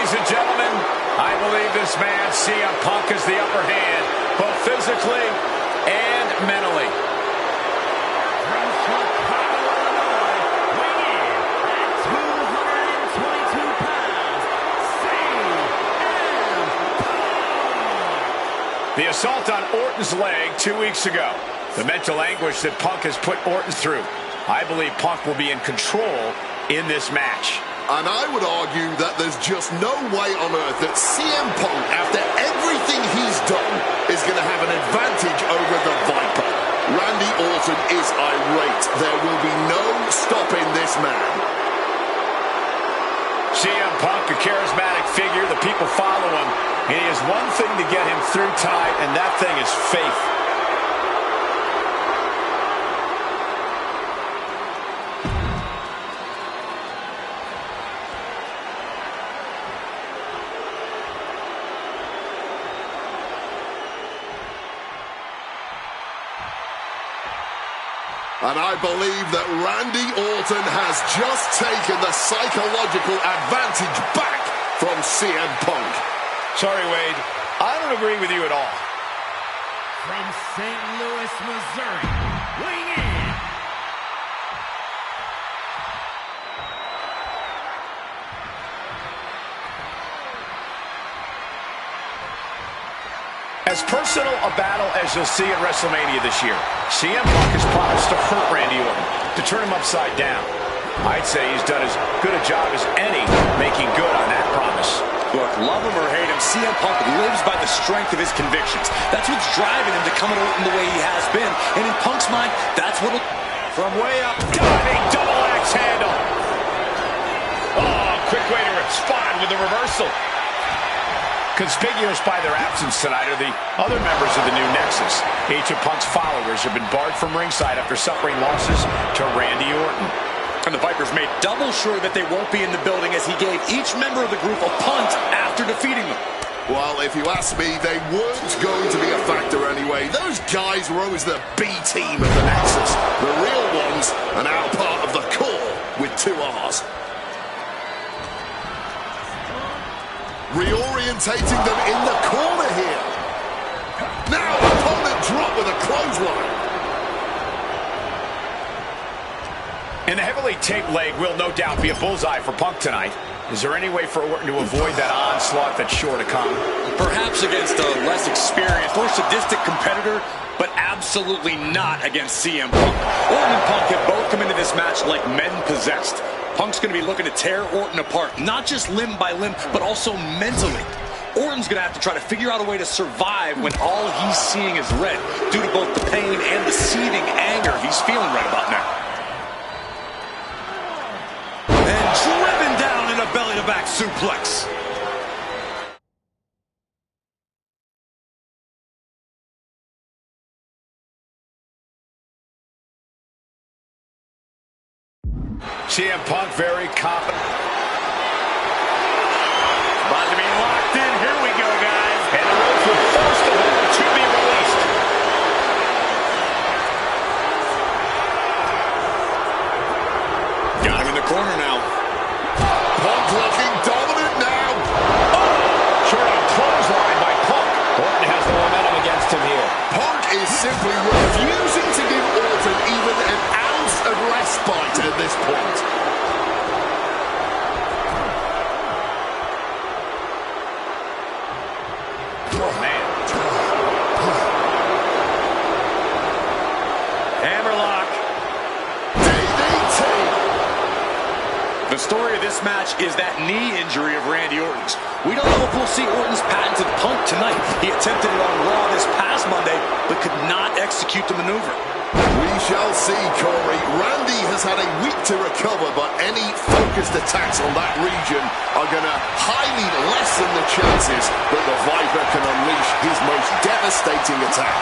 Ladies and gentlemen, I believe this man, CM Punk, is the upper hand, both physically and mentally. From Chicago, Illinois, weighing in at 222 pounds, CM Punk. The assault on Orton's leg 2 weeks ago. The mental anguish that Punk has put Orton through. I believe Punk will be in control in this match. And I would argue that there's just no way on earth that CM Punk, after everything he's done, is going to have an advantage over the Viper. Randy Orton is irate. There will be no stopping this man. CM Punk, a charismatic figure. The people follow him. And he has one thing to get him through tonight, and that thing is faith. And I believe that Randy Orton has just taken the psychological advantage back from CM Punk. Sorry, Wade. I don't agree with you at all. From St. Louis, Missouri, weighing in. As personal a battle as you'll see at WrestleMania this year, CM Punk has promised to hurt Randy Orton, to turn him upside down. I'd say he's done as good a job as any making good on that promise. Look, love him or hate him, CM Punk lives by the strength of his convictions. That's what's driving him to come at Orton the way he has been. And in Punk's mind, that's what'll... From way up, diving double axe handle. Oh, quick way to respond with the reversal. Conspicuous by their absence tonight are the other members of the new Nexus. Each of Punk's followers have been barred from ringside after suffering losses to Randy Orton. And the Vipers made double sure that they won't be in the building as he gave each member of the group a punt after defeating them. Well, if you ask me, they weren't going to be a factor anyway. Those guys were always the B team of the Nexus. The real ones are now part of the core with 2 R's. Reorientating them in the corner here. Now opponent drop with a clothesline. And the heavily taped leg will no doubt be a bullseye for Punk tonight. Is there any way for Orton to avoid that onslaught that's sure to come? Perhaps against a less experienced or sadistic competitor, but absolutely not against CM Punk. Orton and Punk have both come into this match like men possessed. Punk's going to be looking to tear Orton apart, not just limb by limb, but also mentally. Orton's going to have to try to figure out a way to survive when all he's seeing is red, due to both the pain and the seething anger he's feeling right about now. And driven down in a belly-to-back suplex. CM Punk very confident. About to be locked in. Here we go, guys. And the ropes were first of all to be released. Got him in the corner now. Punk looking dominant now. Oh! Short on clothesline by Punk. Orton has the momentum against him here. Punk is simply refusing to give Orton even an ounce of respite at this point. Oh, man. Hammerlock. DDT. The story of this match is that knee injury of Randy Orton's. We don't know if we'll see Orton's patented Punk tonight. He attempted it on Raw this past Monday, but could not execute the maneuver. We shall see, Corey. Randy has had a week to recover, but any focused attacks on that region are going to highly lessen the chances that the Viper can unleash his most devastating attack.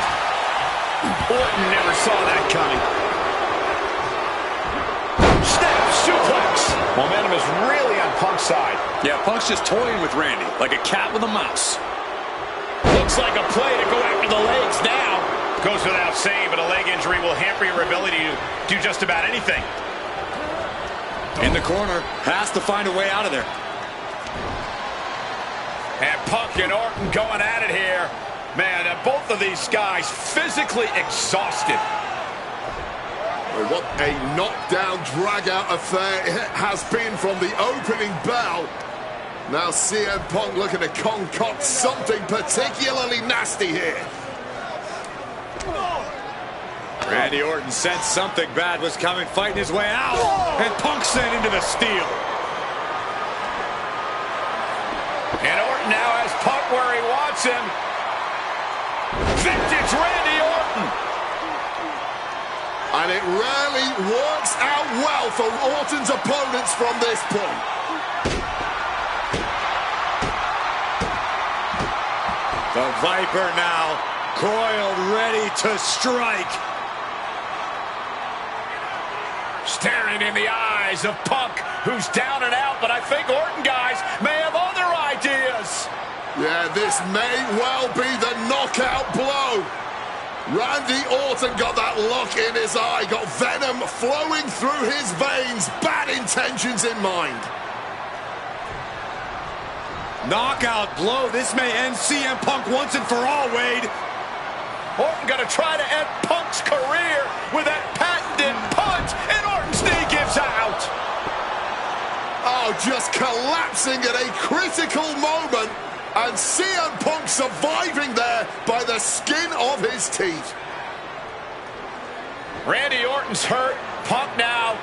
Orton never saw that coming. Snap suplex. Momentum is really on Punk's side. Yeah, Punk's just toying with Randy, like a cat with a mouse. Looks like a play to go after the legs now. Goes without saying, but a leg injury will hamper your ability to do just about anything. In the corner, has to find a way out of there. And Punk and Orton going at it here. Man, both of these guys physically exhausted. What a knockdown, drag-out affair it has been from the opening bell. Now CM Punk looking to concoct something particularly nasty here. Randy Orton sensed something bad was coming, fighting his way out. And Punk sent into the steel. And Orton now has Punk where he wants him. Vintage Randy Orton. And it rarely works out well for Orton's opponents from this point. The Viper now coiled, ready to strike. Staring in the eyes of Punk, who's down and out, but I think Orton, guys, may have other ideas. Yeah, this may well be the knockout blow. Randy Orton got that look in his eye, got venom flowing through his veins, bad intentions in mind. Knockout blow. This may end CM Punk once and for all, Wade. Orton gonna try to end Punk's career with that patented punch, and Orton's knee gives out. Oh, just collapsing at a critical moment, and CM Punk surviving there by the skin of his teeth. Randy Orton's hurt. Punk now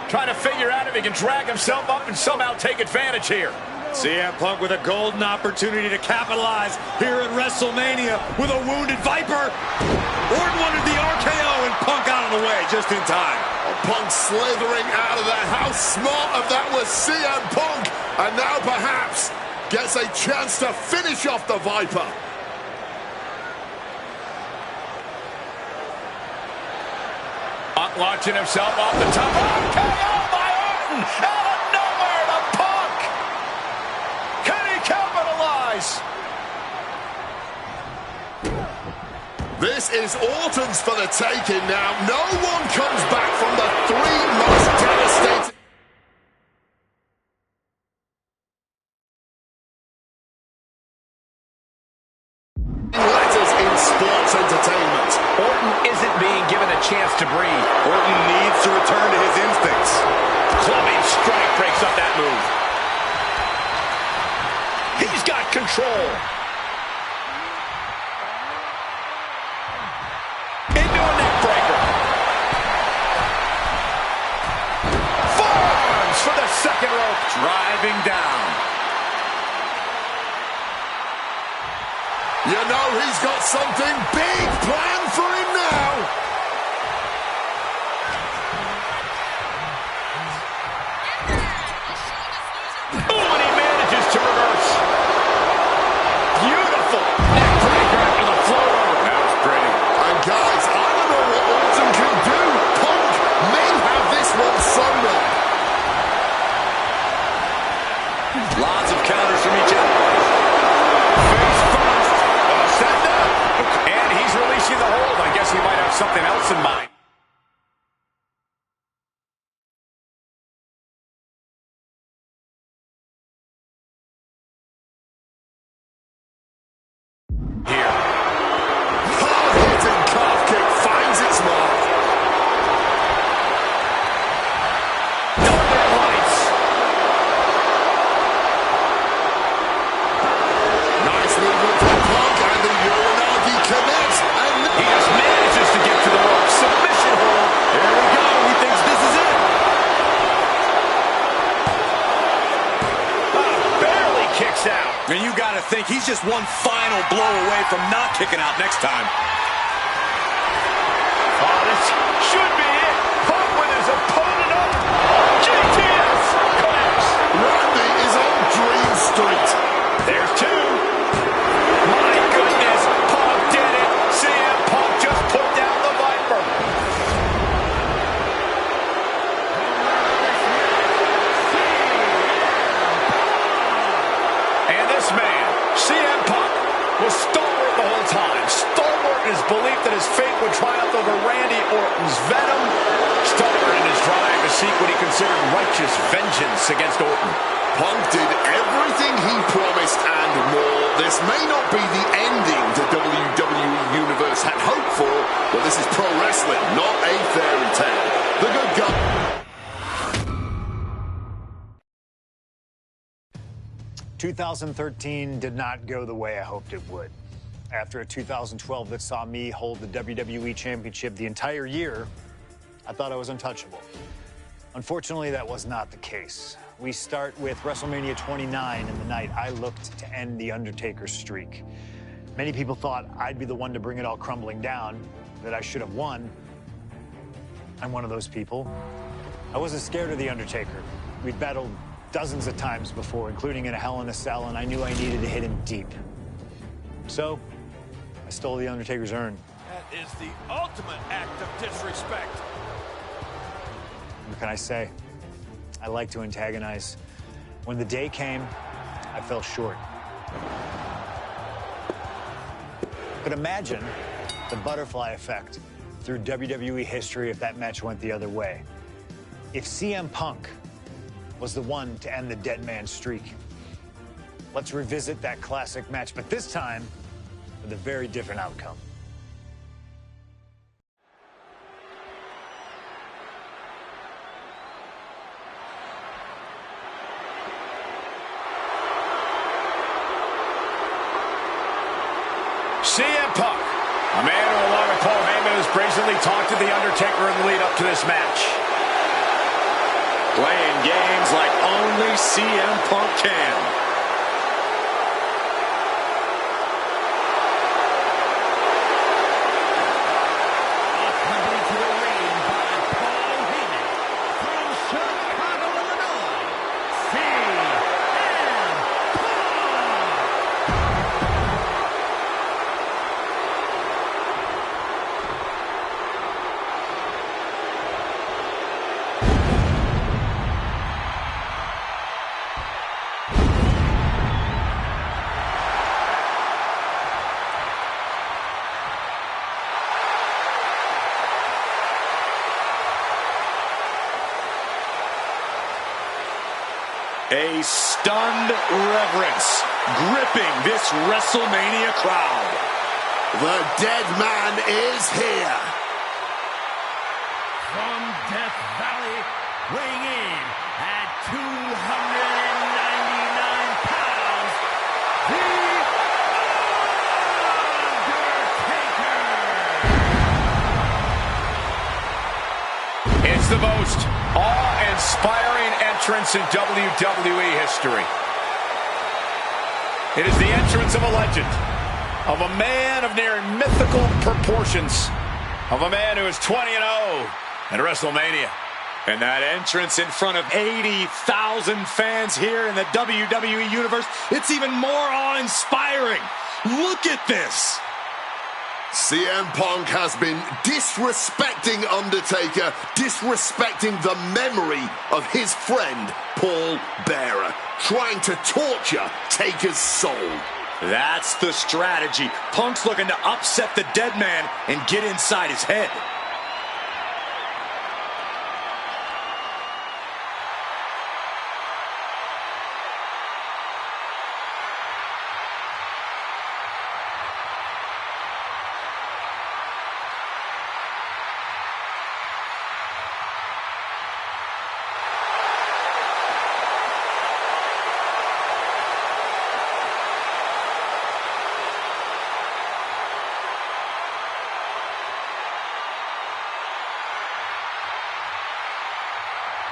trying to figure out if he can drag himself up and somehow take advantage here. CM Punk with a golden opportunity to capitalize here at WrestleMania with a wounded Viper. Orton wanted the RKO and Punk out of the way just in time. Punk slithering out of there. How smart of that was CM Punk. And now perhaps gets a chance to finish off the Viper. Punk launching himself off the top. RKO by Orton! Out of nowhere to Punk! Can he capitalize? This is Orton's for the taking now. No one comes back from the three most devastating letters in sports entertainment. Orton isn't being given a chance to breathe. Orton needs to return to his instincts. Clubbing strike breaks up that move. He's got control. Into a neck breaker. Forearms for the second rope. Driving down. You know he's got something big planned for him now. Oh, and he manages to reverse. Beautiful neck breaker after the float over. That was pretty. And guys, I don't know what Orton can do. Punk may have this one somewhere. Lots of counters from each other. Face first. Set up. And he's releasing the hold. I guess he might have something else in mind. Here. Hard-hitting calf kick finds its mark. Northern Lights. Nice movement from Punk, and the Uranagi connects. And He just manages to get to the rope. Submission hold. Here we go. He thinks this is it. Barely kicks out. And you got to think he's just one final blow away from not kicking out next time. Oh, this should be it. Punk with his opponent up. GTS connects. Randy is on Dream Street. There's two. My goodness. Punk did it. CM Punk just put down the Viper. And this man, CM Punk, was stalwart the whole time. Stalwart in his belief that his fate would triumph over Randy Orton's venom. Stalwart in his drive to seek what he considered righteous vengeance against Orton. Punk did everything he promised and more. This may not be the ending the WWE Universe had hoped for, but this is pro wrestling, not a fairy tale. The good guy. 2013 did not go the way I hoped it would. After a 2012 that saw me hold the WWE Championship the entire year, I thought I was untouchable. Unfortunately, that was not the case. We start with WrestleMania 29 and the night I looked to end The Undertaker's streak. Many people thought I'd be the one to bring it all crumbling down, that I should have won. I'm one of those people. I wasn't scared of The Undertaker. We'd battled dozens of times before, including in a Hell in a Cell, and I knew I needed to hit him deep. So, I stole The Undertaker's urn. That is the ultimate act of disrespect. What can I say? I like to antagonize. When the day came, I fell short. But imagine the butterfly effect through WWE history if that match went the other way. If CM Punk was the one to end the dead man streak. Let's revisit that classic match, but this time with a very different outcome. CM Punk, a man who, along with Paul Heyman, has brazenly talked to The Undertaker in the lead up to this match. Playing games like only CM Punk can. Accompanied to the ring by Paul Heyman from Chicago, Illinois, CM A stunned reverence gripping this WrestleMania crowd. The dead man is here. From Death Valley, weighing in at 299 pounds, The Undertaker! It's the most awe-inspiring entrance in WWE history. It is the entrance of a legend, of a man of near mythical proportions, of a man who is 20-0 at WrestleMania. And that entrance in front of 80,000 fans here in the WWE Universe, it's even more awe-inspiring. Look at this. CM Punk has been disrespecting Undertaker, disrespecting the memory of his friend, Paul Bearer, trying to torture Taker's soul. That's the strategy. Punk's looking to upset the dead man and get inside his head.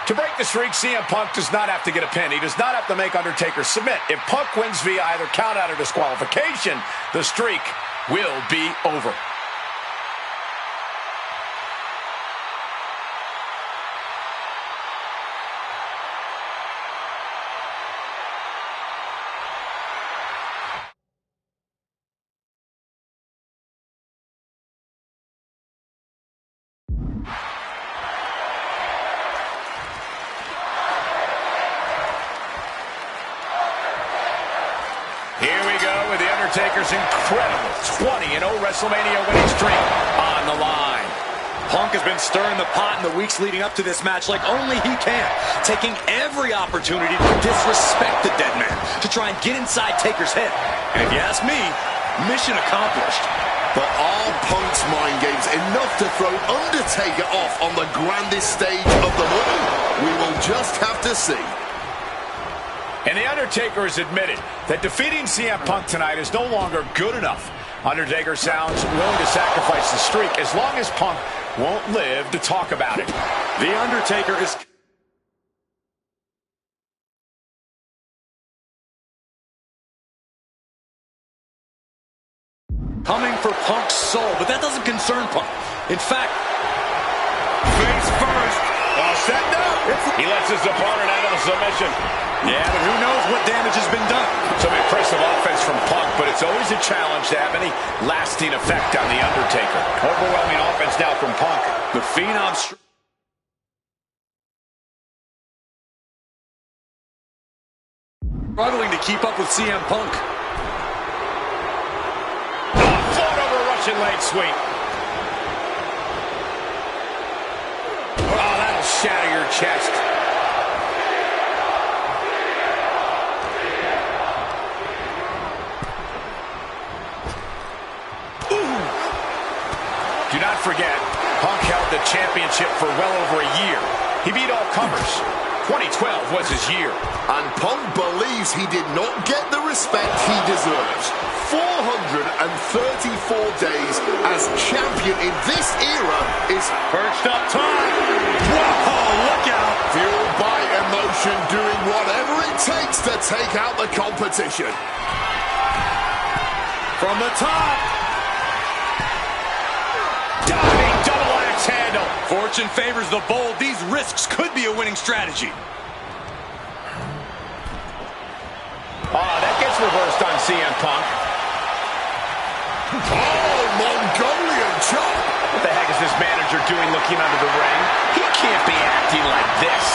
To break the streak, CM Punk does not have to get a pin. He does not have to make Undertaker submit. If Punk wins via either count-out or disqualification, the streak will be over. Here we go with The Undertaker's incredible 20-0 WrestleMania winning streak on the line. Punk has been stirring the pot in the weeks leading up to this match like only he can, taking every opportunity to disrespect the dead man, to try and get inside Taker's head. And if you ask me, mission accomplished. But are Punk's mind games enough to throw Undertaker off on the grandest stage of them all? We will just have to see. And The Undertaker has admitted that defeating CM Punk tonight is no longer good enough. Undertaker sounds willing to sacrifice the streak as long as Punk won't live to talk about it. The Undertaker is... coming for Punk's soul, but that doesn't concern Punk. In fact, face first. All set up. He lets his opponent out of the submission. Yeah, but who knows what damage has been done. Some impressive offense from Punk, but it's always a challenge to have any lasting effect on The Undertaker. Overwhelming offense now from Punk. The Phenom... struggling to keep up with CM Punk. Russian leg sweep. Oh, that'll shatter your chest. Ooh. Do not forget, Punk held the championship for well over a year. He beat all comers. 2012 was his year. And Punk believes he did not get the respect he deserves. 434 days as champion in this era is perched up top. Whoa, look out. Fueled by emotion, doing whatever it takes to take out the competition. From the top. Diving double axe handle. Fortune favors the bold. These risks could be a winning strategy. That gets reversed on CM Punk. Oh, Mongolian chop! What the heck is this manager doing looking under the ring? He can't be acting like this.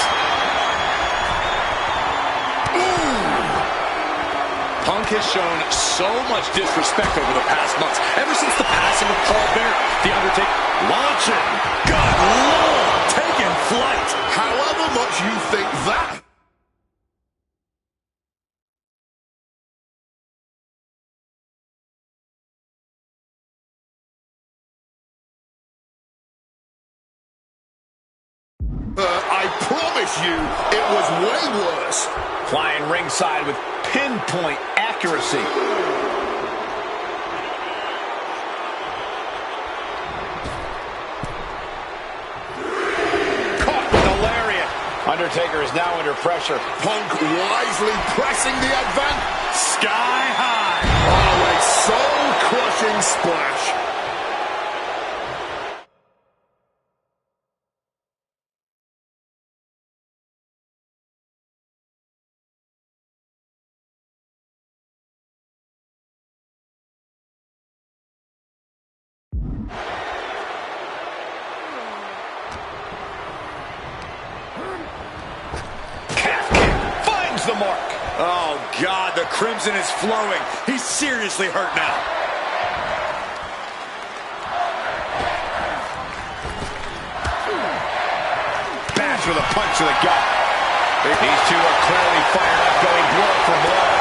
Punk has shown so much disrespect over the past months. Ever since the passing of Paul Bearer, The Undertaker launching. Good Lord! Taking flight. However much you think that... I promise you, it was way worse. Flying ringside with pinpoint accuracy. Caught with a lariat. Undertaker is now under pressure. Punk wisely pressing the advance. Sky high. Oh, a soul-crushing splash. The mark. Oh, God, the crimson is flowing. He's seriously hurt now. Bash with a punch to the gut. These two are clearly fired up, going blow for blow.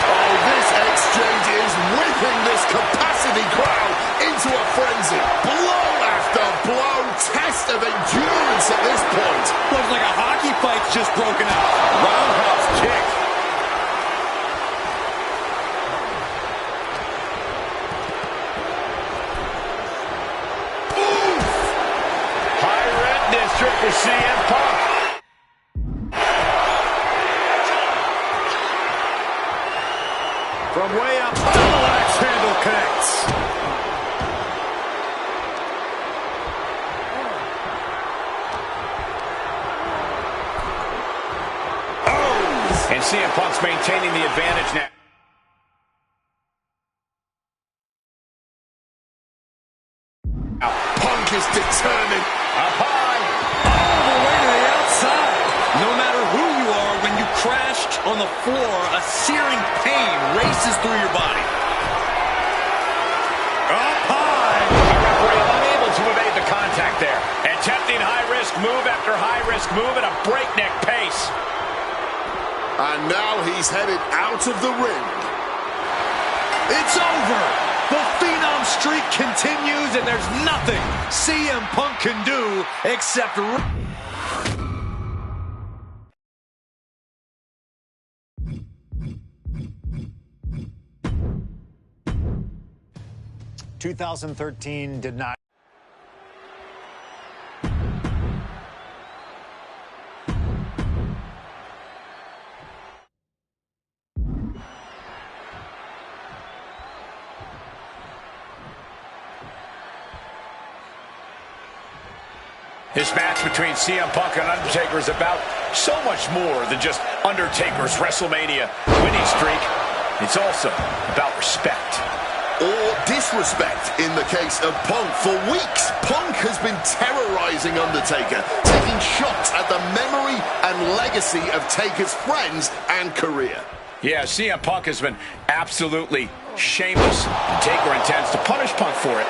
Oh, this exchange is whipping this capacity crowd into a frenzy. Blow after blow, test of endurance at this point. Looks like a hockey fight's just broken out. Roundhouse kick. Oof. High red district for CM Punk. From way up, double axe handle connects. And CM Punk's maintaining the advantage now. Punk is determined. Up high. All the way to the outside. No matter who you are, when you crashed on the floor, a searing pain races through your body. Up high. A referee unable to high-risk move at a breakneck pace. And now he's headed out of the ring. It's over. The Phenom streak continues, and there's nothing CM Punk can do except... 2013 did not. This match between CM Punk and Undertaker is about so much more than just Undertaker's WrestleMania winning streak. It's also about respect. Or disrespect in the case of Punk. For weeks, Punk has been terrorizing Undertaker, taking shots at the memory and legacy of Taker's friends and career. Yeah, CM Punk has been absolutely shameless, and Taker intends to punish Punk for it.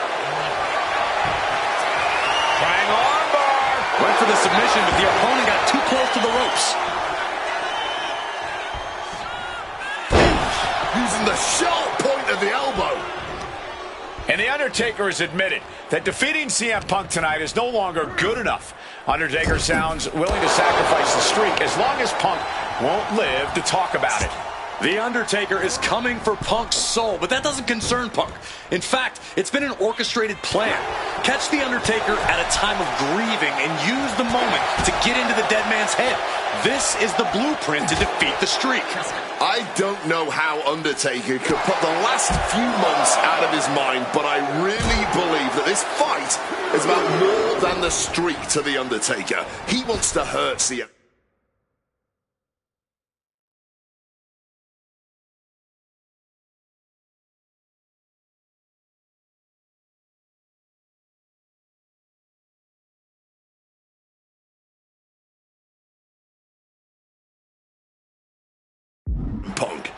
Hang on, bar! Went for the submission, but the opponent got too close to the ropes. Using the sharp point of the elbow. And The Undertaker has admitted that defeating CM Punk tonight is no longer good enough. Undertaker sounds willing to sacrifice the streak as long as Punk won't live to talk about it. The Undertaker is coming for Punk's soul, but that doesn't concern Punk. In fact, it's been an orchestrated plan. Catch The Undertaker at a time of grieving and use the moment to get into the dead man's head. This is the blueprint to defeat the streak. I don't know how Undertaker could put the last few months out of his mind, but I really believe that this fight is about more than the streak to The Undertaker. He wants to hurt CM. Punk.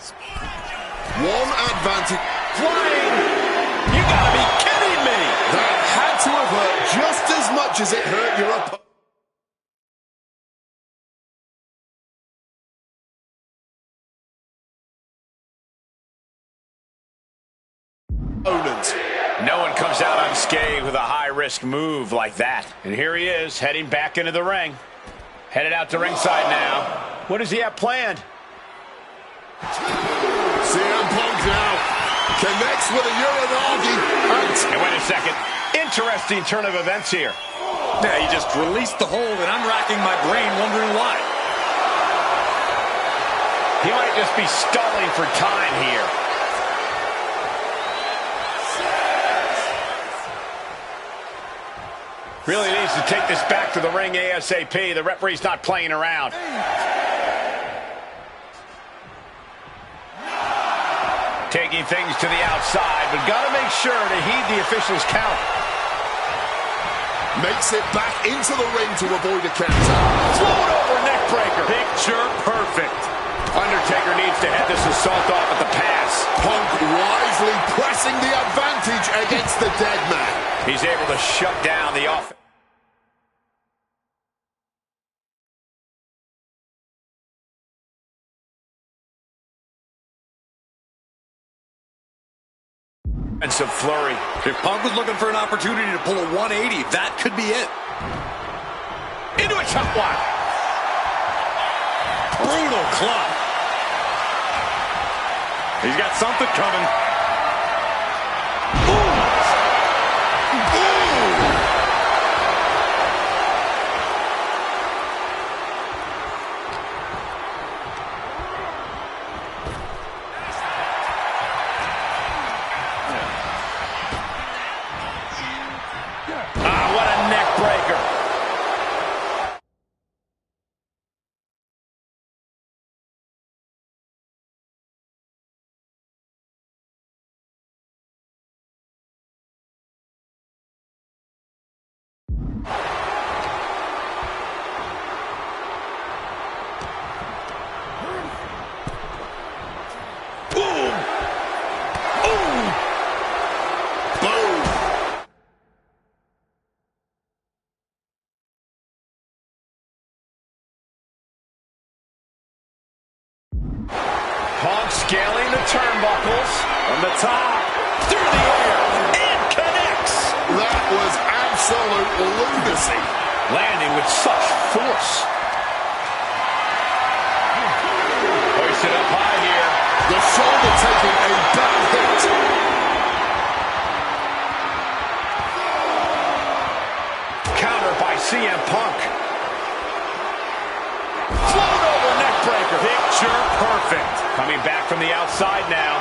One advantage. Flying! You gotta be kidding me! That had to have hurt just as much as it hurt your opponent. No one comes out unscathed with a high-risk move like that. And here he is, heading back into the ring. Headed out to ringside now. What does he have planned? CM Punk now connects with a Uranagi. And wait a second. Interesting turn of events here. Yeah, he just released the hold, and I'm racking my brain wondering why. He might just be stalling for time here. Really needs to take this back to the ring ASAP. The referee's not playing around. Taking things to the outside, but got to make sure to heed the official's count. Makes it back into the ring to avoid a counter. Float over neck breaker. Picture perfect. Undertaker needs to head this assault off at the pass. Punk wisely pressing the advantage against the dead man. He's able to shut down the offense. And some flurry. If Punk was looking for an opportunity to pull a 180, that could be it. Into a chop block. Brutal club. He's got something coming. Ah, what a neck breaker. Punk scaling the turnbuckles. From the top, through the air, and connects. That was absolute lunacy. Landing with such force. Hoisted up high here. The shoulder taking a bad hit. Counter by CM Punk. Float over neck breaker. Picture perfect. Coming back from the outside now.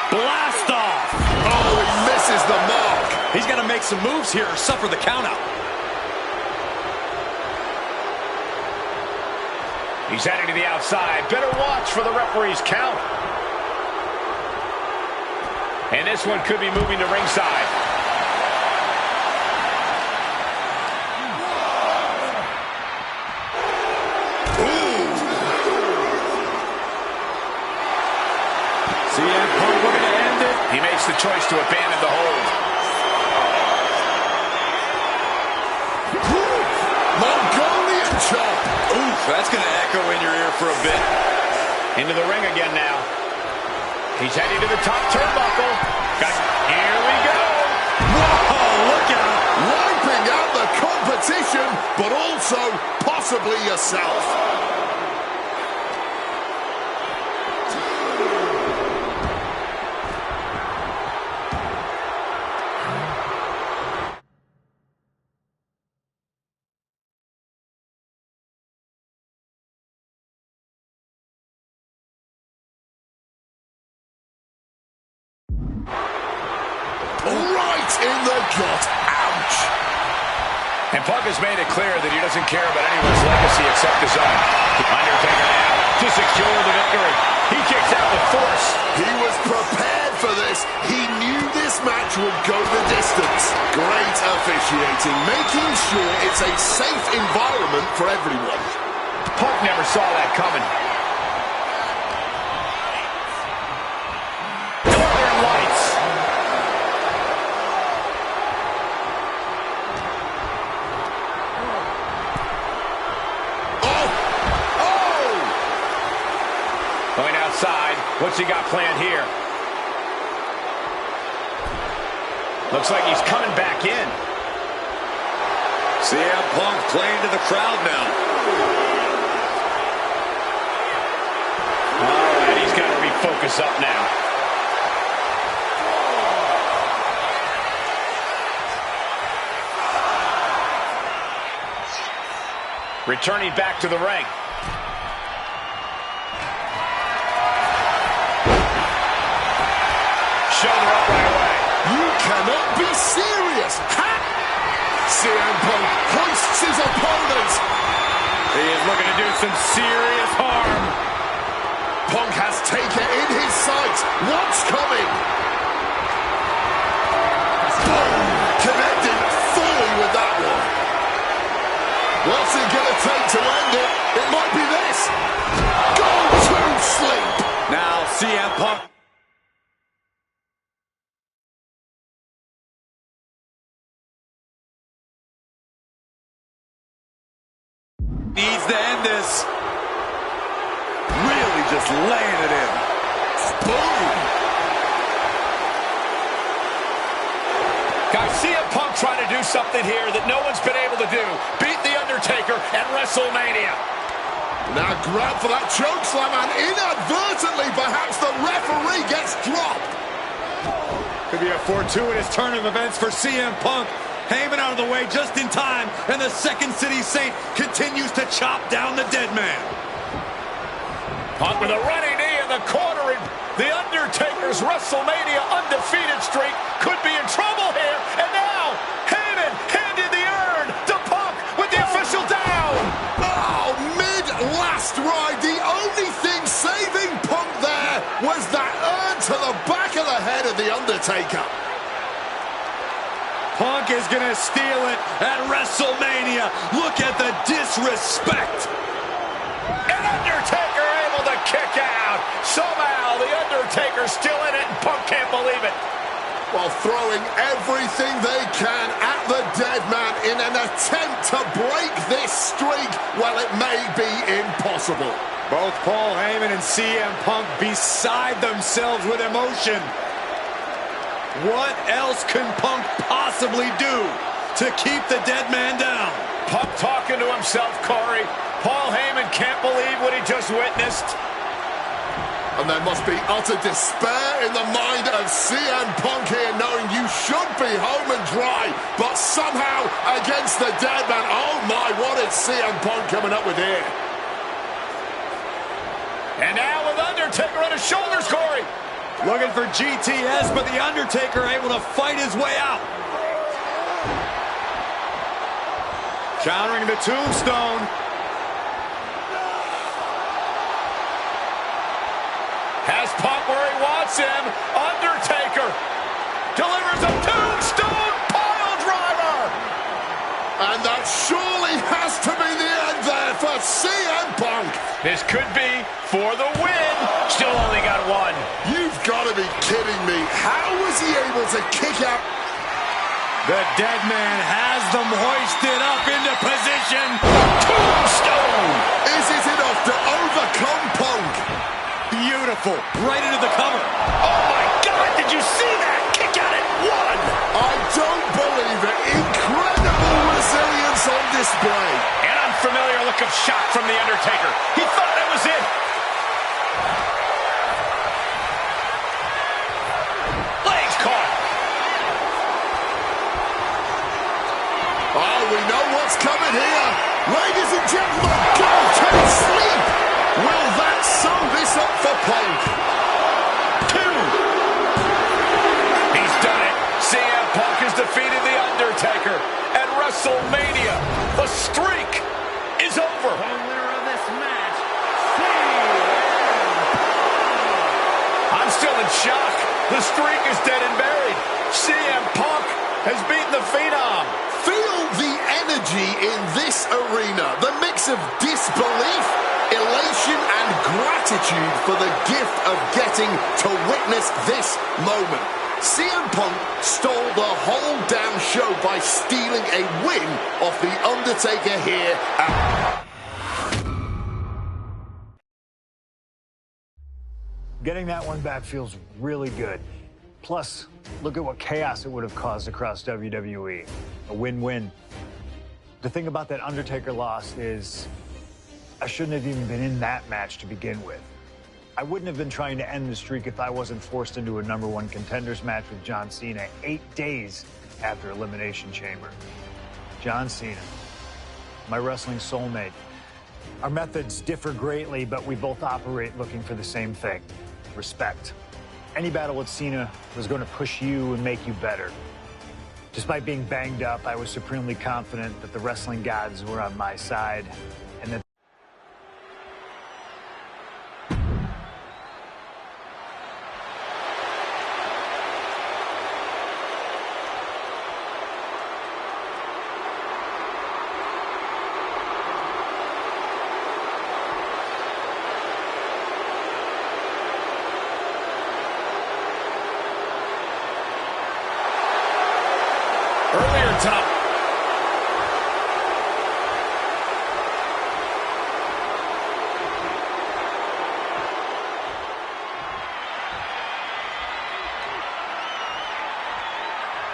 Blast off. Oh, he misses the mark. He's got to make some moves here or suffer the countout. He's heading to the outside. Better watch for the referee's count. And this one could be moving to ringside. CM Punk looking to end it. He makes the choice to abandon the hold. Mongolian chop. Oof, that's going to echo in your ear for a bit. Into the ring again now. He's heading to the top turnbuckle. Here we go. Whoa, look out. Wiping out the competition, but also possibly yourself. Right in the gut. Ouch. And Punk has made it clear that he doesn't care about anyone's legacy except his own. Undertaker now to secure the victory. He kicks out with force. He was prepared for this. He knew this match would go the distance. Great officiating, making sure it's a safe environment for everyone. Punk never saw that coming. Northern Lights. Going outside. What's he got planned here? Looks like he's coming back in. CM Punk playing to the crowd now. All right, he's got to refocus up now. Returning back to the ring. Shoulder up right away. You cannot be serious. Ha! CM Punk hoists his opponent. He is looking to do some serious harm. Punk has Taker in his sights. What's coming? Boom! Connected fully with that one. What's it going to take to end it? It might be this. Go to sleep. Now CM Punk. Needs to end this. Really just laying it in. Boom! Guys, CM Punk trying to do something here that no one's been able to do. Beat The Undertaker at WrestleMania. Now grab for that chokeslam, and inadvertently, perhaps the referee gets dropped. Could be a fortuitous turn of events for CM Punk. Heyman out of the way just in time, and the Second City Saint continues to chop down the dead man. Punk with a running knee in the corner, and The Undertaker's WrestleMania undefeated streak could be in trouble here. And now, Heyman handed the urn to Punk with the official down. Oh, mid-last ride, the only thing saving Punk there was that urn to the back of the head of The Undertaker. Punk is going to steal it at WrestleMania. Look at the disrespect. And Undertaker able to kick out. Somehow, The Undertaker's still in it, and Punk can't believe it. while throwing everything they can at the dead man in an attempt to break this streak. Well, it may be impossible. Both Paul Heyman and CM Punk beside themselves with emotion. What else can Punk possibly do to keep the dead man down? Punk talking to himself, Corey. Paul Heyman can't believe what he just witnessed. And there must be utter despair in the mind of CM Punk here, knowing you should be home and dry, but somehow against the dead man. Oh my, what is CM Punk coming up with here? And now with Undertaker on his shoulders, Corey. Looking for GTS, but The Undertaker able to fight his way out. Countering the tombstone. Has Punk where he wants him. Undertaker delivers a tombstone pile driver. And that surely has to be the end there for CM Punk. This could be for the win. Still only got one. You've got to be kidding me. How was he able to kick out? The dead man has them hoisted up into position. Tombstone. Is it enough to overcome Punk? Beautiful. Right into the cover. Oh my God, did you see that? Kick out at one. I don't believe it. Incredible resilience on display. An unfamiliar look of shock from The Undertaker. He thought that was it. Legs caught. Oh, we know what's coming here. Ladies and gentlemen, go to sleep. Will that sum this up for Punk? 2. He's done it. CM Punk has defeated The Undertaker at WrestleMania. The streak is over. The winner of this match, I'm still in shock. The streak is dead and buried. CM Punk has beaten the Phenom. Feel the energy in this arena. The mix of disbelief, elation and gratitude for the gift of getting to witness this moment. CM Punk stole the whole damn show by stealing a win off The Undertaker here at... Getting that one back feels really good. Plus, look at what chaos it would have caused across WWE. A win-win. The thing about that Undertaker loss is I shouldn't have even been in that match to begin with. I wouldn't have been trying to end the streak if I wasn't forced into a #1 contenders match with John Cena 8 days after Elimination Chamber. John Cena, my wrestling soulmate. Our methods differ greatly, but we both operate looking for the same thing: respect. Any battle with Cena was going to push you and make you better. Despite being banged up, I was supremely confident that the wrestling gods were on my side and that earlier tonight.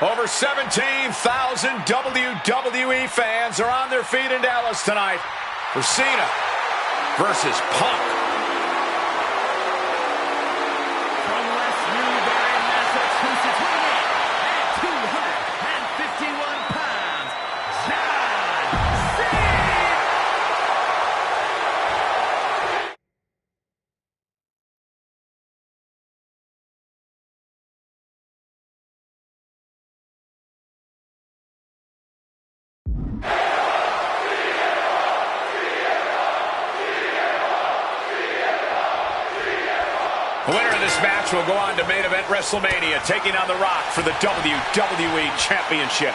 Over 17,000 WWE fans are on their feet in Dallas tonight for Cena versus Punk. from West Newbury, Massachusetts, weighing in at 251 pounds, John Cena. The winner of this match will go on to main event WrestleMania, taking on The Rock for the WWE Championship.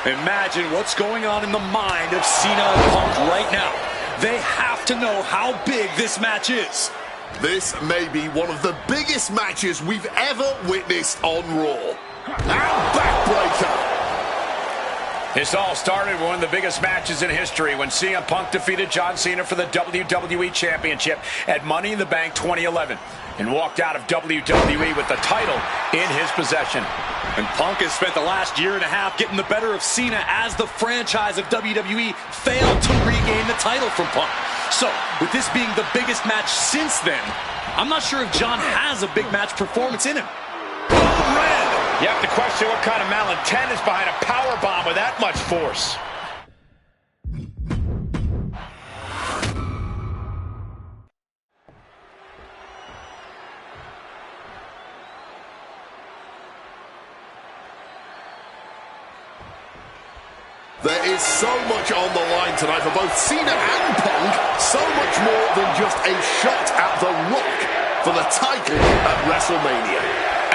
Imagine what's going on in the mind of Cena and Punk right now. They have to know how big this match is. This may be one of the biggest matches we've ever witnessed on Raw. And backbreaker. This all started with one of the biggest matches in history when CM Punk defeated John Cena for the WWE Championship at Money in the Bank 2011 and walked out of WWE with the title in his possession. And Punk has spent the last year and a half getting the better of Cena as the franchise of WWE failed to regain the title from Punk. So, with this being the biggest match since then, I'm not sure if John has a big match performance in him. Oh, red! You have to question what kind of malintent is behind a power bomb with that much force. There is so much on the line tonight for both Cena and Punk. So much more than just a shot at The Rock for the title at WrestleMania.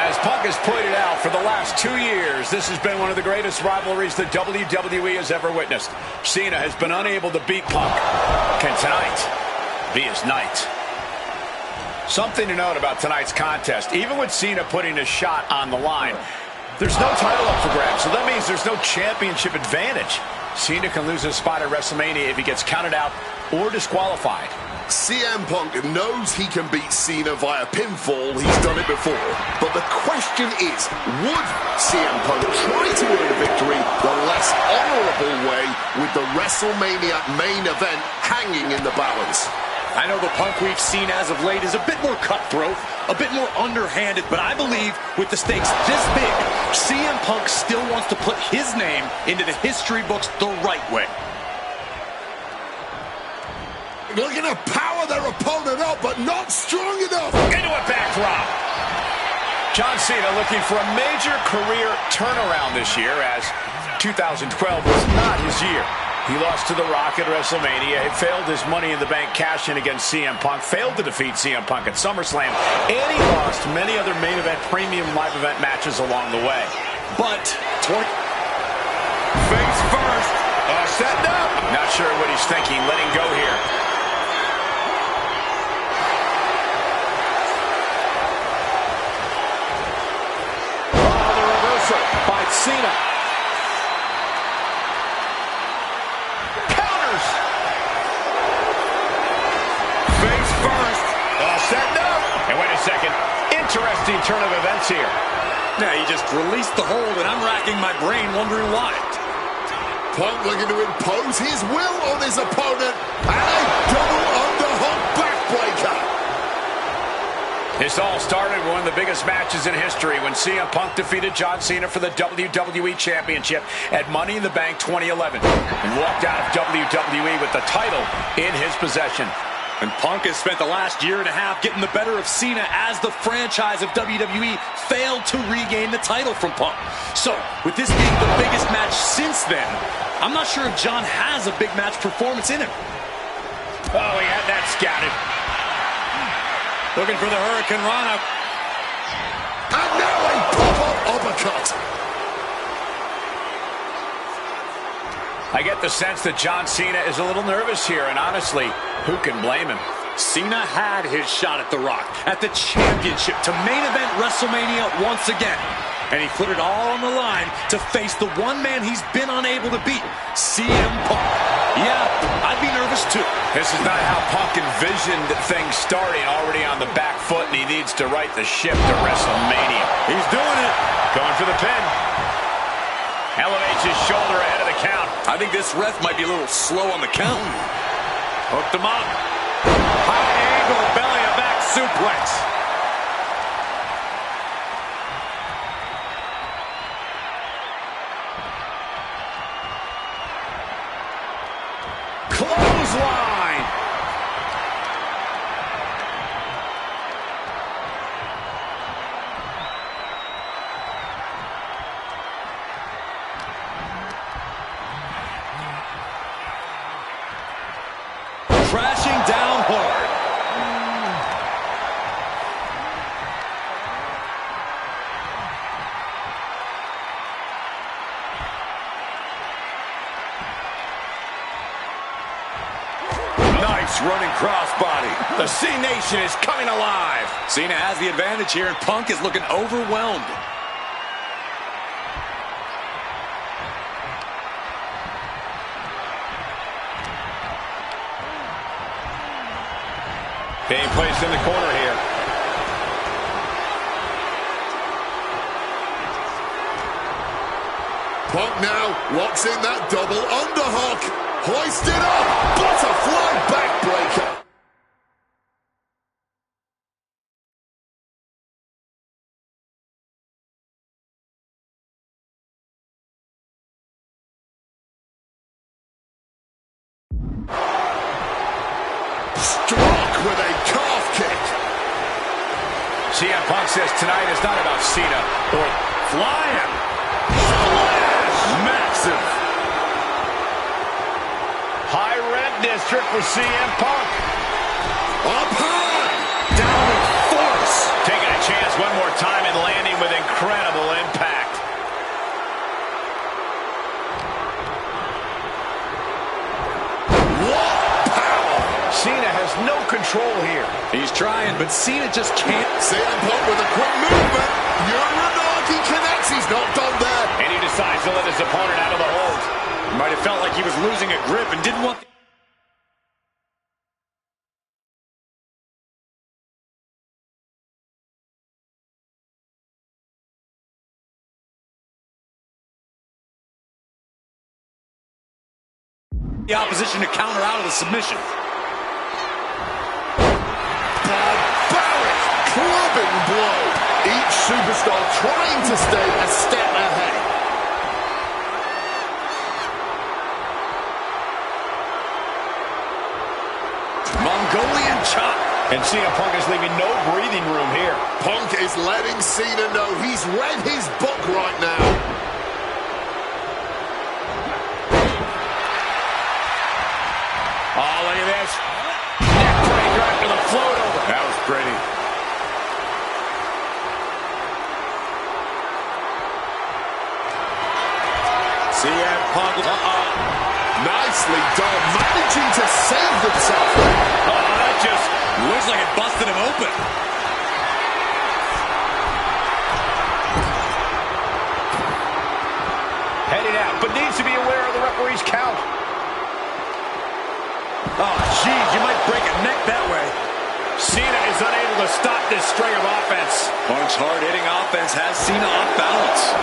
As Punk has pointed out, for the last 2 years, this has been one of the greatest rivalries the WWE has ever witnessed. Cena has been unable to beat Punk. Can tonight be his night? Something to note about tonight's contest. Even with Cena putting his shot on the line, there's no title up for grabs, so that means there's no championship advantage. Cena can lose his spot at WrestleMania if he gets counted out or disqualified. CM Punk knows he can beat Cena via pinfall. He's done it before. But the question is, would CM Punk try to earn a victory the less honorable way with the WrestleMania main event hanging in the balance? I know the Punk we've seen as of late is a bit more cutthroat, a bit more underhanded, but I believe with the stakes this big, CM Punk still wants to put his name into the history books the right way. Looking to power their opponent up, but not strong enough. Into a backdrop. John Cena looking for a major career turnaround this year, as 2012 was not his year. He lost to The Rock at WrestleMania. He failed his Money in the Bank cash-in against CM Punk. Failed to defeat CM Punk at SummerSlam. And he lost many other main event, premium live event matches along the way. But, face first. Setting up. Not sure what he's thinking. Letting go here. Oh, the reversal by Cena. Setting up. And wait a second. Interesting turn of events here. Yeah, he just released the hold, and I'm racking my brain wondering why. Punk looking to impose his will on his opponent. And a double underhook backbreaker. This all started with one of the biggest matches in history when CM Punk defeated John Cena for the WWE Championship at Money in the Bank 2011 and walked out of WWE with the title in his possession. And Punk has spent the last year and a half getting the better of Cena as the franchise of WWE failed to regain the title from Punk. So, with this being the biggest match since then, I'm not sure if John has a big match performance in him. Oh, he had that scouted. Looking for the Hurricane Rana. And now a pop-up uppercut. I get the sense that John Cena is a little nervous here, and honestly, who can blame him? Cena had his shot at The Rock, at the championship, to main event WrestleMania once again. And he put it all on the line to face the one man he's been unable to beat, CM Punk. Yeah, I'd be nervous too. This is not how Punk envisioned things starting, already on the back foot, and he needs to right the ship to WrestleMania. He's doing it. Going for the pin. Elevates his shoulder ahead of the count. I think this ref might be a little slow on the count. Hooked him up. High angle belly to back suplex. Clothesline. Crashing down hard. Nice running crossbody. The C Nation is coming alive. Cena has the advantage here, and Punk is looking overwhelmed. Being placed in the corner here. Punk now locks in that double underhook. Hoisted up. Butterfly backbreaker. Struck with a calf kick. CM Punk says tonight is not about Cena or Flying. Splash. Massive. high rent district for CM Punk. Up high. Down with force. Taking a chance one more time and landing with incredible impact. Cena has no control here. He's trying, but Cena just can't. CM Punk with a quick movement. Uranagi connects. He's not done there. And he decides to let his opponent out of the hold. He might have felt like he was losing a grip and didn't want the opposition to counter out of the submission. Barbaric clubbing blow. Each superstar trying to stay a step ahead. Mongolian chop. And CM Punk is leaving no breathing room here. Punk is letting Cena know he's read his book right now. Oh, look at this. Neckbreaker after the float over. That was pretty. CM Punk. Nicely done. Managing to save himself. Oh, that just looks like it busted him open. Heading out, but needs to be aware of the referee's count. Oh, geez, you might break a neck that way. Cena is unable to stop this string of offense. Punk's hard-hitting offense has Cena off balance.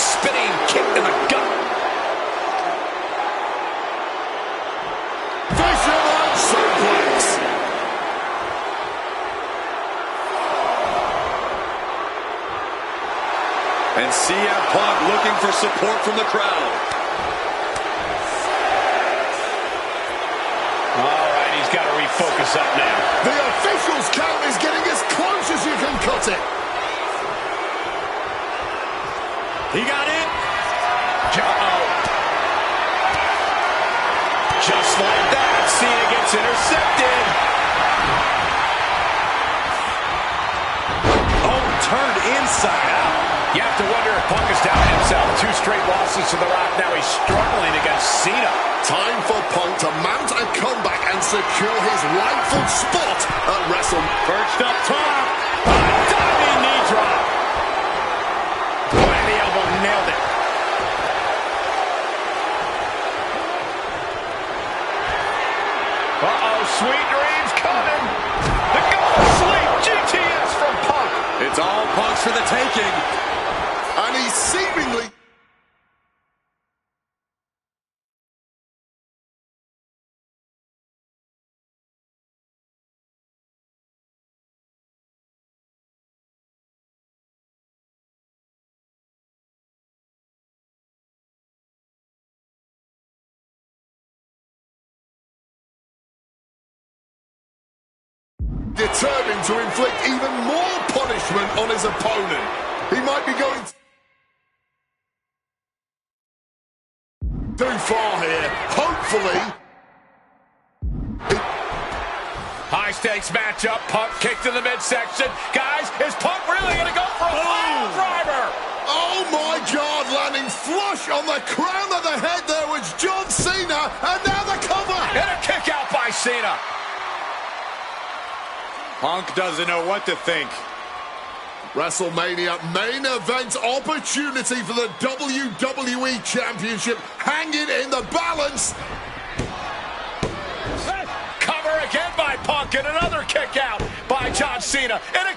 Spinning kick to the gut. Fisherman suplex. And CM Punk looking for support from the crowd. All right, he's got to refocus up now. The official's count is getting as close as you can cut it. He got it. Uh-oh. Just like that, Cena gets intercepted. Oh, turned inside out. You have to wonder if Punk is down himself. 2 straight losses to The Rock. Now he's struggling against Cena. Time for Punk to mount a comeback and secure his rightful spot at WrestleMania. Perched up top. A diving knee drop. Boy, the elbow nailed it. Uh-oh, sweet dreams coming. The go to sleep. GTS from Punk. It's all Punk's for the taking. And he's seemingly... determined to inflict even more punishment on his opponent. He might be going too far here. Hopefully. High stakes matchup. Punk kicked in the midsection. Guys, is Punk really going to go for a pile driver? Oh my God, landing flush on the crown of the head there was John Cena, and now the cover. And a kick out by Cena. Punk doesn't know what to think. WrestleMania main event opportunity for the WWE Championship hanging in the balance. Punk, and another kick out by John Cena. And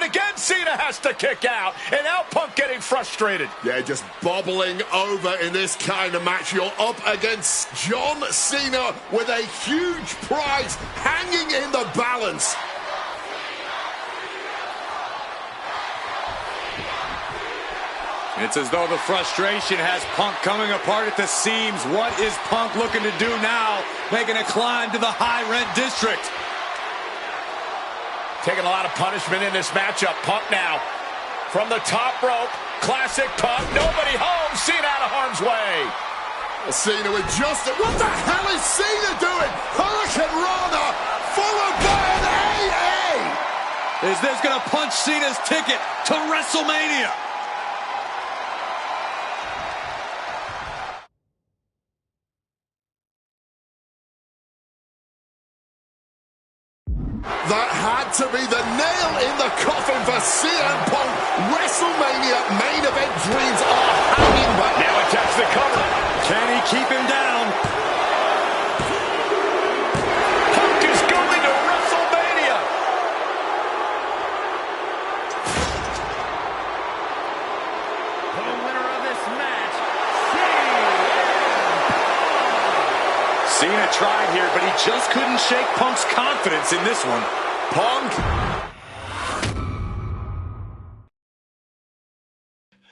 again, Cena has to kick out. And now Punk getting frustrated. Yeah, just bobbling over in this kind of match. You're up against John Cena with a huge prize hanging in the balance. It's as though the frustration has Punk coming apart at the seams. What is Punk looking to do now? Making a climb to the high-rent district. Taking a lot of punishment in this matchup. Punk now from the top rope. Classic Punk. Nobody home. Cena out of harm's way. Cena with just... What the hell is Cena doing? Hurricane Rana followed by an AA. Is this going to punch Cena's ticket to WrestleMania? That had to be the nail in the coffin for CM Punk. WrestleMania main event dreams are hanging back. Now attacks the cover. Can he keep him down? Punk is going to WrestleMania. The winner of this match, Cena tried here, but he just couldn't shake Punk's confidence in this one. Punk.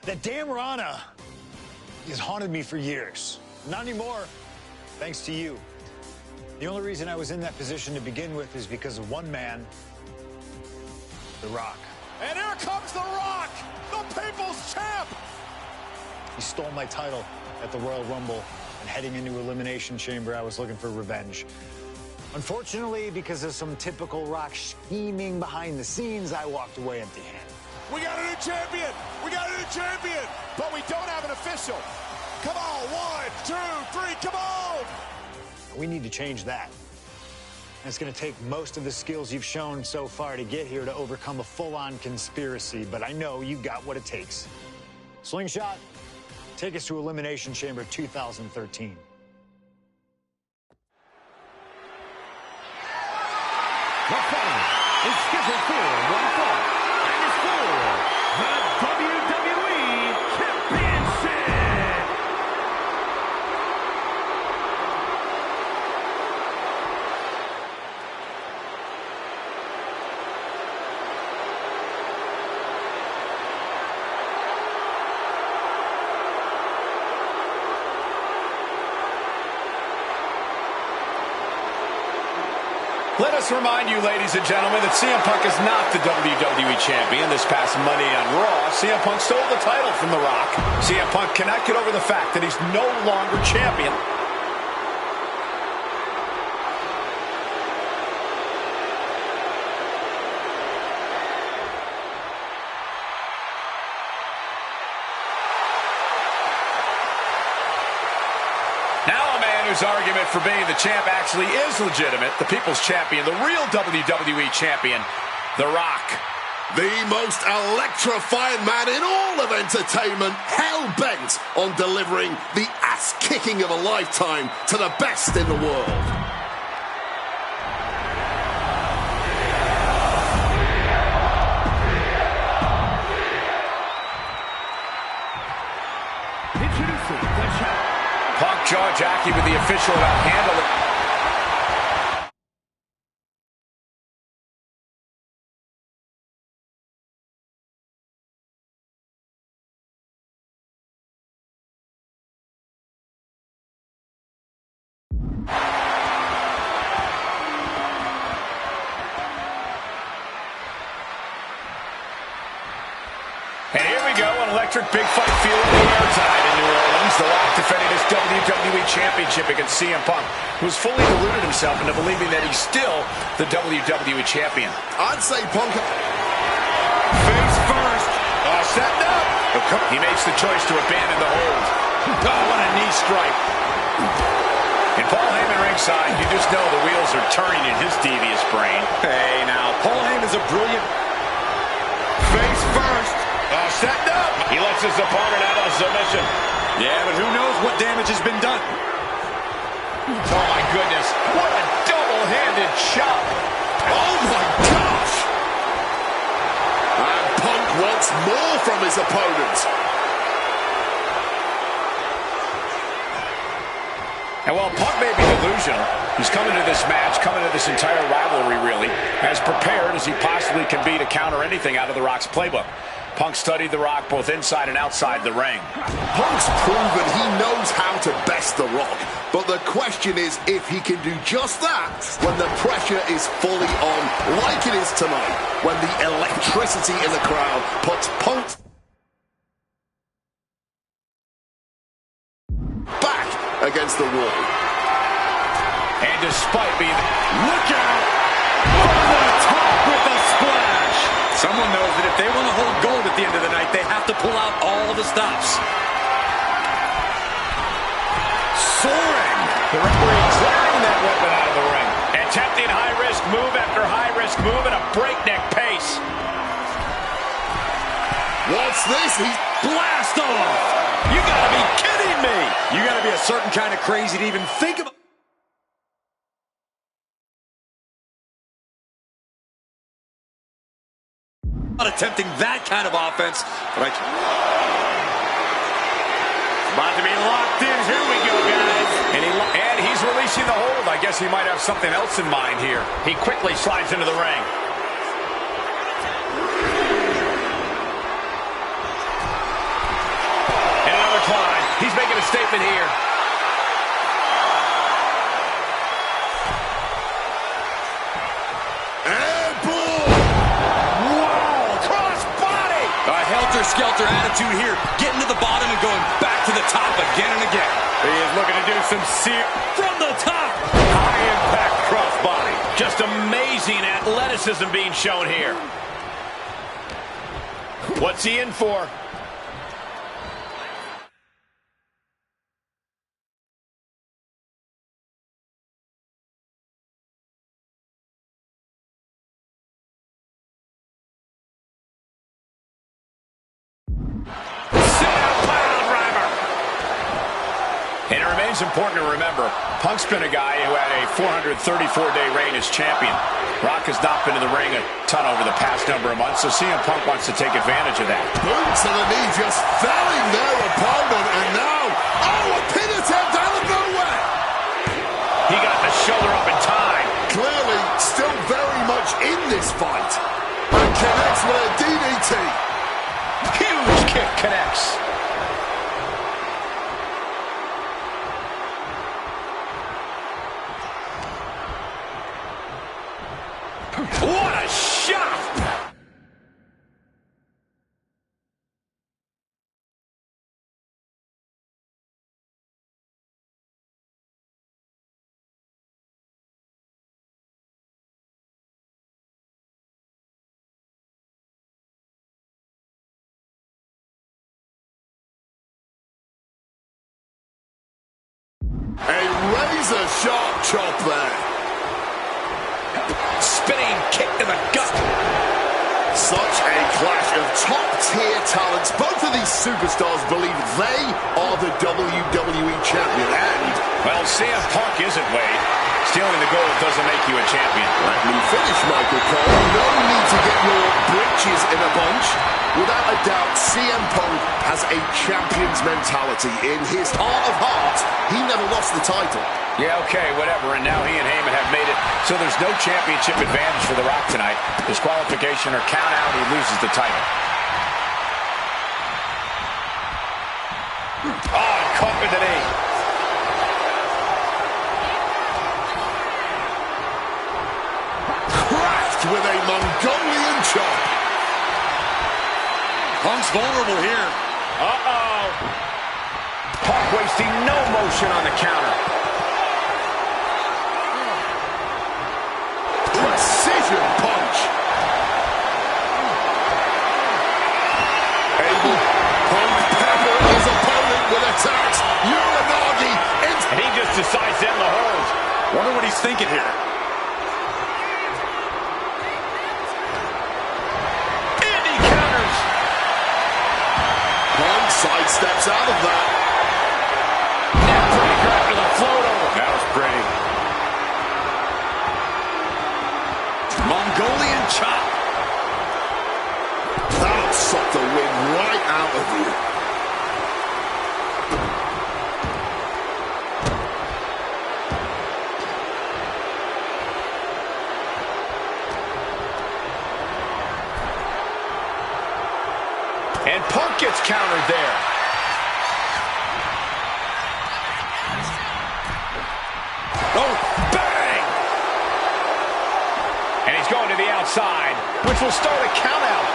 That damn Rana has haunted me for years. Not anymore, thanks to you. The only reason I was in that position to begin with is because of one man, The Rock. And here comes The Rock, the People's Champ. He stole my title at the Royal Rumble, and heading into Elimination Chamber, I was looking for revenge. Unfortunately, because of some typical Rock scheming behind the scenes, I walked away empty-handed. We got a new champion. We got a new champion. But we don't have an official. Come on, 1, 2, 3, come on. We need to change that. And it's going to take most of the skills you've shown so far to get here to overcome a full-on conspiracy, but I know you got what it takes. Slingshot, take us to Elimination Chamber 2013. the following is scheduled for one fall and is for the WWE Championship. Let us remind you, ladies and gentlemen, that CM Punk is not the WWE Champion. This past Monday on Raw, CM Punk stole the title from The Rock. CM Punk cannot get over the fact that he's no longer champion. Now a man whose argument for being the champ actually is legitimate. The People's Champion, the real WWE Champion, The Rock. The most electrifying man in all of entertainment, hell-bent on delivering the ass-kicking of a lifetime to the best in the world. Introducing the champ. Punk jaw-jacking with the official about handling. And here we go, an electric big fight fueled in the airtime in New Orleans. The Rock defending his WWE Championship against CM Punk, who's fully deluded himself into believing that he's still the WWE Champion. I'd say Punk... Face first. Setting up. He makes the choice to abandon the hold. Oh, what a knee strike. And Paul Heyman ringside, you just know the wheels are turning in his devious brain. Hey, now, Paul Heyman's a brilliant... Face first. Setting up. He lets his opponent out of submission. Yeah, but who knows what damage has been done. Oh, my goodness. What a double-handed chop. Oh my gosh! And Punk wants more from his opponent. And while Punk may be delusional, he's coming to this match, coming to this entire rivalry, really, as prepared as he possibly can be to counter anything out of The Rock's playbook. Punk studied The Rock both inside and outside the ring. Punk's proven he knows how to best The Rock, but the question is if he can do just that when the pressure is fully on, like it is tonight, when the electricity in the crowd puts Punk back against the wall. And despite being... Look out! From the top with a splash! Someone knows that if they want to hold gold at the end of the night, they have to pull out all the stops. Soaring! The referee clearing that weapon out of the ring. Attempting high-risk move after high-risk move at a breakneck pace. What's this? He's Blast off! You gotta be kidding me! You gotta be a certain kind of crazy to even think about attempting that kind of offense, but About to be locked in. Here we go, guys. And he's releasing the hold. I guess he might have something else in mind here. He quickly slides into the ring. And another climb. He's making a statement here. helter-skelter attitude here, getting to the bottom and going back to the top again and again. He is looking to do some from the top. High-impact crossbody. Just amazing athleticism being shown here. What's he in for? And it remains important to remember, Punk's been a guy who had a 434-day reign as champion. Rock has not been in the ring a ton over the past number of months, so CM Punk wants to take advantage of that. Boot to the knee, just felling their opponent, and now, oh, a pin attempt out of nowhere! He got the shoulder up in time. Clearly, still very much in this fight. And connects with a DDT. Huge kick connects. What a shot! A razor-sharp chop there. Spinning kick to the gut. Such a clash of top-tier talents. Both of these superstars believe they are the WWE champion, and... well, CM Punk isn't, Wade. Stealing the gold doesn't make you a champion. Let me finish, Michael Cole. No need to get your britches in a bunch. Without a doubt, CM Punk has a champion's mentality. In his heart of hearts, he never lost the title. Yeah, okay, whatever. And now he and Heyman have made it so there's no championship advantage for The Rock tonight. Disqualification or count out, he loses the title. Oh, caught with the knee. Cracked with a Mongolian chop. Punk's vulnerable here. Uh-oh. Punk wasting no motion on the counter. Precision punch. Able. Punk pepper his opponent with attacks. Uranagi. And he just decides to end the hold. Wonder what he's thinking here. And he counters. Punk sidesteps out of that. Neckbreaker after the float over. That was pretty. And Punk gets countered there. Oh, bang! And he's going to the outside, which will start a count out.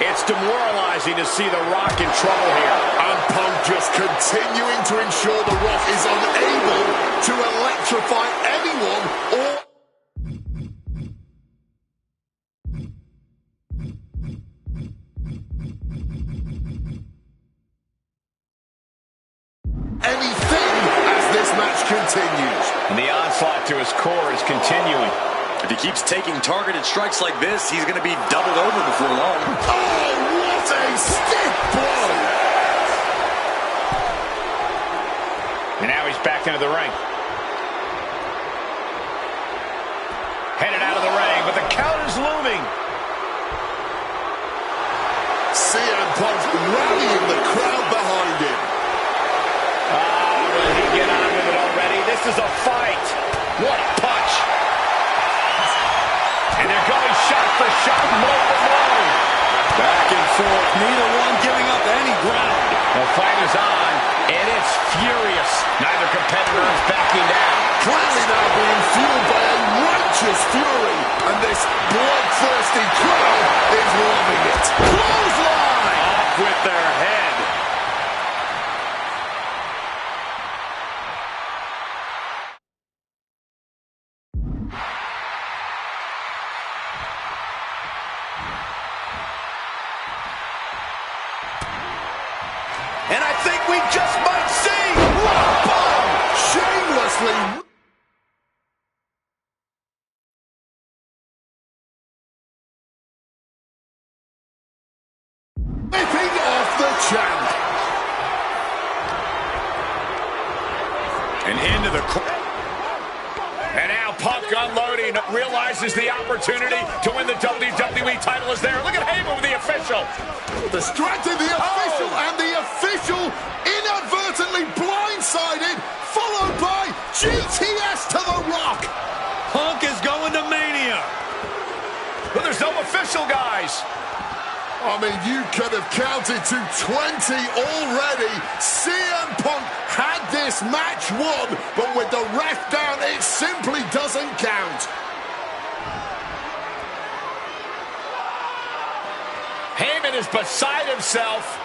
It's demoralizing to see The Rock in trouble here. And Punk just continuing to ensure The Rock is unable to electrify anyone or anything as this match continues. And the onslaught to his core is continuing. If he keeps taking targeted strikes like this, he's going to be doubled over before long. Oh, what a stiff blow! And now he's back into the ring. Headed out of the ring, but the counter's looming. CM Punk rallying the crowd behind him. Will he get on with it already? This is a fight. What a punch. And they're going shot for shot, blow for blow. Back and forth, neither one giving up any ground. The fight is on, and it's furious. Neither competitor is backing down. Clearly now being fueled by a righteous fury, and this bloodthirsty crowd is loving it. Clothesline! Off with their head. And I think we just might see Rock Bottom shamelessly ripping off the champ. And into the corner. And now Punk unloading, realizes the opportunity to win the WWE title is there. Look at Heyman with the official. Distracted the official, and the official inadvertently blindsided, followed by GTS to The Rock. Punk is going to Mania. But there's no official, guys. I mean, you could have counted to 20 already. CM Punk had this match won, but with the ref down, it simply doesn't count. Heyman is beside himself,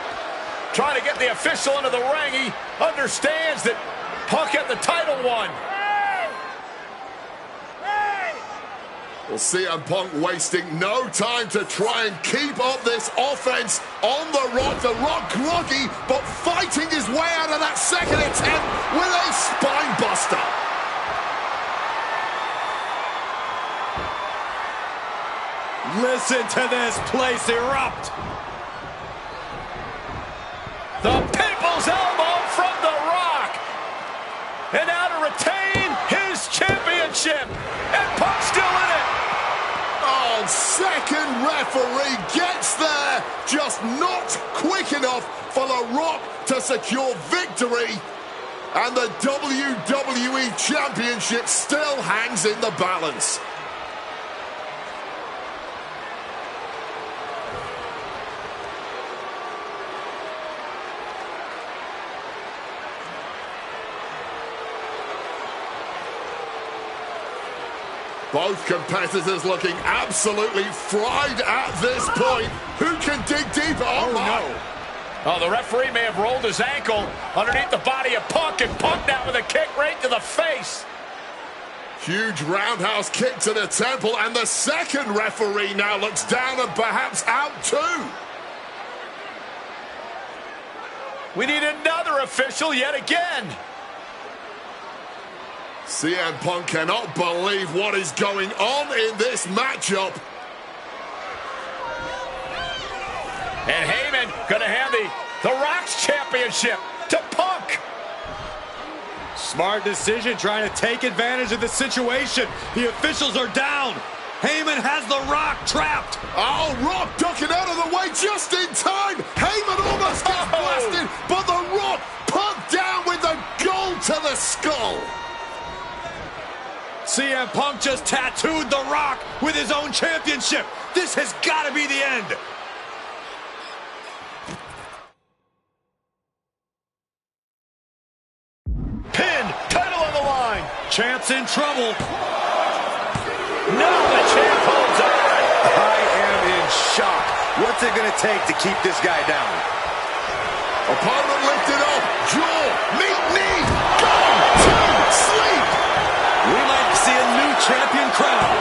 trying to get the official into the ring. He understands that Punk had the title won. Well, CM Punk wasting no time to try and keep up this offense on The Rock. The Rock groggy, but fighting his way out of that second attempt with a spine buster. Listen to this place erupt. The People's Elbow from The Rock. And now to retain his championship. And Punk's still in it. Oh, second referee gets there, just not quick enough for The Rock to secure victory. And the WWE Championship still hangs in the balance. Both competitors looking absolutely fried at this point. Who can dig deeper? Oh, no. Oh, the referee may have rolled his ankle underneath the body of Punk, and Punk now with a kick right to the face. Huge roundhouse kick to the temple, and the second referee now looks down and perhaps out too. We need another official yet again. CM Punk cannot believe what is going on in this matchup. And Heyman going to hand the Rock's championship to Punk. Smart decision, trying to take advantage of the situation. The officials are down. Heyman has The Rock trapped. Oh, Rock ducking out of the way just in time. Heyman almost gets blasted, but The Rock put down with the gold to the skull. CM Punk just tattooed The Rock with his own championship. This has got to be the end. champ's in trouble. No, the champ holds on. I am in shock. What's it going to take to keep this guy down? Opponent lifted up. Jaw. Meet knee. Go to sleep. We might see a new champion crown.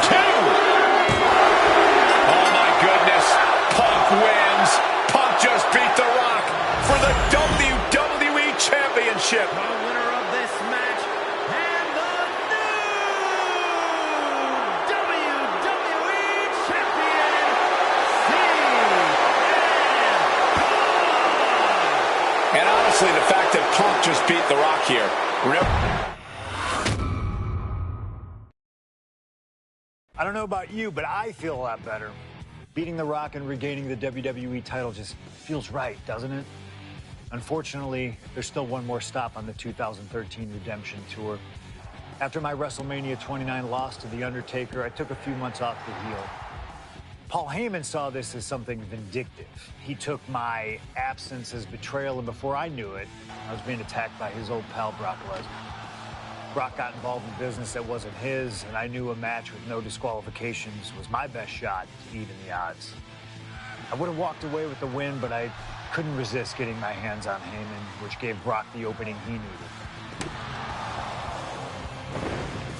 2. Oh, my goodness. Punk wins. Punk just beat The Rock for the WWE Championship. The winner of this match and the new WWE Champion, CM Punk. And honestly, the fact that Punk just beat The Rock here. I don't know about you, but I feel a lot better. Beating The Rock and regaining the WWE title just feels right, doesn't it? Unfortunately, there's still one more stop on the 2013 Redemption Tour. After my WrestleMania 29 loss to The Undertaker, I took a few months off the heel. Paul Heyman saw this as something vindictive. He took my absence as betrayal, and before I knew it, I was being attacked by his old pal, Brock Lesnar. Brock got involved in business that wasn't his, and I knew a match with no disqualifications was my best shot to even the odds. I would have walked away with the win, but I couldn't resist getting my hands on Heyman, which gave Brock the opening he needed.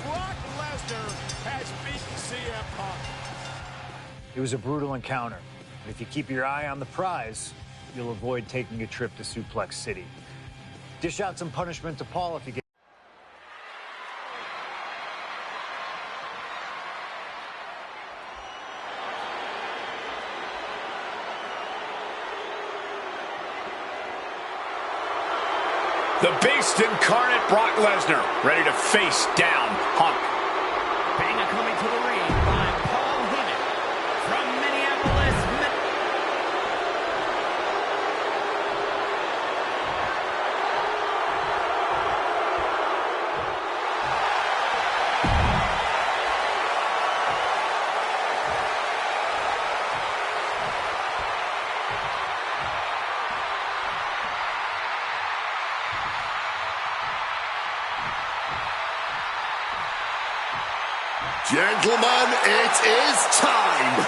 Brock Lesnar has beaten CM Punk. It was a brutal encounter, but if you keep your eye on the prize, you'll avoid taking a trip to Suplex City. Dish out some punishment to Paul if you get. The Beast incarnate, Brock Lesnar, ready to face down Punk. Banga coming to the ring by Paul Heyman from Minneapolis. Gentlemen, it is time.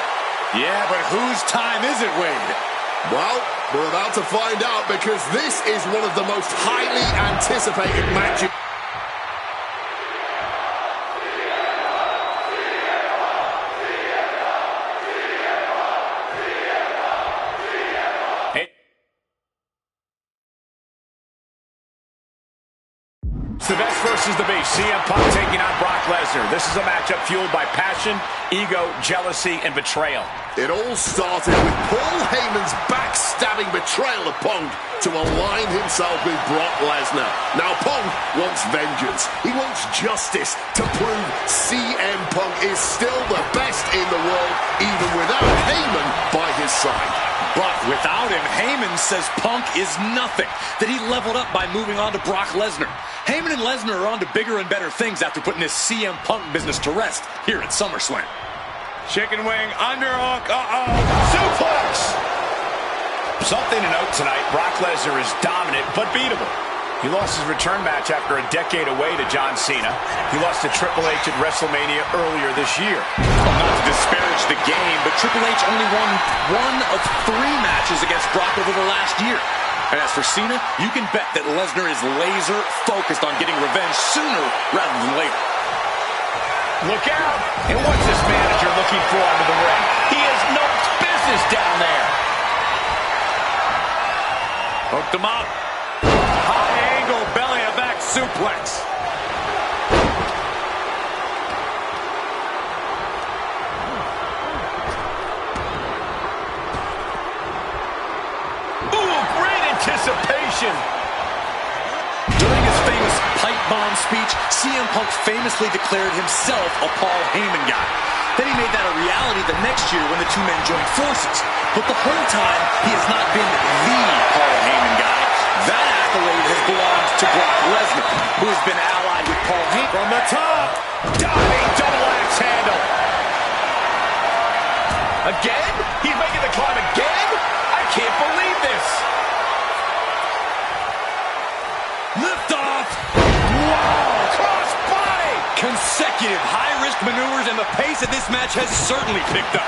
Yeah, but whose time is it, Wade? Well, we're about to find out because this is one of the most highly anticipated matches. It's the Best versus the Beast. CM Punk taking on Brock Lesnar. This is a matchup fueled by passion, ego, jealousy, and betrayal. It all started with Paul Heyman's backstabbing betrayal of Punk to align himself with Brock Lesnar. Now Punk wants vengeance. He wants justice to prove CM Punk is still the best in the world, even without Heyman by his side. But without him, Heyman says Punk is nothing, that he leveled up by moving on to Brock Lesnar. Heyman and Lesnar are on to bigger and better things after putting this CM Punk business to rest here at SummerSlam. Chicken wing, underhook, suplex! Something to note tonight, Brock Lesnar is dominant but beatable. He lost his return match after a decade away to John Cena. He lost to Triple H at WrestleMania earlier this year. Well, not to disparage the game, but Triple H only won one of 3 matches against Brock over the last year. And as for Cena, you can bet that Lesnar is laser focused on getting revenge sooner rather than later. Look out! And what's this manager looking for under the ring? He has no business down there. Hooked him up. High angle belly to back suplex. Ooh, great anticipation. During his famous pipe bomb speech, CM Punk famously declared himself a Paul Heyman guy. Then he made that a reality the next year when the two men joined forces. But the whole time, he has not been the Paul Heyman guy. That accolade has belonged to Brock Lesnar, who has been allied with Paul Heyman. From the top, diving double axe handle. Again? He's making the climb again? I can't believe this. Lift off. Wow. consecutive high-risk maneuvers, and the pace of this match has certainly picked up.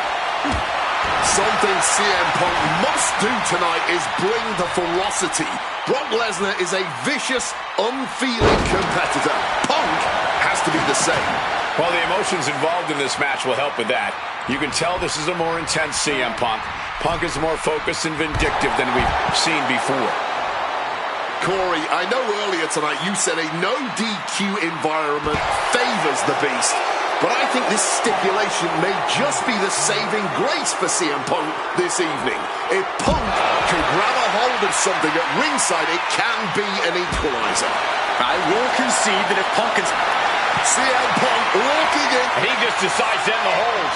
Something CM Punk must do tonight is bring the ferocity. Brock Lesnar is a vicious, unfeeling competitor. Punk has to be the same. Well, the emotions involved in this match will help with that. You can tell this is a more intense CM Punk. Punk is more focused and vindictive than we've seen before. Corey, I know earlier tonight you said a no DQ environment favors the Beast, but I think this stipulation may just be the saving grace for CM Punk this evening. If Punk can grab a hold of something at ringside, it can be an equalizer. I will concede that if Punk is... CM Punk walking in. He just decides to end the hold.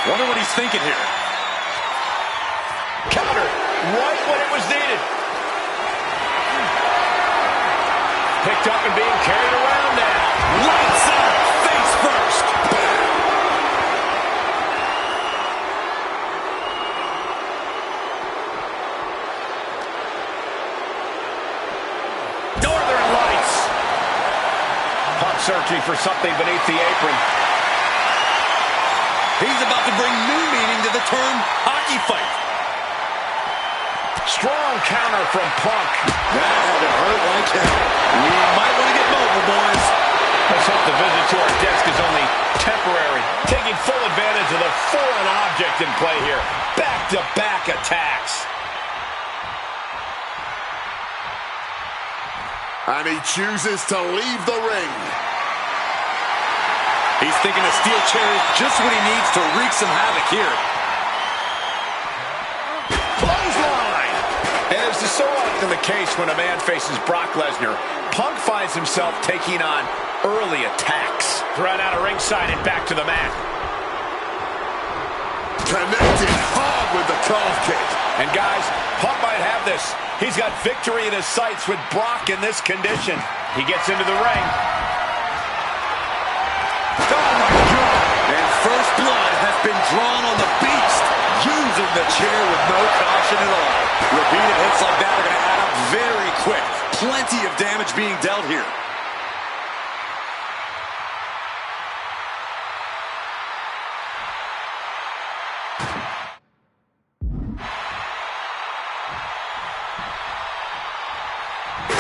Wonder what he's thinking here. Counter right when it was needed. Picked up and being carried around now. Lights out, face first. Northern Lights. Punk searching for something beneath the apron. He's about to bring new meaning to the term hockey fight. Strong counter from Punk. That had to hurt like hell. We might want to get mobile, boys. Let's hope the visit to our desk is only temporary. Taking full advantage of the foreign object in play here. Back-to-back attacks. And he chooses to leave the ring. He's thinking a steel chair is just what he needs to wreak some havoc here. Clothesline! And as is so often the case when a man faces Brock Lesnar, Punk finds himself taking on early attacks. Thrown out of ringside and back to the mat. Connected hard with the calf kick. And guys, Punk might have this. He's got victory in his sights with Brock in this condition. He gets into the ring. Oh my God! And first blood has been drawn on the Beast, using the chair with no caution at all. Repeated hits like that are going to add up very quick. Plenty of damage being dealt here.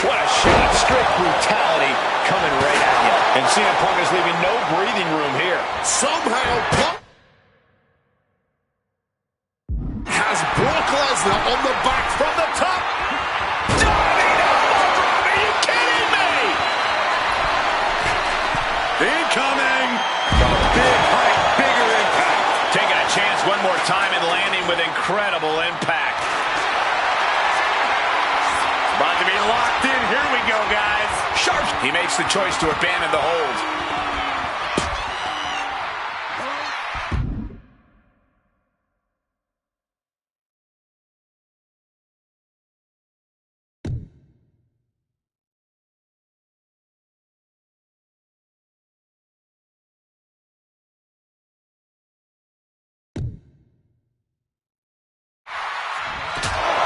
What a shot. Straight brutality coming right at you. And CM Punk is leaving no breathing room here. Somehow, Punk has Brock Lesnar on the back From the top. Diving elbow. Are you kidding me? Incoming! From a big height, bigger impact. Taking a chance one more time and landing with incredible impact. About to be locked in. Here we go, guys. Sharp. He makes the choice to abandon the hold.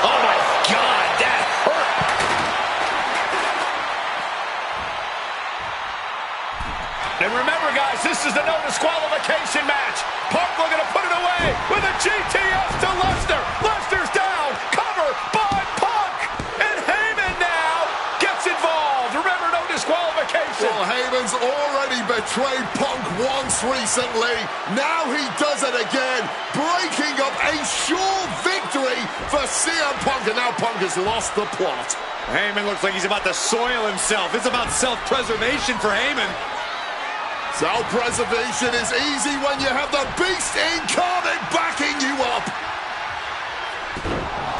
Oh my God, that hurt. And remember, guys, this is the no disqualification match. Punk looking to put it away with a GTS to Lesnar. Lesnar's down. Cover by Punk. And Heyman now gets involved. Remember, no disqualification. Well, Heyman's already betrayed Punk once recently. Now he does it again, breaking up a sure victory for CM Punk. And now Punk has lost the plot. Heyman looks like he's about to soil himself. It's about self-preservation for Heyman. Self-preservation is easy when you have the Beast incarnate backing you up.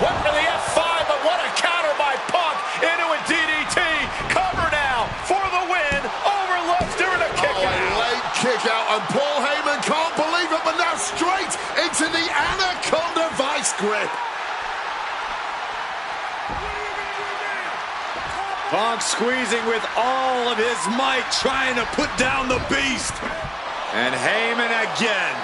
Went for the F5, but what a counter by Punk into a DDT. Cover now for the win over Lesnar and a kick A out. late kick out, and Paul Heyman can't believe it, but now straight into the Anaconda Vice grip. Punk squeezing with all of his might, trying to put down the Beast. And Heyman again.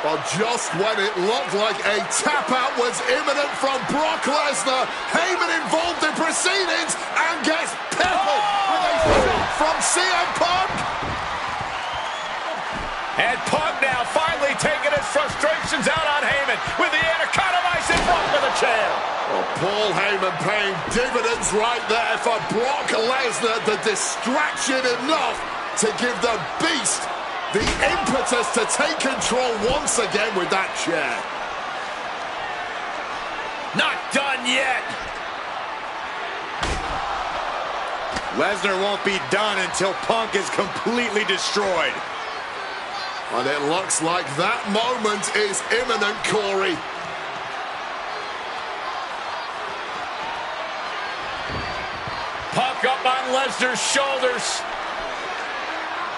Well, just when it looked like a tap-out was imminent from Brock Lesnar, Heyman involved in proceedings and gets peppered with a shot from CM Punk. And Punk now finally taking his frustrations out on Heyman with the Anaconda Vice in front of the chair. Well, Paul Heyman paying dividends right there for Brock Lesnar. The distraction enough to give the Beast the impetus to take control once again with that chair. Not done yet. Lesnar won't be done until Punk is completely destroyed. And it looks like that moment is imminent, Corey. Punk up on Lesnar's shoulders.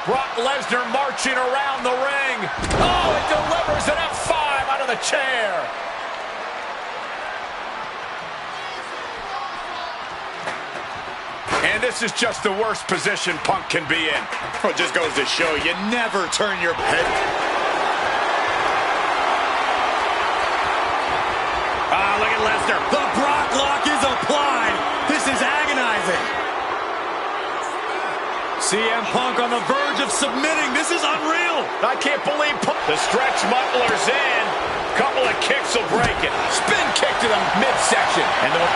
Brock Lesnar marching around the ring. Oh, it delivers an F5 out of the chair. And this is just the worst position Punk can be in. Well, it just goes to show you never turn your head. Ah, look at Lesnar. The Brock lock is applied. This is agonizing. CM Punk on the verge of submitting. This is unreal. I can't believe Punk. The stretch muffler's in. Couple of kicks will break it. Spin kick to the midsection. And the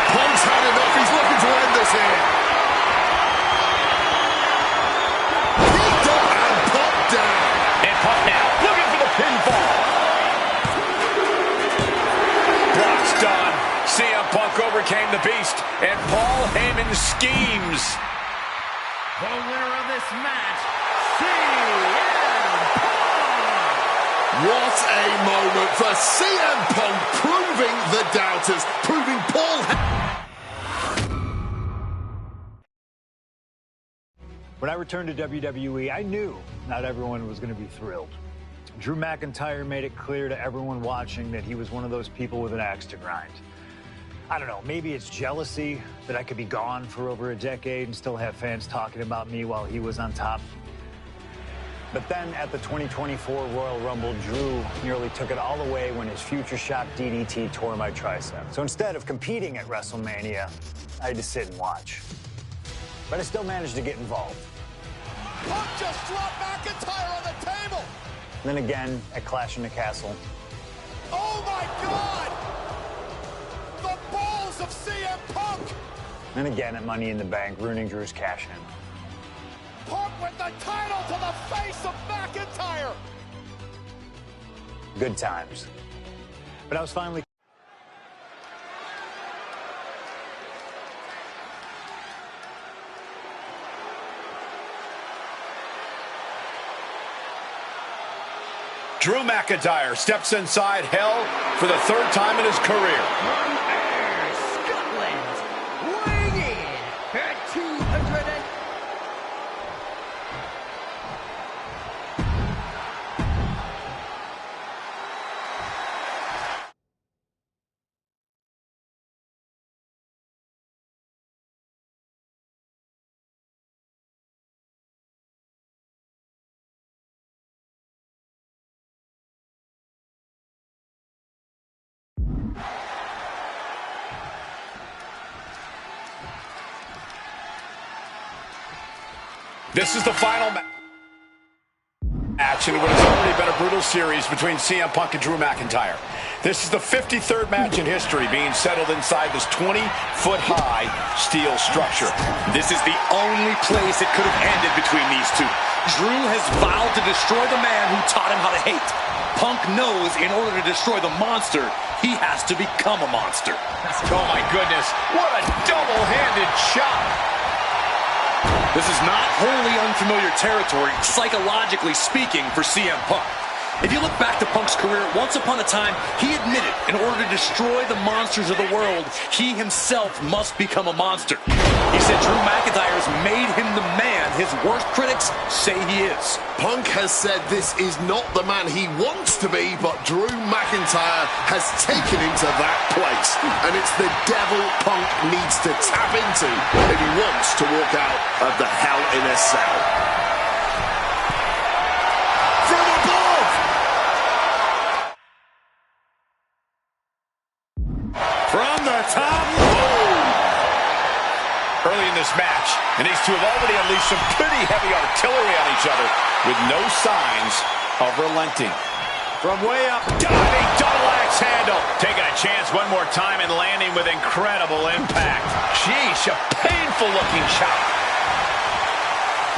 Punk's had enough. He's looking to end this here. Kicked up and popped down. And Punk now looking for the pinfall. Brock's done. CM Punk overcame the Beast. And Paul Heyman schemes. The winner of this match, CM Punk. What a moment for CM Punk, proving the doubters, proving Paul Heyman. When I returned to WWE, I knew not everyone was going to be thrilled. Drew McIntyre made it clear to everyone watching that he was one of those people with an axe to grind. I don't know, maybe it's jealousy that I could be gone for over a decade and still have fans talking about me while he was on top. But then at the 2024 Royal Rumble, Drew nearly took it all away when his future shock DDT tore my tricep. So instead of competing at WrestleMania, I had to sit and watch. But I still managed to get involved. Punk just dropped McIntyre on the table. Then again at Clash in the Castle. Oh my God! The balls of CM Punk! Then again at Money in the Bank, ruining Drew's cash-in. Punk with the title to the face of McIntyre! Good times. But I was finally... Drew McIntyre steps inside hell for the third time in his career. From Ayr, Scotland, weighing in at 200. This is the final match in what has already been a brutal series between CM Punk and Drew McIntyre. This is the 53rd match in history being settled inside this 20-foot-high steel structure. This is the only place it could have ended between these two. Drew has vowed to destroy the man who taught him how to hate. Punk knows in order to destroy the monster, he has to become a monster. Oh my goodness, what a double-handed shot. This is not wholly unfamiliar territory, psychologically speaking, for CM Punk. If you look back to Punk's career, once upon a time, he admitted in order to destroy the monsters of the world, he himself must become a monster. He said Drew McIntyre has made him the man his worst critics say he is. Punk has said this is not the man he wants to be, but Drew McIntyre has taken him to that place. And it's the devil Punk needs to tap into if he wants to walk out of the Hell in a Cell. From above! From the top. Early in this match, and these two have already unleashed some pretty heavy artillery on each other with no signs of relenting. From way up. Diving double axe handle. Taking a chance one more time and landing with incredible impact. Sheesh, a painful looking chop.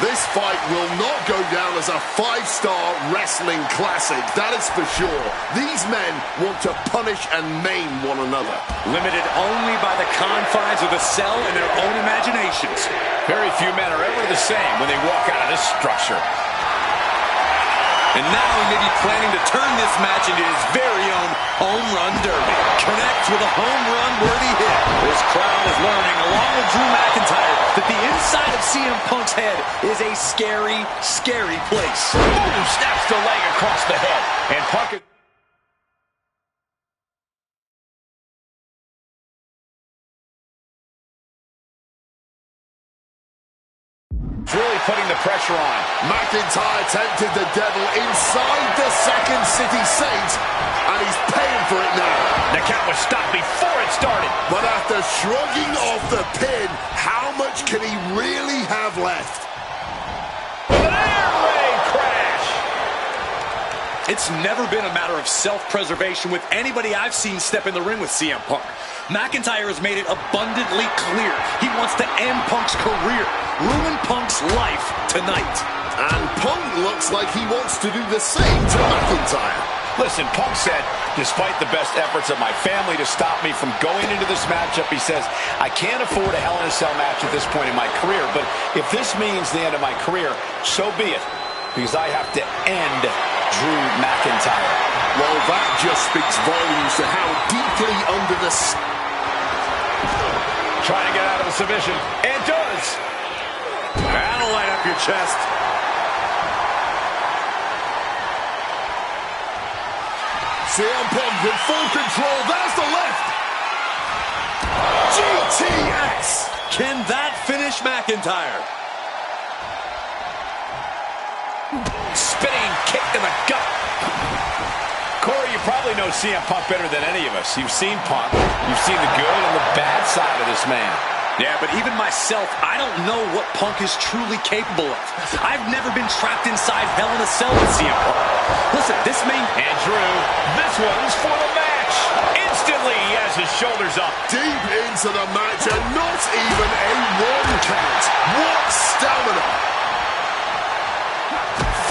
This fight will not go down as a 5-star wrestling classic, that is for sure. These men want to punish and maim one another. Limited only by the confines of the cell and their own imaginations. Very few men are ever the same when they walk out of this structure. And now he may be planning to turn this match into his very own home run derby. Connects with a home run worthy hit. This crowd is learning, along with Drew McIntyre, that the inside of CM Punk's head is a scary, scary place. Ooh, snaps the leg across the head. And Punk is... really putting the pressure on. McIntyre tempted the devil inside the Second City Saint, and he's paying for it now. The count was stopped before it started. But after shrugging off the pin, how much can he really have left? With an air raid crash. It's never been a matter of self-preservation with anybody I've seen step in the ring with CM Punk. McIntyre has made it abundantly clear he wants to end Punk's career, ruin Punk's life tonight. And Punk looks like he wants to do the same to McIntyre. Listen, Punk said, despite the best efforts of my family to stop me from going into this matchup, he says, I can't afford a Hell in a Cell match at this point in my career, but if this means the end of my career, so be it, because I have to end Drew McIntyre. Well, that just speaks volumes to how deeply under the... Trying to get out of the submission, and does. That'll light up your chest. CM Punk in full control. There's the left. GTS. Can that finish McIntyre? Spinning kick to the gut. Corey, you probably know CM Punk better than any of us. You've seen Punk. You've seen the good and the bad side of this man. Yeah, but even myself, I don't know what Punk is truly capable of. I've never been trapped inside Hell in a Cell with CM Punk. Listen, this may... And Drew, this one's for the match. Instantly, he has his shoulders up. Deep into the match and not even a 1 count. What stamina.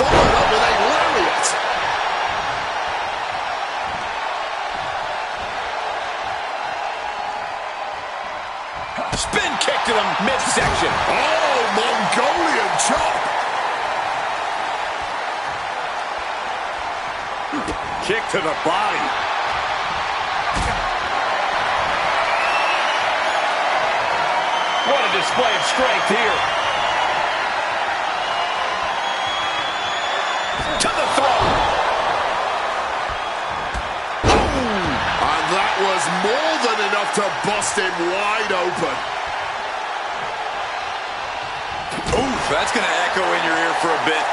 Followed up with a lariat. Spin kick to the midsection. Oh, Mongolian chop. Kick to the body. What a display of strength here. To the throat. And that was more than enough to bust him wide open. Oof, that's going to echo in your ear for a bit.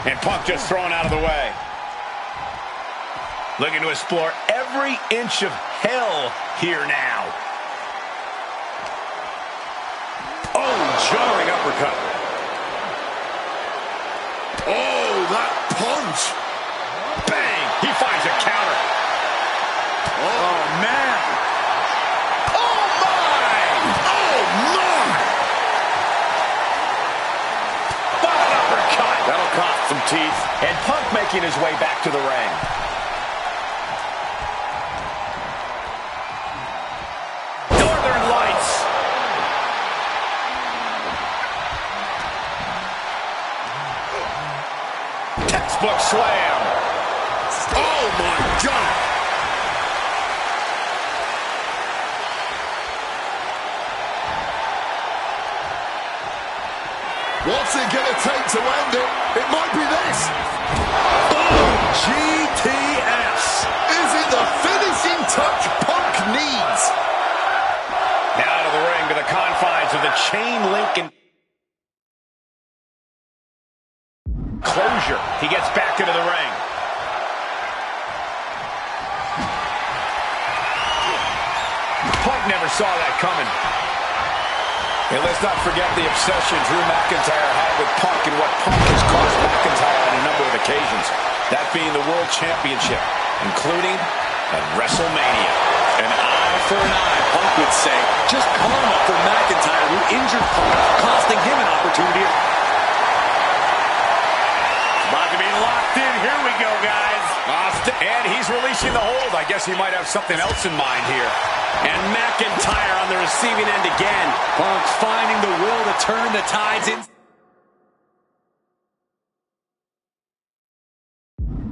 And Punk just thrown out of the way. Looking to explore every inch of hell here now. Oh, jarring uppercut. Oh, that punch. Bang! He finds a counter. Oh, man. Oh, my! Oh, my. What an uppercut! That'll cost some teeth. And Punk making his way back to the ring. Northern Lights. Textbook slam. Oh, my God. What's it going to take to end it? It might be this. Oh, GTS. Is it the finishing touch Punk needs? Now to the ring to the confines of the chain link and close Hoosier. He gets back into the ring. Punk never saw that coming. And let's not forget the obsession Drew McIntyre had with Punk and what Punk has cost McIntyre on a number of occasions. That being the World Championship, including at WrestleMania. An eye for an eye, Punk would say. Just karma for McIntyre, who injured Punk, costing him an opportunity. About to be locked in. Here we go, guys. And he's releasing the hold. I guess he might have something else in mind here. And McIntyre on the receiving end again. Punk finding the will to turn the tides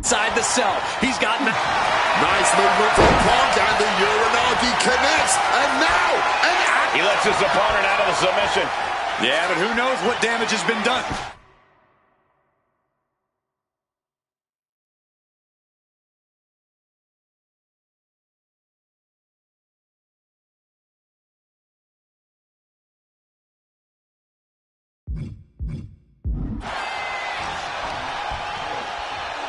inside the cell. He's got... Nice movement from Punk, and the Uranagi connects. And now, he lets his opponent out of the submission. Yeah, but who knows what damage has been done.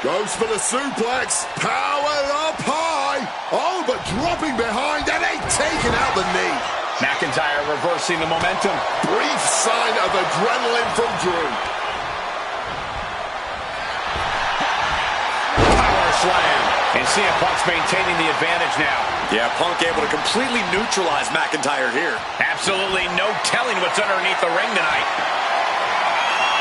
goes for the suplex. Power up high. Oh, but dropping behind, and they taking out the knee. McIntyre reversing the momentum. Brief sign of adrenaline from Drew. Power slam. And CM Punk's maintaining the advantage now. Yeah, Punk able to completely neutralize McIntyre here. Absolutely no telling what's underneath the ring tonight.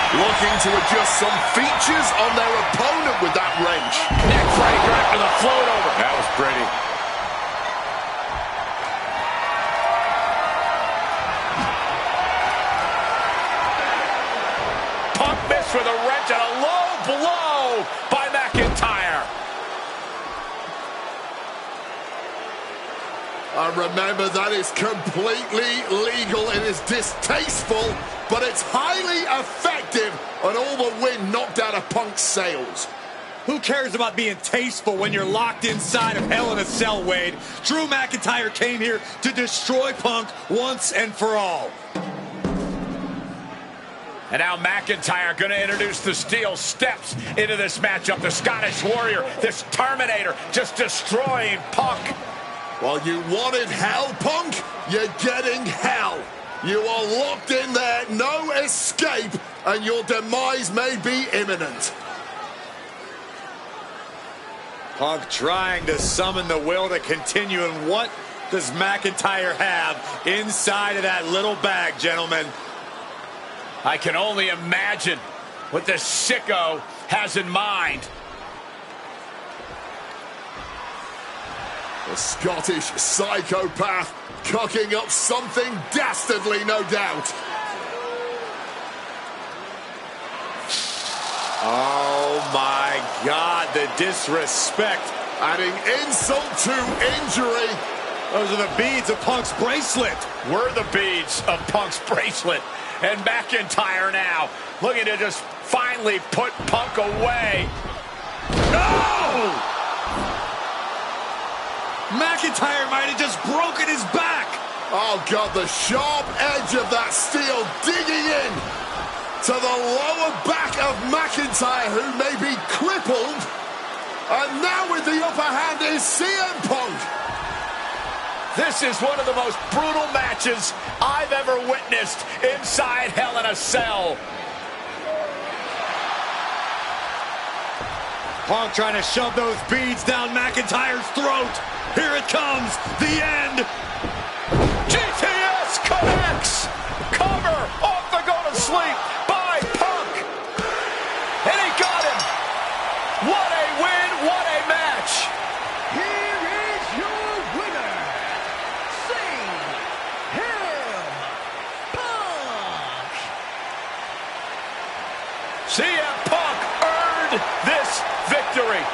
Looking to adjust some features on their opponent with that wrench. Neck breaker after the float over. That was pretty. Punk missed with a wrench and a low blow by McIntyre. And remember, that is completely legal. It is distasteful, but it's highly effective, and all the wind knocked out of Punk's sails. Who cares about being tasteful when you're locked inside of Hell in a Cell, Wade? Drew McIntyre came here to destroy Punk once and for all. And now McIntyre going to introduce the steel steps into this matchup. The Scottish Warrior, this Terminator, just destroying Punk. Well, you wanted hell, Punk? You're getting hell. You are locked in there, no escape, and your demise may be imminent. Punk trying to summon the will to continue, and what does McIntyre have inside of that little bag, gentlemen? I can only imagine what this sicko has in mind. The Scottish psychopath cooking up something dastardly, no doubt. Oh my God, the disrespect. Adding insult to injury. Those are the beads of Punk's bracelet. Were the beads of Punk's bracelet. And McIntyre now looking to just finally put Punk away. No! McIntyre might have just broken his back. Oh, God, the sharp edge of that steel digging in to the lower back of McIntyre, who may be crippled. And now with the upper hand is CM Punk. This is one of the most brutal matches I've ever witnessed inside Hell in a Cell. Punk trying to shove those beads down McIntyre's throat. Here it comes, the end. GTS connects. Cover off the go to sleep by Punk. And he got him. What a win, what a match. Here is your winner, CM Punk. CM Punk earned this victory.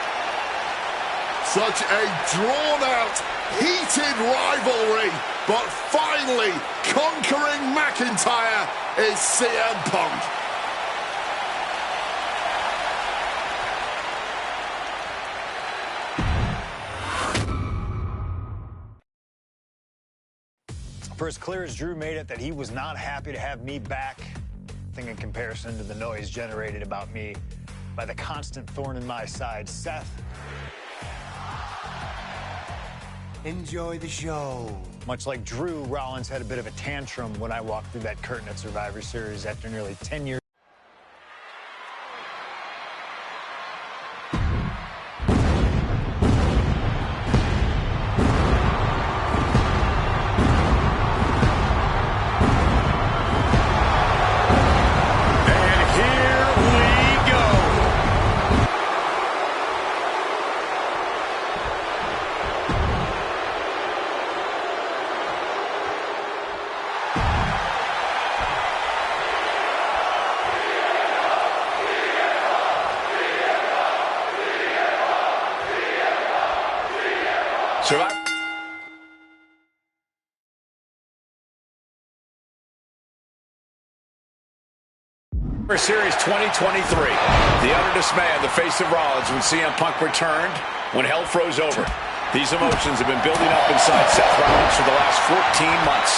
Such a drawn-out, heated rivalry, but finally conquering McIntyre is CM Punk. For as clear as Drew made it that he was not happy to have me back, I think in comparison to the noise generated about me by the constant thorn in my side, Seth. Enjoy the show. Much like Drew, Rollins had a bit of a tantrum when I walked through that curtain at Survivor Series after nearly 10 years. Series 2023. The utter dismay on the face of Rollins when CM Punk returned, when hell froze over. These emotions have been building up inside Seth Rollins for the last 14 months.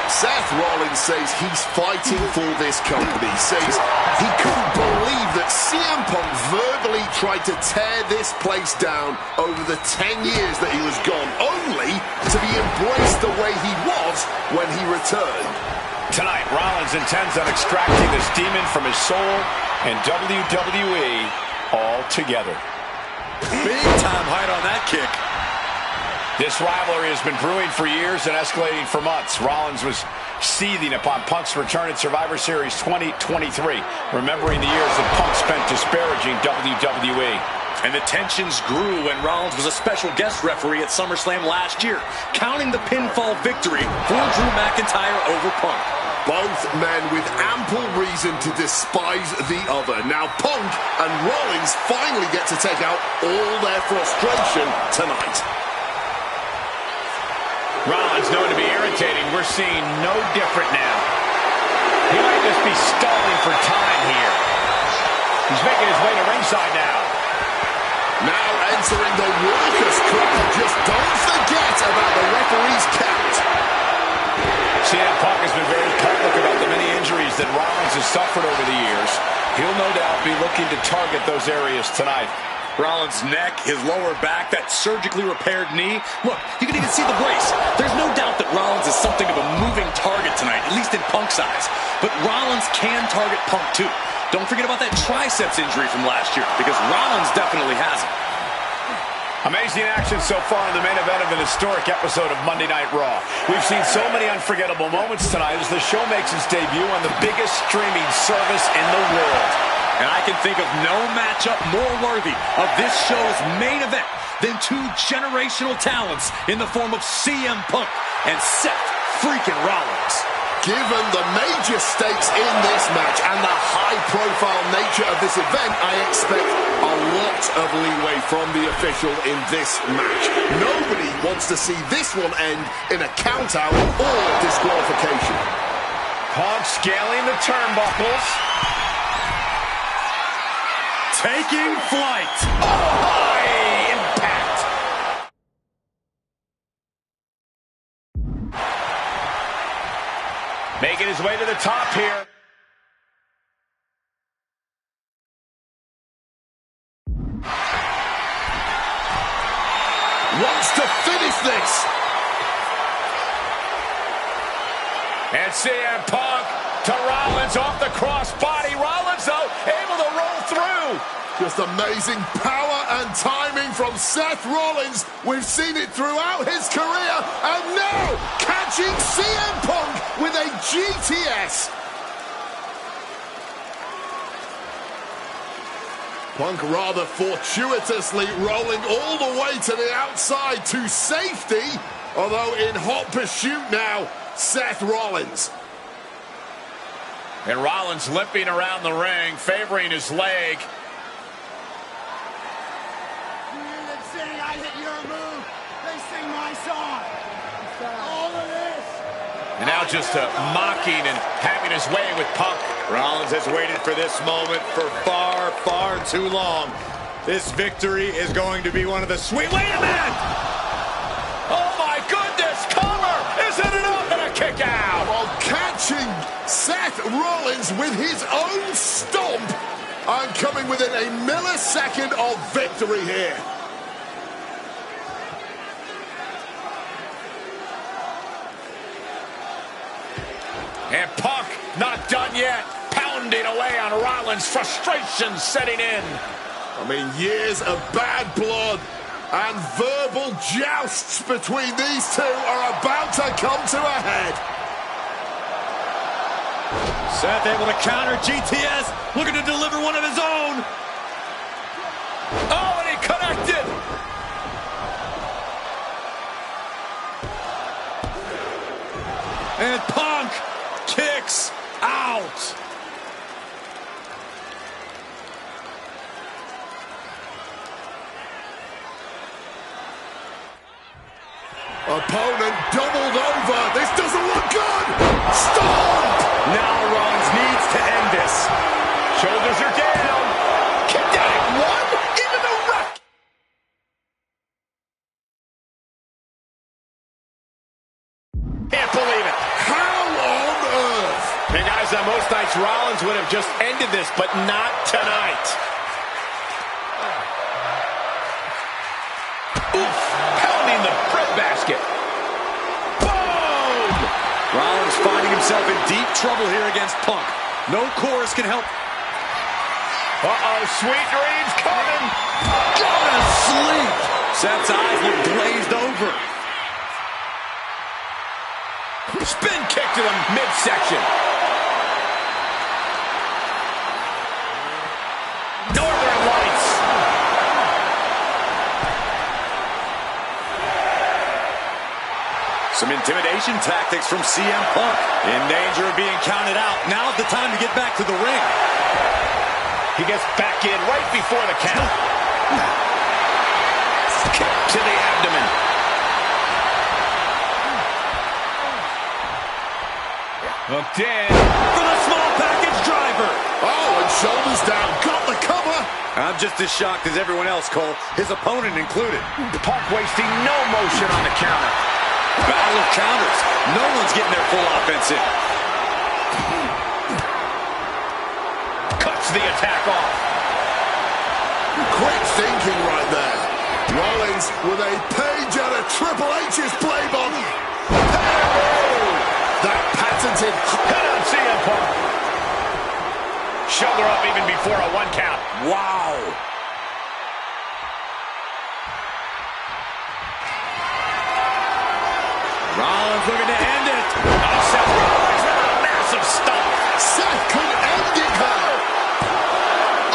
Seth Rollins says he's fighting for this company, says he couldn't believe that CM Punk verbally tried to tear this place down over the 10 years that he was gone, only to be embraced the way he was when he returned. Tonight, Rollins intends on extracting this demon from his soul and WWE altogether. Big time height on that kick. This rivalry has been brewing for years and escalating for months. Rollins was seething upon Punk's return at Survivor Series 2023, remembering the years that Punk spent disparaging WWE. And the tensions grew when Rollins was a special guest referee at SummerSlam last year, counting the pinfall victory for Drew McIntyre over Punk. Both men with ample reason to despise the other. Now Punk and Rollins finally get to take out all their frustration tonight. Rollins known to be irritating. We're seeing no different now. He might just be stalling for time here. He's making his way to ringside now. Now entering the Workers' Corner. Just don't forget about the referee's count. CM Punk has been very public about the many injuries that Rollins has suffered over the years. He'll no doubt be looking to target those areas tonight. Rollins' neck, his lower back, that surgically repaired knee. Look, you can even see the brace. There's no doubt that Rollins is something of a moving target tonight, at least in Punk's eyes. But Rollins can target Punk too. Don't forget about that triceps injury from last year, because Rollins definitely has it. Amazing action so far in the main event of an historic episode of Monday Night Raw. We've seen so many unforgettable moments tonight as the show makes its debut on the biggest streaming service in the world. And I can think of no matchup more worthy of this show's main event than two generational talents in the form of CM Punk and Seth freaking Rollins. Given the major stakes in this match and the high-profile nature of this event, I expect a lot of leeway from the official in this match. Nobody wants to see this one end in a count-out or disqualification. Punk scaling the turnbuckles. Taking flight. Oh, high impact. Making his way to the top here. Wants to finish this. And CM Punk to Rollins off the crossbody. Rollins, though, able to roll through. Just amazing power and timing from Seth Rollins. We've seen it throughout his career. And now, catching CM Punk with a GTS. Punk rather fortuitously rolling all the way to the outside to safety. Although in hot pursuit now, Seth Rollins. And Rollins limping around the ring, favoring his leg. I hit your move. They sing my song. All of this. And now just mocking and having his way with Punk. Rollins has waited for this moment for far, far too long. This victory is going to be one of the sweet... Wait a minute! Oh my goodness! Cover! Isn't it up? And a kick out! While catching Seth Rollins with his own stomp. I'm coming within a millisecond of victory here. And Punk not done yet. Pounding away on Rollins, frustration setting in. I mean, years of bad blood and verbal jousts between these two are about to come to a head. Seth able to counter GTS, looking to deliver one of his own. Oh, and he connected. And Punk kicks out. Opponent doubled over. This doesn't look good. Stomp! Now Rollins needs to end this. Shoulders are down. Kicked out at one. Into the ref. Can't believe it. How on earth? And guys, on most nights, Rollins would have just ended this, but not tonight. Oof. Pounding the breadbasket. Boom! Rollins finding himself in deep trouble here against Punk. No chorus can help. Uh-oh, sweet dreams coming. Go to sleep. Seth's eyes look glazed over. Spin kick to the midsection. Northern Lights. Some intimidation tactics from CM Punk. In danger of being counted out. Now's the time to get back to the ring. He gets back in right before the count. Kick to the abdomen. Hooked in. For the small package driver. Oh, and shoulders down. Got the cover. I'm just as shocked as everyone else, Cole. His opponent included. Punk wasting no motion on the counter. Battle of counters. No one's getting their full offense in. Cuts the attack off. Quick thinking right there. Rollins with a page out of Triple H's playbook. That patented Hit on CM Punk. Shoulder up even before a 1 count. Wow. Rollins looking to end it. Oh, Seth Rollins with a massive stomp. Seth could end it there.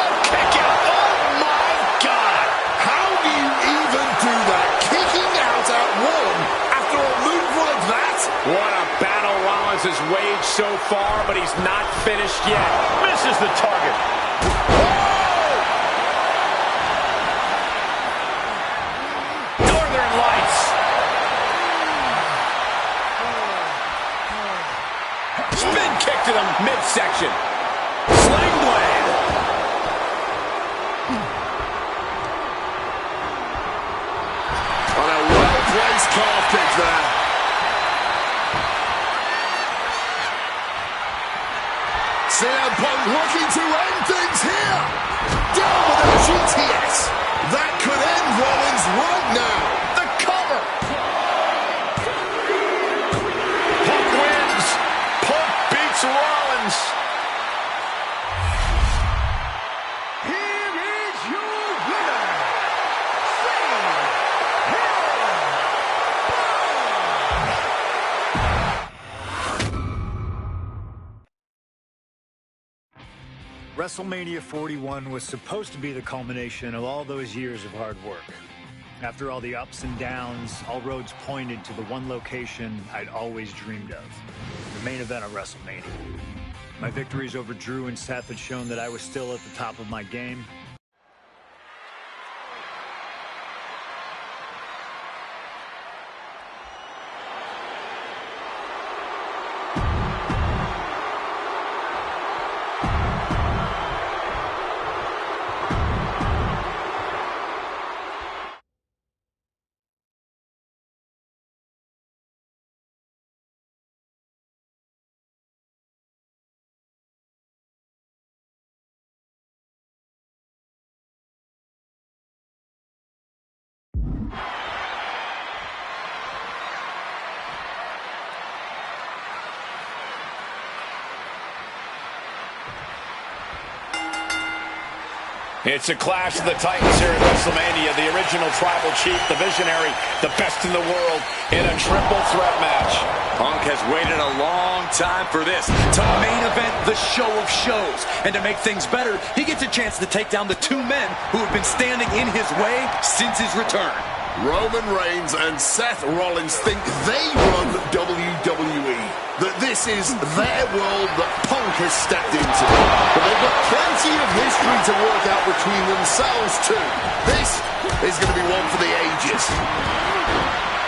Oh, kick out. Oh, my God. How do you even do that? Kicking out at one after a move like that? What a battle Rollins has waged so far, but he's not finished yet. Misses the target. Northern Lights. Spin kick to the midsection. Sling blade. On a well-placed calf kick there. CM Punk looking to end things here. Down with a GTS. That could end Rollins right now. The cover. Punk wins. Punk beats Rollins. Here is your winner, WrestleMania 41 was supposed to be the culmination of all those years of hard work. After all the ups and downs, all roads pointed to the one location I'd always dreamed of, the main event of WrestleMania. My victories over Drew and Seth had shown that I was still at the top of my game, It's a clash of the Titans here at WrestleMania. The original tribal chief, the visionary, the best in the world in a triple threat match. Punk has waited a long time for this, to main event the show of shows. And to make things better, he gets a chance to take down the two men who have been standing in his way since his return. Roman Reigns and Seth Rollins think they run WWE, that this is their world that Punk has stepped into. But they've got plenty of history to work out between themselves too. This is going to be one for the ages.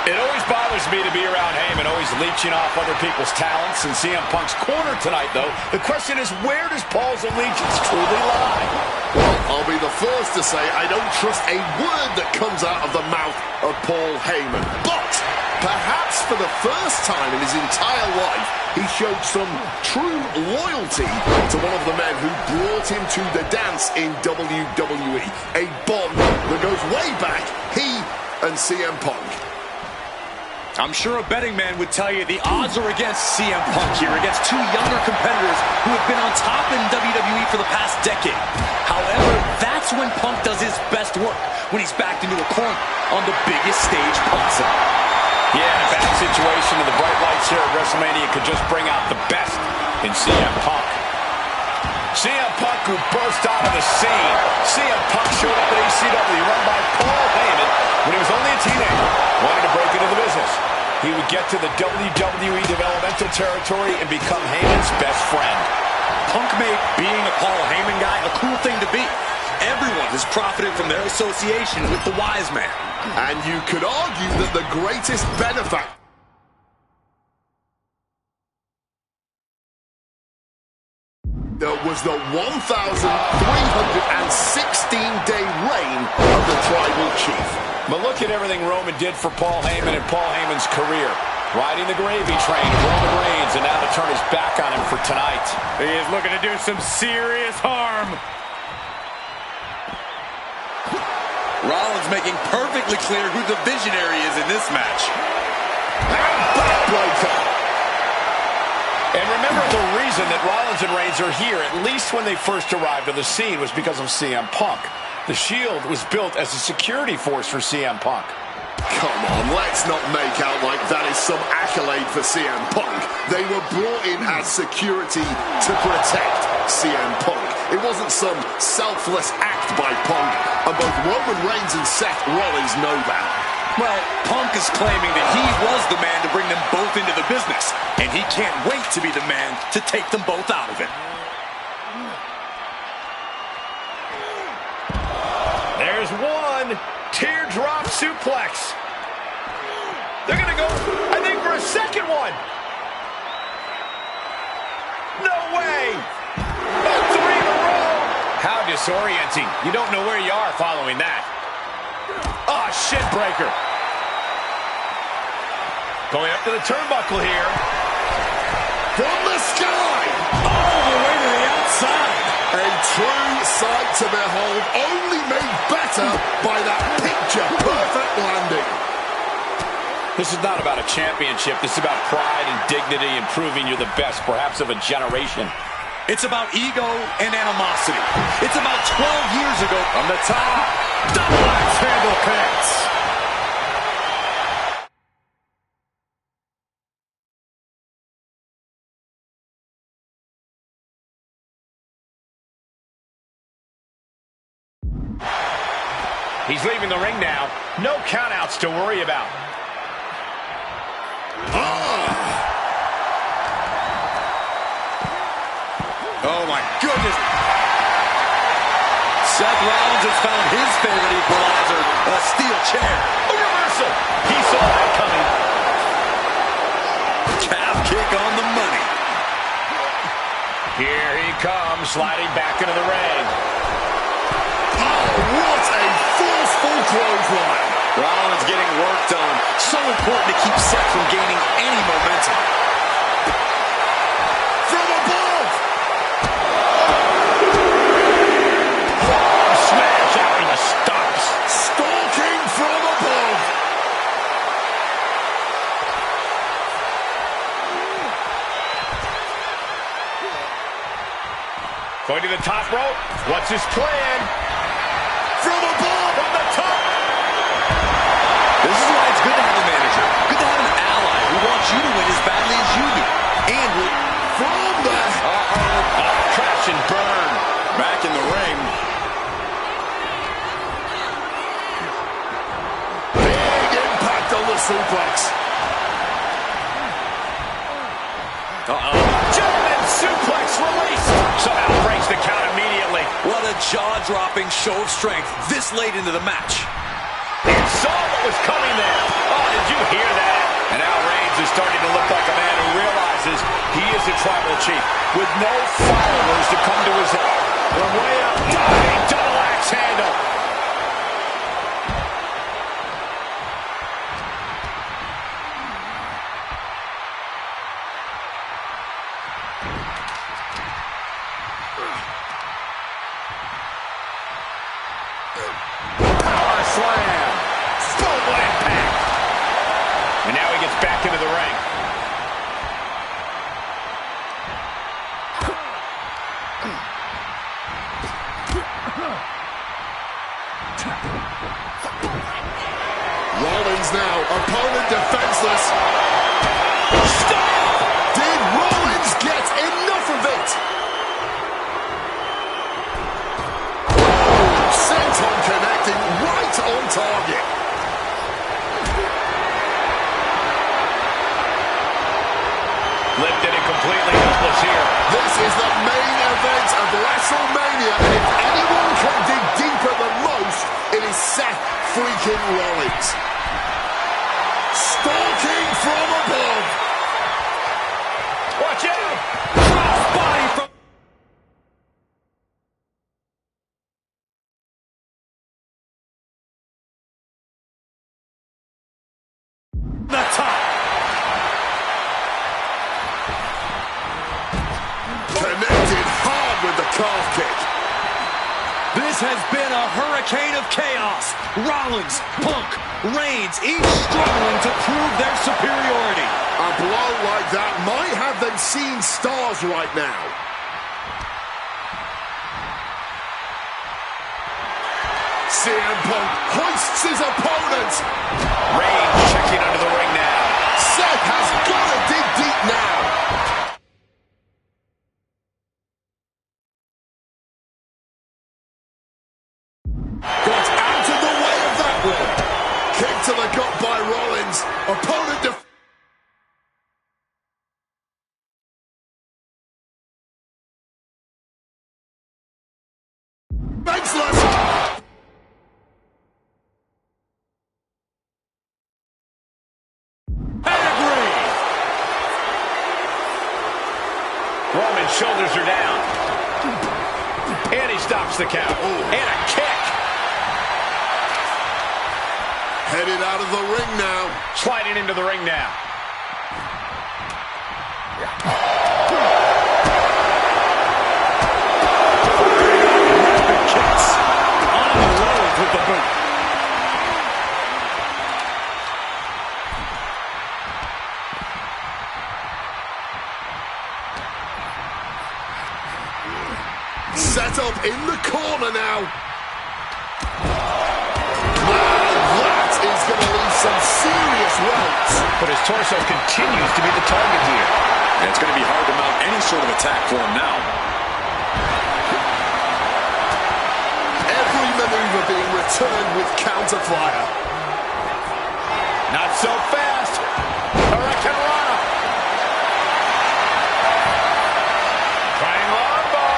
It always bothers me to be around Heyman, always leeching off other people's talents. In CM Punk's corner tonight, though, the question is, where does Paul's allegiance truly lie? Well, I'll be the first to say I don't trust a word that comes out of the mouth of Paul Heyman. But perhaps for the first time in his entire life, he showed some true loyalty to one of the men who brought him to the dance in WWE. A bond that goes way back, he and CM Punk. I'm sure a betting man would tell you the odds are against CM Punk here, against two younger competitors who have been on top in WWE for the past decade. However, that's when Punk does his best work, when he's backed into a corner on the biggest stage possible. Yeah, in a bad situation, and the bright lights here at WrestleMania could just bring out the best in CM Punk. CM Punk, who burst out of the scene. CM Punk showed up at ECW, run by Paul Heyman, when he was only a teenager, wanted to break into the business. He would get to the WWE developmental territory and become Heyman's best friend. Punk made being a Paul Heyman guy a cool thing to be. Everyone has profited from their association with the wise man. And you could argue that the greatest benefactor was the 1,316-day reign of the tribal chief. But look at everything Roman did for Paul Heyman and Paul Heyman's career. Riding the gravy train of Roman Reigns, and now to turn his back on him for tonight. He is looking to do some serious harm. Rollins making perfectly clear who the visionary is in this match. Backbreaker. And remember, the reason that Rollins and Reigns are here, at least when they first arrived on the scene, was because of CM Punk. The Shield was built as a security force for CM Punk. Come on, let's not make out like that is some accolade for CM Punk. They were brought in as security to protect CM Punk. It wasn't some selfless act by Punk, and both Roman Reigns and Seth Rollins know that. Well, Punk is claiming that he was the man to bring them both into the business, and he can't wait to be the man to take them both out of it. There's one. Teardrop suplex. They're going to go, I think, for a second one. No way. About 3 in a row. How disorienting. You don't know where you are following that. Ah, shit breaker. Going up to the turnbuckle here. From the sky. All the way to the outside. A true sight to behold, only made better by that picture-perfect landing. This is not about a championship. This is about pride and dignity and proving you're the best, perhaps of a generation. It's about ego and animosity. It's about 12 years ago from the top. Double axe handle connects. He's leaving the ring now. No countouts to worry about. Oh, my goodness. Seth Rollins has found his favorite equalizer, a steel chair. A reversal. He saw that coming. Calf kick on the money. Here he comes, sliding back into the ring. What a forceful clothesline. Rollins getting work done. So important to keep Seth from gaining any momentum. From above. Smash out in the stumps. Stalking from above. Going to the top rope. What's his plan? From above. From the top. This is why it's good to have a manager. Good to have an ally who wants you to win as badly as you do. And will... From there. Crash and burn. Back in the ring. Big impact on the suplex. German suplex released. Somehow breaks the count immediately. What a jaw-dropping show of strength this late into the match. He saw what was coming there. Oh, did you hear that? And now Reigns is starting to look like a man who realizes he is a tribal chief with no followers to come to his help. From way up, diving double axe handle. Power slam. Boom, what impact. And now he gets back into the ring. Rollins now, opponent defenseless. Stop! Did Rollins get enough of it? Senton connecting right on target. Lifted and completely helpless here. This is the main event of WrestleMania, and if anyone can dig deeper than most, it is Seth freaking Rollins. Stalking from above. Watch out! Crossbody from... the top. Connected hard with the calf kick. This has been a hurricane of chaos. Rollins, Punk, Reigns, each struggling to prove their superiority. A blow like that might have them seeing stars right now. CM Punk hoists his opponent. Reigns checking under the ring now. Seth has got to dig deep now. Got out of the way of that one. Kick to the gut by Rollins. Opponent defenseless. Roman's shoulders are down. And he stops the count. And a kick. Headed out of the ring now. Sliding into the ring now. Rapid kicks. On the lows with the boot. Set up in the corner now. That is going to leave some serious welts. But his torso continues to be the target here. And it's going to be hard to mount any sort of attack for him now. Every maneuver being returned with counter fire. Not so fast. Hurricanrana. Triangle armbar.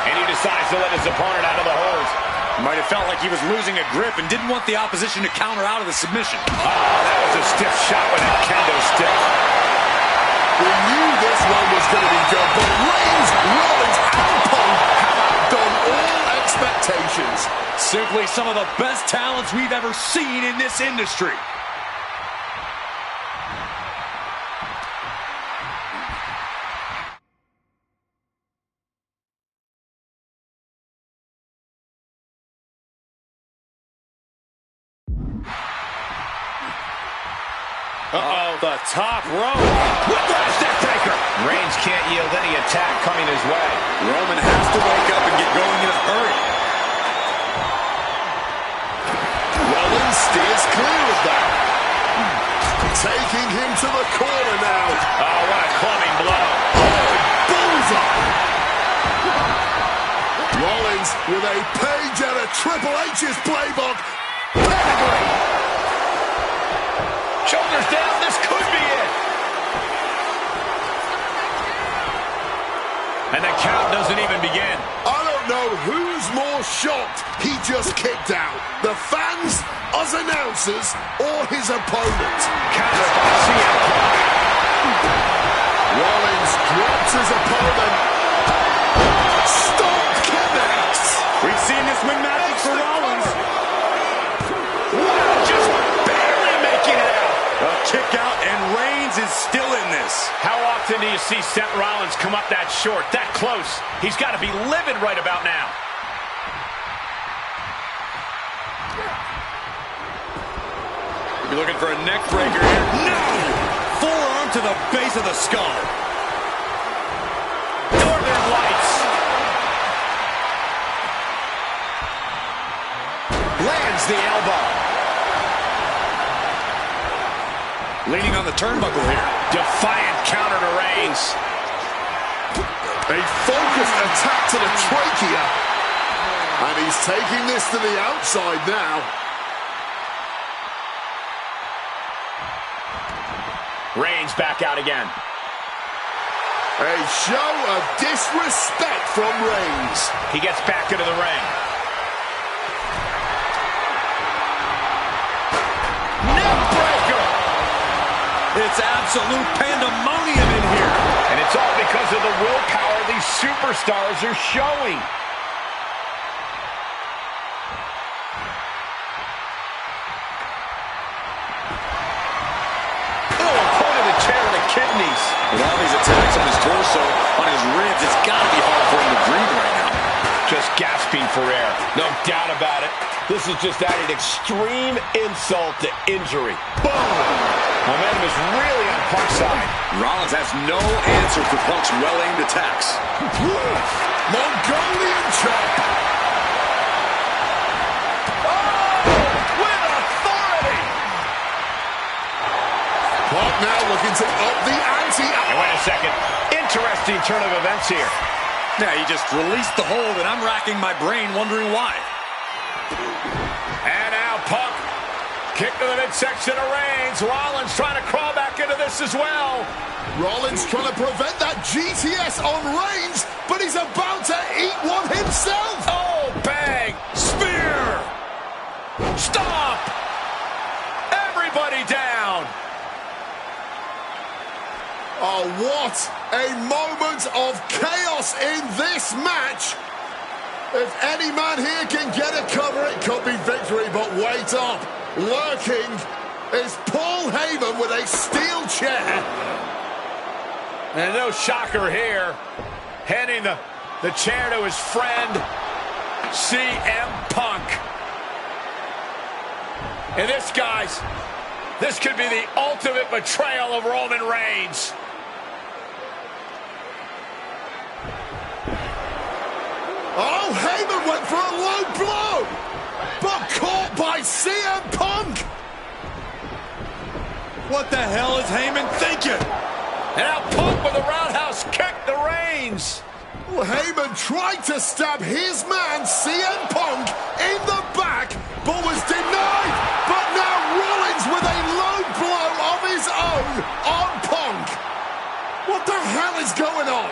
And he decides to let his opponent out of the hose. Might have felt like he was losing a grip and didn't want the opposition to counter out of the submission. Oh, that was a stiff shot with a kendo stick. We knew this one was going to be good, but Reigns, Rollins, and Punk have outdone all expectations. Simply some of the best talents we've ever seen in this industry. Uh-oh, the top rope. Whiplash neck breaker. Reigns can't yield any attack coming his way. Roman has to wake up and get going in a hurry. Rollins steers clear of that. Taking him to the corner now. Oh, what a clubbing blow. Oh, bullseye. Rollins with a page out of Triple H's playbook. Pedigree. Shoulders down, this could be it. And the count doesn't even begin. I don't know who's more shocked he just kicked out. The fans, us announcers, or his opponent. Counter by CM Punk. Rollins drops his opponent. Stomp connects. We've seen this win magic for Rollins. Wow, just barely making it out. A kick out, and Reigns is still in this. How often do you see Seth Rollins come up that short, that close? He's got to be livid right about now. You're looking for a neck breaker here. No! Forearm to the base of the skull. Northern Lights. Lands the elbow. Leaning on the turnbuckle here. Defiant counter to Reigns. A focused attack to the trachea. And he's taking this to the outside now. Reigns back out again. A show of disrespect from Reigns. He gets back into the ring. Neckbreaker. It's absolute pandemonium in here. And it's all because of the willpower these superstars are showing. Kidneys. With all these attacks on his torso, on his ribs, it's got to be hard for him to breathe right now. Just gasping for air. No doubt about it. This is just adding extreme insult to injury. Boom! Momentum is really on Punk's side. Rollins has no answer for Punk's well-aimed attacks. Mongolian chop. Punk now looking to up the ante. Hey, wait a second. Interesting turn of events here. Yeah, he just released the hold, and I'm racking my brain wondering why. And now Punk. Kick to the midsection of Reigns. Rollins trying to crawl back into this as well. Rollins trying to prevent that GTS on Reigns, but he's about to eat one himself. Oh, bang. Spear. Stop. Everybody down. Oh, what a moment of chaos in this match. If any man here can get a cover, it could be victory, but wait up. Lurking is Paul Heyman with a steel chair. And no shocker here. Handing the chair to his friend, CM Punk. And this, guys, this could be the ultimate betrayal of Roman Reigns. Oh, Heyman went for a low blow, but caught by CM Punk. What the hell is Heyman thinking? And now Punk with a roundhouse kick to Reigns. Well, Heyman tried to stab his man, CM Punk, in the back, but was denied. But now Rollins with a low blow of his own on Punk. What the hell is going on?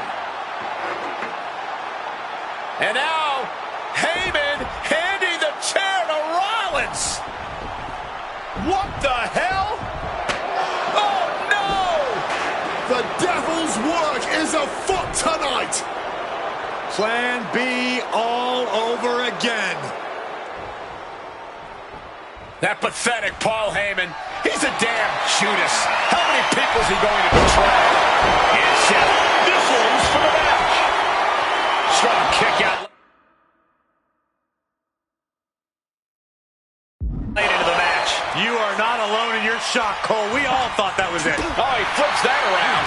And now, Heyman handing the chair to Rollins. What the hell? Oh, no! The devil's work is afoot tonight. Plan B all over again. That pathetic Paul Heyman. He's a damn Judas. How many people is he going to betray? And Seth, this one's for the match. Strong kick out. Late into the match. You are not alone in your shock, Cole. We all thought that was it. Oh, he flips that around.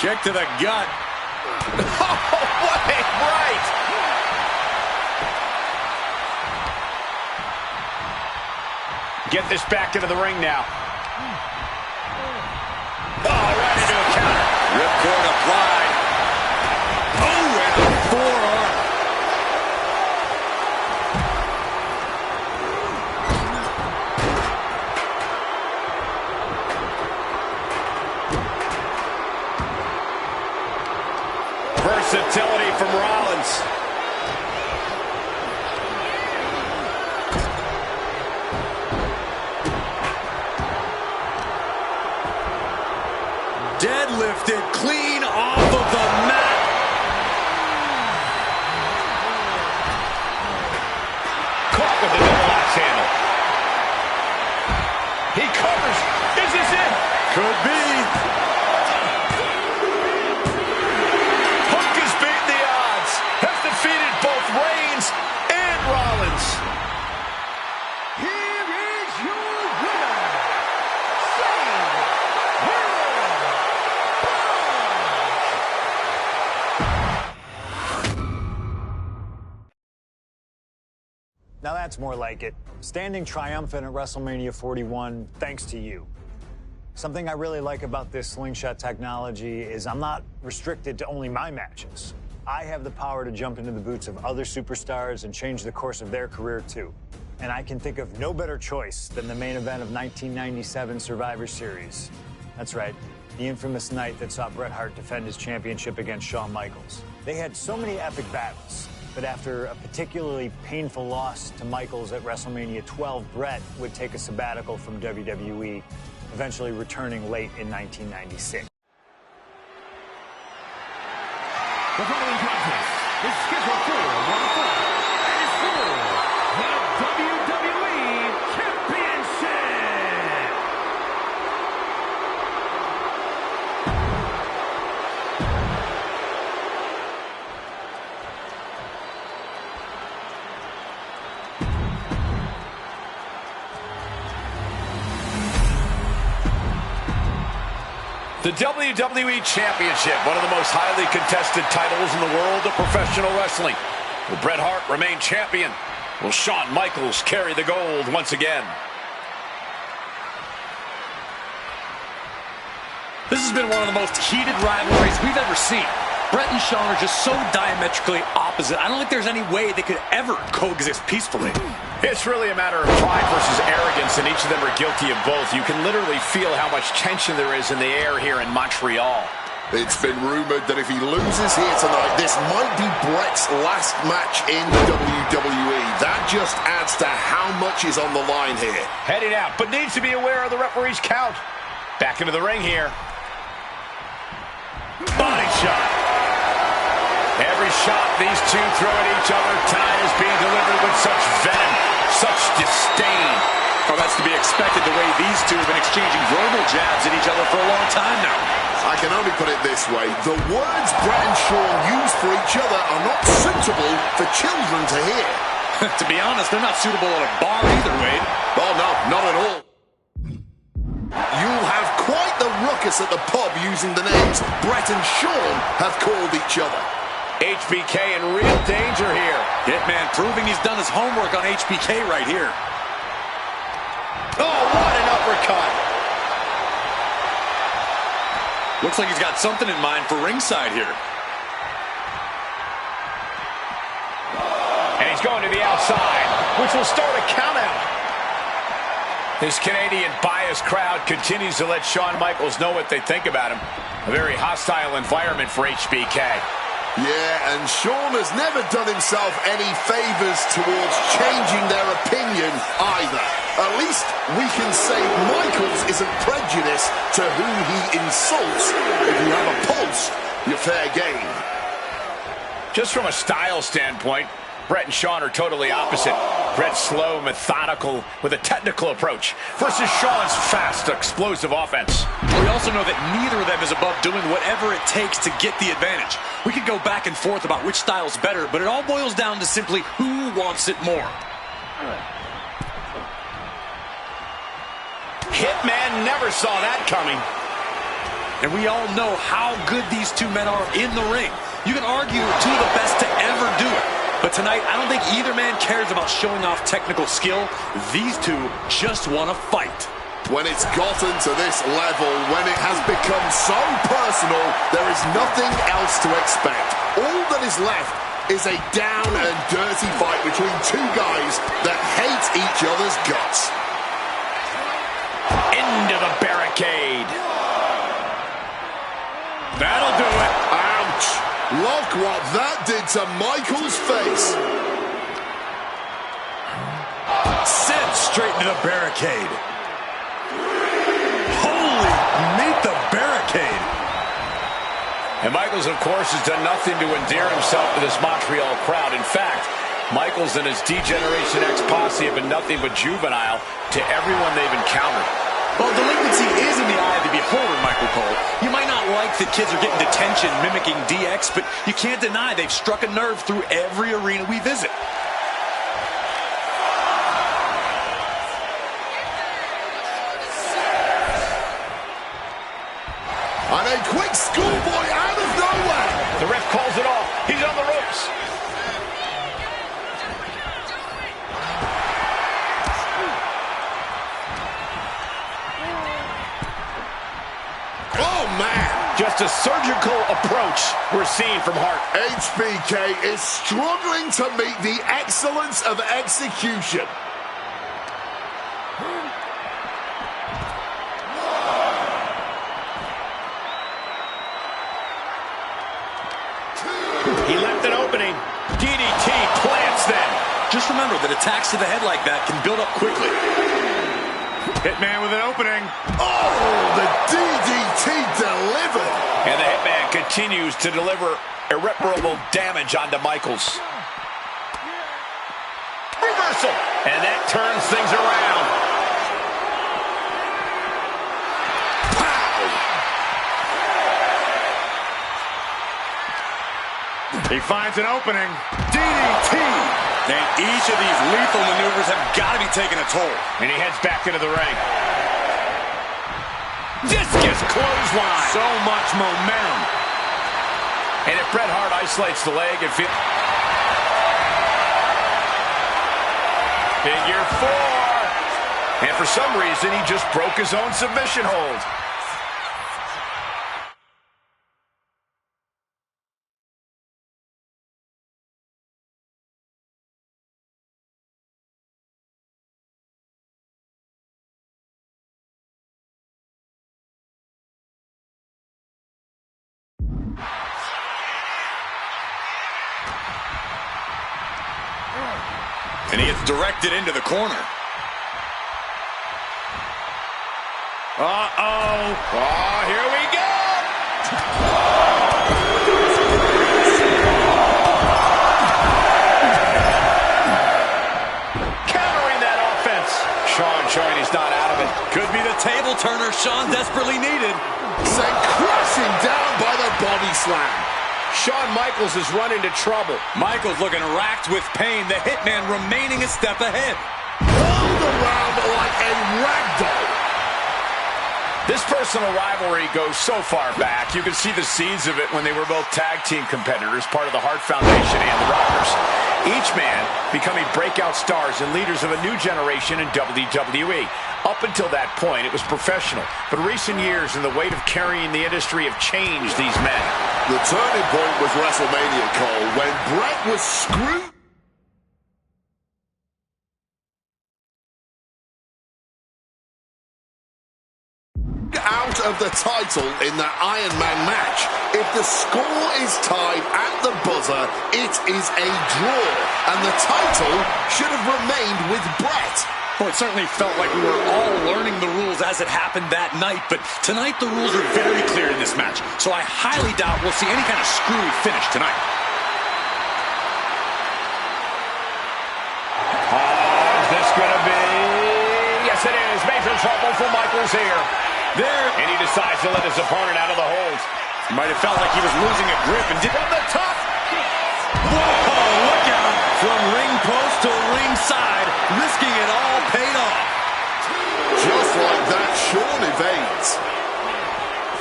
Kick to the gut. What a right! Get this back into the ring now. Oh, right into a counter. Ripcord applied. Oh, and a forearm. Versatility from Rollins. Deadlifted clean off of the mat. Caught with the double axe handle. He covers. Is this it? Could be. Hook has beaten the odds. Has defeated both Reigns and Rollins. Here is your winner, Shane Now that's more like it. Standing triumphant at WrestleMania 41 thanks to you. Something I really like about this slingshot technology is I'm not restricted to only my matches. I have the power to jump into the boots of other superstars and change the course of their career too. And I can think of no better choice than the main event of 1997 Survivor Series. That's right, the infamous night that saw Bret Hart defend his championship against Shawn Michaels. They had so many epic battles, but after a particularly painful loss to Michaels at WrestleMania 12, Bret would take a sabbatical from WWE, eventually returning late in 1996. The following contest is scheduled for one fall and is for the WWE Championship. The WWE Championship, one of the most highly contested titles in the world of professional wrestling. Will Bret Hart remain champion? Will Shawn Michaels carry the gold once again? This has been one of the most heated rivalries we've ever seen. Bret and Shawn are just so diametrically opposite. I don't think there's any way they could ever coexist peacefully. It's really a matter of pride versus arrogance, and each of them are guilty of both. You can literally feel how much tension there is in the air here in Montreal. It's been rumored that if he loses here tonight, this might be Bret's last match in the WWE. That just adds to how much is on the line here. Heading out, but needs to be aware of the referee's count. Back into the ring here. Body shot. Every shot these two throw at each other tonight is being delivered with such venom, such disdain. Oh, that's to be expected the way these two have been exchanging verbal jabs at each other for a long time now. I can only put it this way. The words Bret and Shawn use for each other are not suitable for children to hear. To be honest, they're not suitable at a bar either, Wade. Oh, no, not at all. You'll have quite the ruckus at the pub using the names Bret and Shawn have called each other. HBK in real danger here. Hitman proving he's done his homework on HBK right here. Oh, what an uppercut. Looks like he's got something in mind for ringside here. And he's going to the outside, which will start a countout. This Canadian biased crowd continues to let Shawn Michaels know what they think about him. A very hostile environment for HBK. Yeah, and Shawn has never done himself any favors towards changing their opinion either. At least we can say Michaels isn't prejudiced to who he insults. If you have a pulse, you're fair game. Just from a style standpoint, Bret and Shawn are totally opposite. Bret's slow, methodical, with a technical approach, versus Shawn's fast, explosive offense. We also know that neither of them is above doing whatever it takes to get the advantage. We could go back and forth about which style's better, but it all boils down to simply who wants it more. Hitman never saw that coming. And we all know how good these two men are in the ring. You can argue two of the best to ever do it. But tonight, I don't think either man cares about showing off technical skill. These two just want to fight. When it's gotten to this level, when it has become so personal, there is nothing else to expect. All that is left is a down and dirty fight between two guys that hate each other's guts. Into the barricade. That'll do it. Ouch! Look what that did to Michael's face. Sent straight into the barricade. Holy, meet the barricade. And Michaels, of course, has done nothing to endear himself to this Montreal crowd. In fact, Michaels and his D-Generation X posse have been nothing but juvenile to everyone they've encountered. Well, delinquency is in the eye of the beholder, Michael Cole. You might not like that kids are getting detention mimicking DX, but you can't deny they've struck a nerve through every arena we visit. And a quick schoolboy out of nowhere. The ref calls it off. He's on the ropes. Oh, man. Just a surgical approach we're seeing from Hart. HBK is struggling to meet the excellence of execution. He left an opening. DDT plants them. Just remember that attacks to the head like that can build up quickly. Hitman with an opening. Oh, the DDT delivered. And the Hitman continues to deliver irreparable damage onto Michaels. Reversal. And that turns things around. He finds an opening. DDT. And each of these lethal maneuvers have got to be taking a toll. And he heads back into the ring. Discus clothesline. So much momentum. And if Bret Hart isolates the leg and feel... Figure 4. And for some reason, he just broke his own submission hold. And he gets directed into the corner. Uh-oh. Oh, here we go. Countering that offense. Shawn showing he's not out of it. Could be the table turner Shawn desperately needed. Sent crashing down by the body slam. Shawn Michaels is running into trouble. Michaels looking racked with pain. The Hitman remaining a step ahead. Rolled around like a ragdoll. This personal rivalry goes so far back. You can see the seeds of it when they were both tag team competitors, part of the Hart Foundation and the Rockers. Each man becoming breakout stars and leaders of a new generation in WWE. Up until that point, it was professional. But recent years and the weight of carrying the industry have changed these men. The turning point was WrestleMania, Cole, when Bret was screwed out of the title in that Iron Man match. If the score is tied at the buzzer, it is a draw, and the title should have remained with Bret. Well, it certainly felt like we were all learning the rules as it happened that night, but tonight the rules are very clear in this match, so I highly doubt we'll see any kind of screwy finish tonight. Is this going to be... Yes, it is. Major trouble for Michaels here. There. And he decides to let his opponent out of the hold. Might have felt like he was losing a grip and did... From the top. Whoa, look out. From ring post to ringside, risking it all paid off. Just like that, Shawn evades.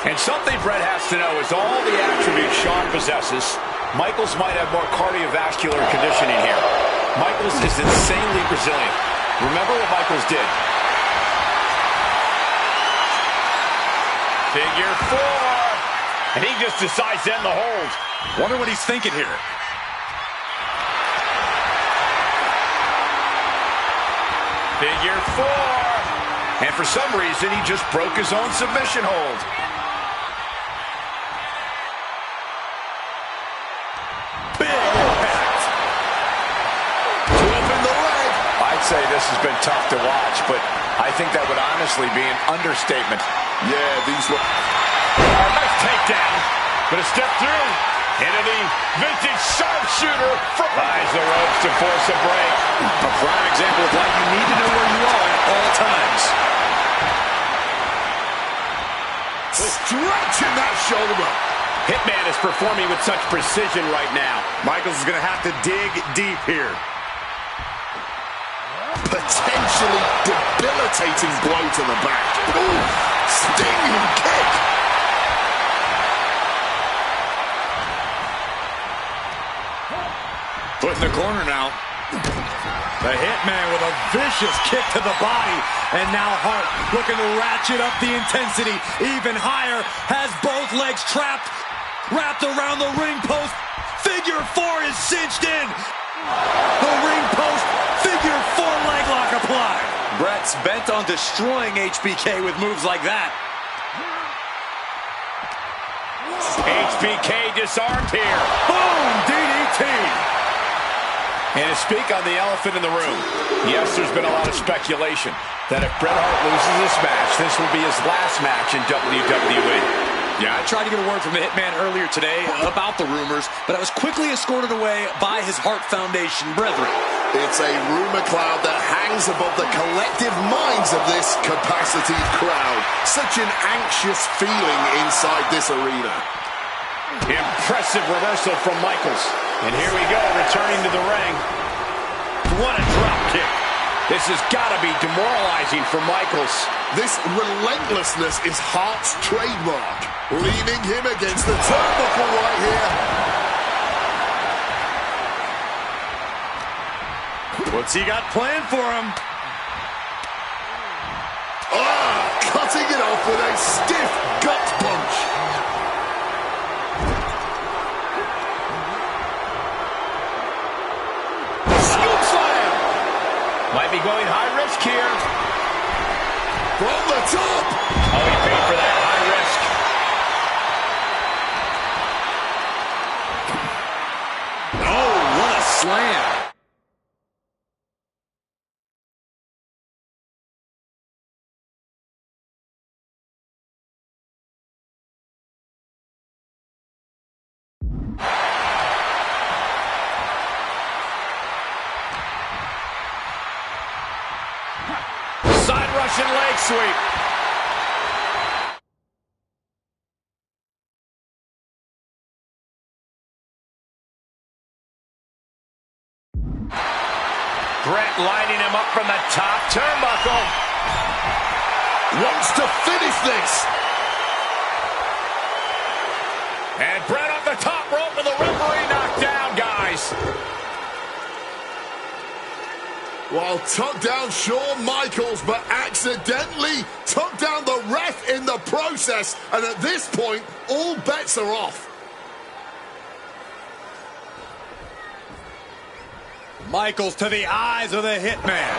And something Brett has to know is all the attributes Shawn possesses, Michaels might have more cardiovascular conditioning here. Michaels is insanely resilient. Remember what Michaels did. Figure 4. And he just decides to end the hold. Wonder what he's thinking here. Figure 4. And for some reason, he just broke his own submission hold. Big impact. Dropping the leg. I'd say this has been tough to watch, but I think that would honestly be an understatement. Yeah, these were... Nice takedown. Gonna step through into the vintage sharpshooter. Buys the ropes to force a break. A prime example of why you need to know where you are at all times. Stretching that shoulder. Hitman is performing with such precision right now. Michaels is going to have to dig deep here. Potentially debilitating blow to the back. Ooh, stinging kick. Foot in the corner now. The Hitman with a vicious kick to the body. And now Hart looking to ratchet up the intensity even higher. Has both legs trapped, wrapped around the ring post. Figure 4 is cinched in. The ring post, figure 4 leg lock applied. Brett's bent on destroying HBK with moves like that. HBK disarmed here. Boom, DDT. And to speak on the elephant in the room, yes, there's been a lot of speculation that if Bret Hart loses this match, this will be his last match in WWE. Yeah, I tried to get a word from the Hitman earlier today about the rumors, but I was quickly escorted away by his Hart Foundation brethren. It's a rumor cloud that hangs above the collective minds of this capacitated crowd. Such an anxious feeling inside this arena. Impressive reversal from Michaels. And here we go, returning to the ring. What a drop kick. This has got to be demoralizing for Michaels. This relentlessness is Hart's trademark, leaving him against the turnbuckle right here. What's he got planned for him? Cutting it off with a stiff gut punch. Scoop slam. Might be going high risk here. From the top. Oh, he paid for that high risk. Oh, what a slam. Side Russian leg sweep. Brett lining him up from the top turnbuckle. Wants to finish this. And Brett off the top rope with the referee knocked down, guys. While tucked down Shawn Michaels, but accidentally tucked down the ref in the process. And at this point, all bets are off. Michaels to the eyes of the Hitman.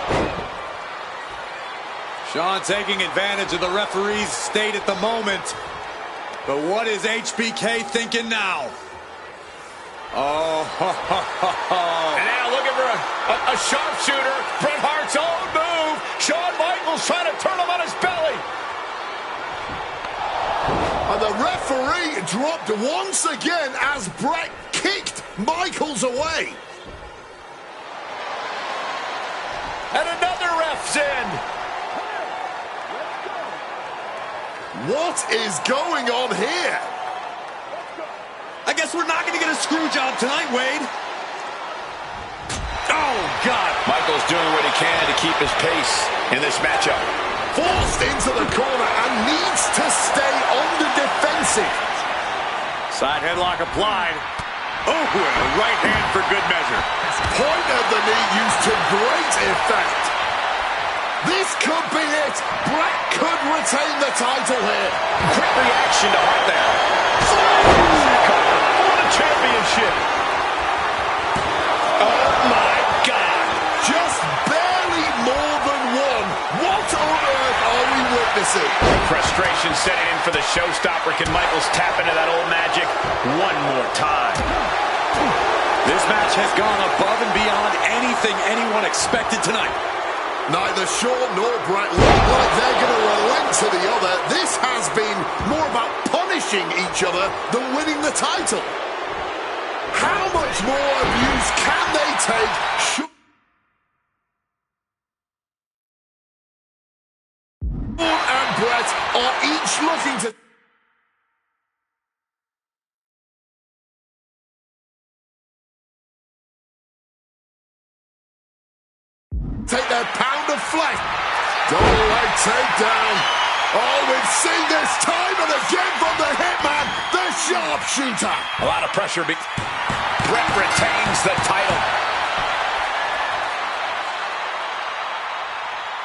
Shawn taking advantage of the referee's state at the moment. But what is HBK thinking now? Oh, And now looking for a sharpshooter. Bret Hart's own move. Shawn Michaels trying to turn him on his belly. And the referee dropped once again as Bret kicked Michaels away. And another ref's in. What is going on here? I guess we're not going to get a screw job tonight, Wade. Oh, God. Michaels doing what he can to keep his pace in this matchup. Forced into the corner and needs to stay on the defensive. Side headlock applied. Oh, and a right hand for good measure. Point of the knee used to great effect. This could be it. Brett could retain the title here. Quick reaction to Hart there. Cover for the championship. Oh, my God. Just barely more than one. What on earth are we witnessing? Frustration setting in for the showstopper. Can Michaels tap into that old magic one more time? This match has gone above and beyond anything anyone expected tonight. Neither Shawn nor Brett look like they're going to relent to the other. This has been more about punishing each other than winning the title. How much more abuse can they take? Shawn and Brett are each looking to... take their pound of flesh. Double leg takedown. Oh, we've seen this time and again from the Hitman, the sharpshooter. A lot of pressure. Brett retains the title.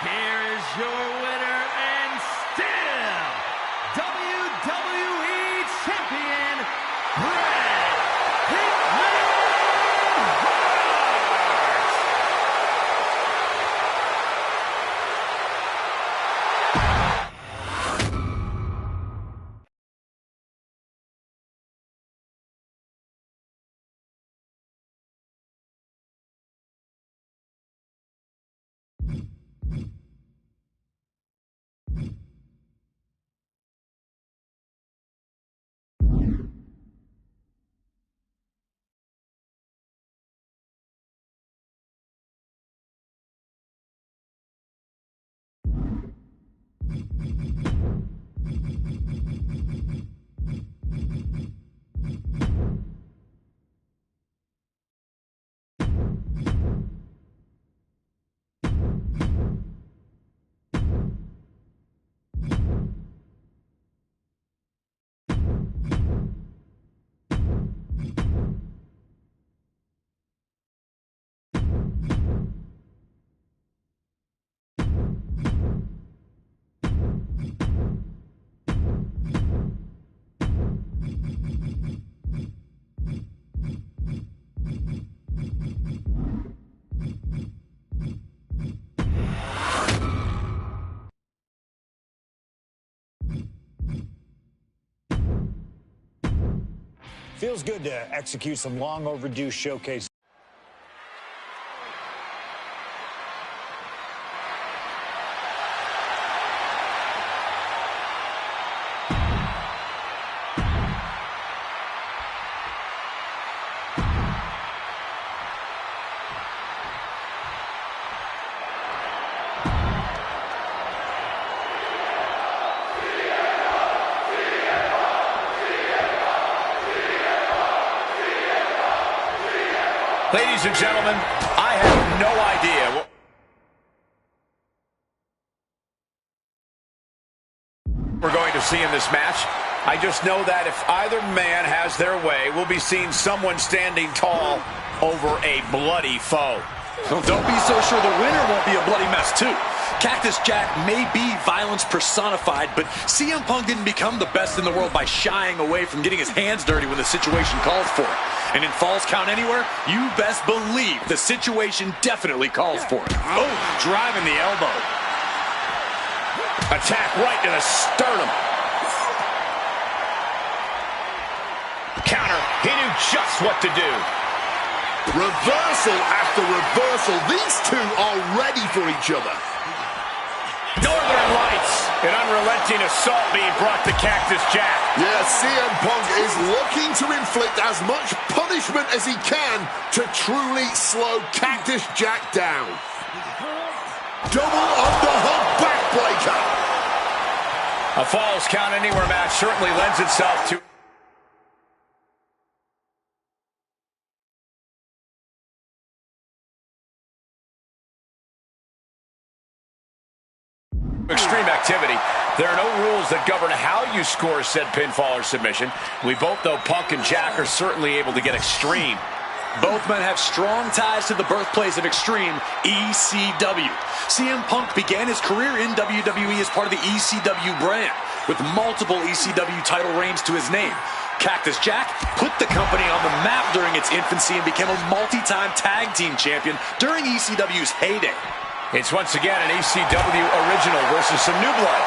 Here is your winner and still WWE Champion, Bret Hitman Hart. Feels good to execute some long overdue showcase. Ladies and gentlemen, I have no idea what we're going to see in this match. I just know that if either man has their way, we'll be seeing someone standing tall over a bloody foe. Well, don't be so sure the winner won't be a bloody mess, too. Cactus Jack may be violence personified, but CM Punk didn't become the best in the world by shying away from getting his hands dirty when the situation calls for it. And in Falls Count Anywhere, you best believe the situation definitely calls for it. Oh, driving the elbow. Attack right to the sternum. Counter. He knew just what to do. Reversal after reversal. These two are ready for each other. Northern Lights. An unrelenting assault being brought to Cactus Jack. Yeah, CM Punk is looking to inflict as much punishment as he can to truly slow Cactus Jack down. Double underhook backbreaker. A Falls Count Anywhere match certainly lends itself to extreme activity. There are no rules rules that govern how you score said pinfall or submission. We both know Punk and Jack are certainly able to get extreme. Both men have strong ties to the birthplace of Extreme, ECW. CM Punk began his career in WWE as part of the ECW brand, with multiple ECW title reigns to his name. Cactus Jack put the company on the map during its infancy and became a multi-time tag team champion during ECW's heyday. It's once again an ECW original versus some new blood.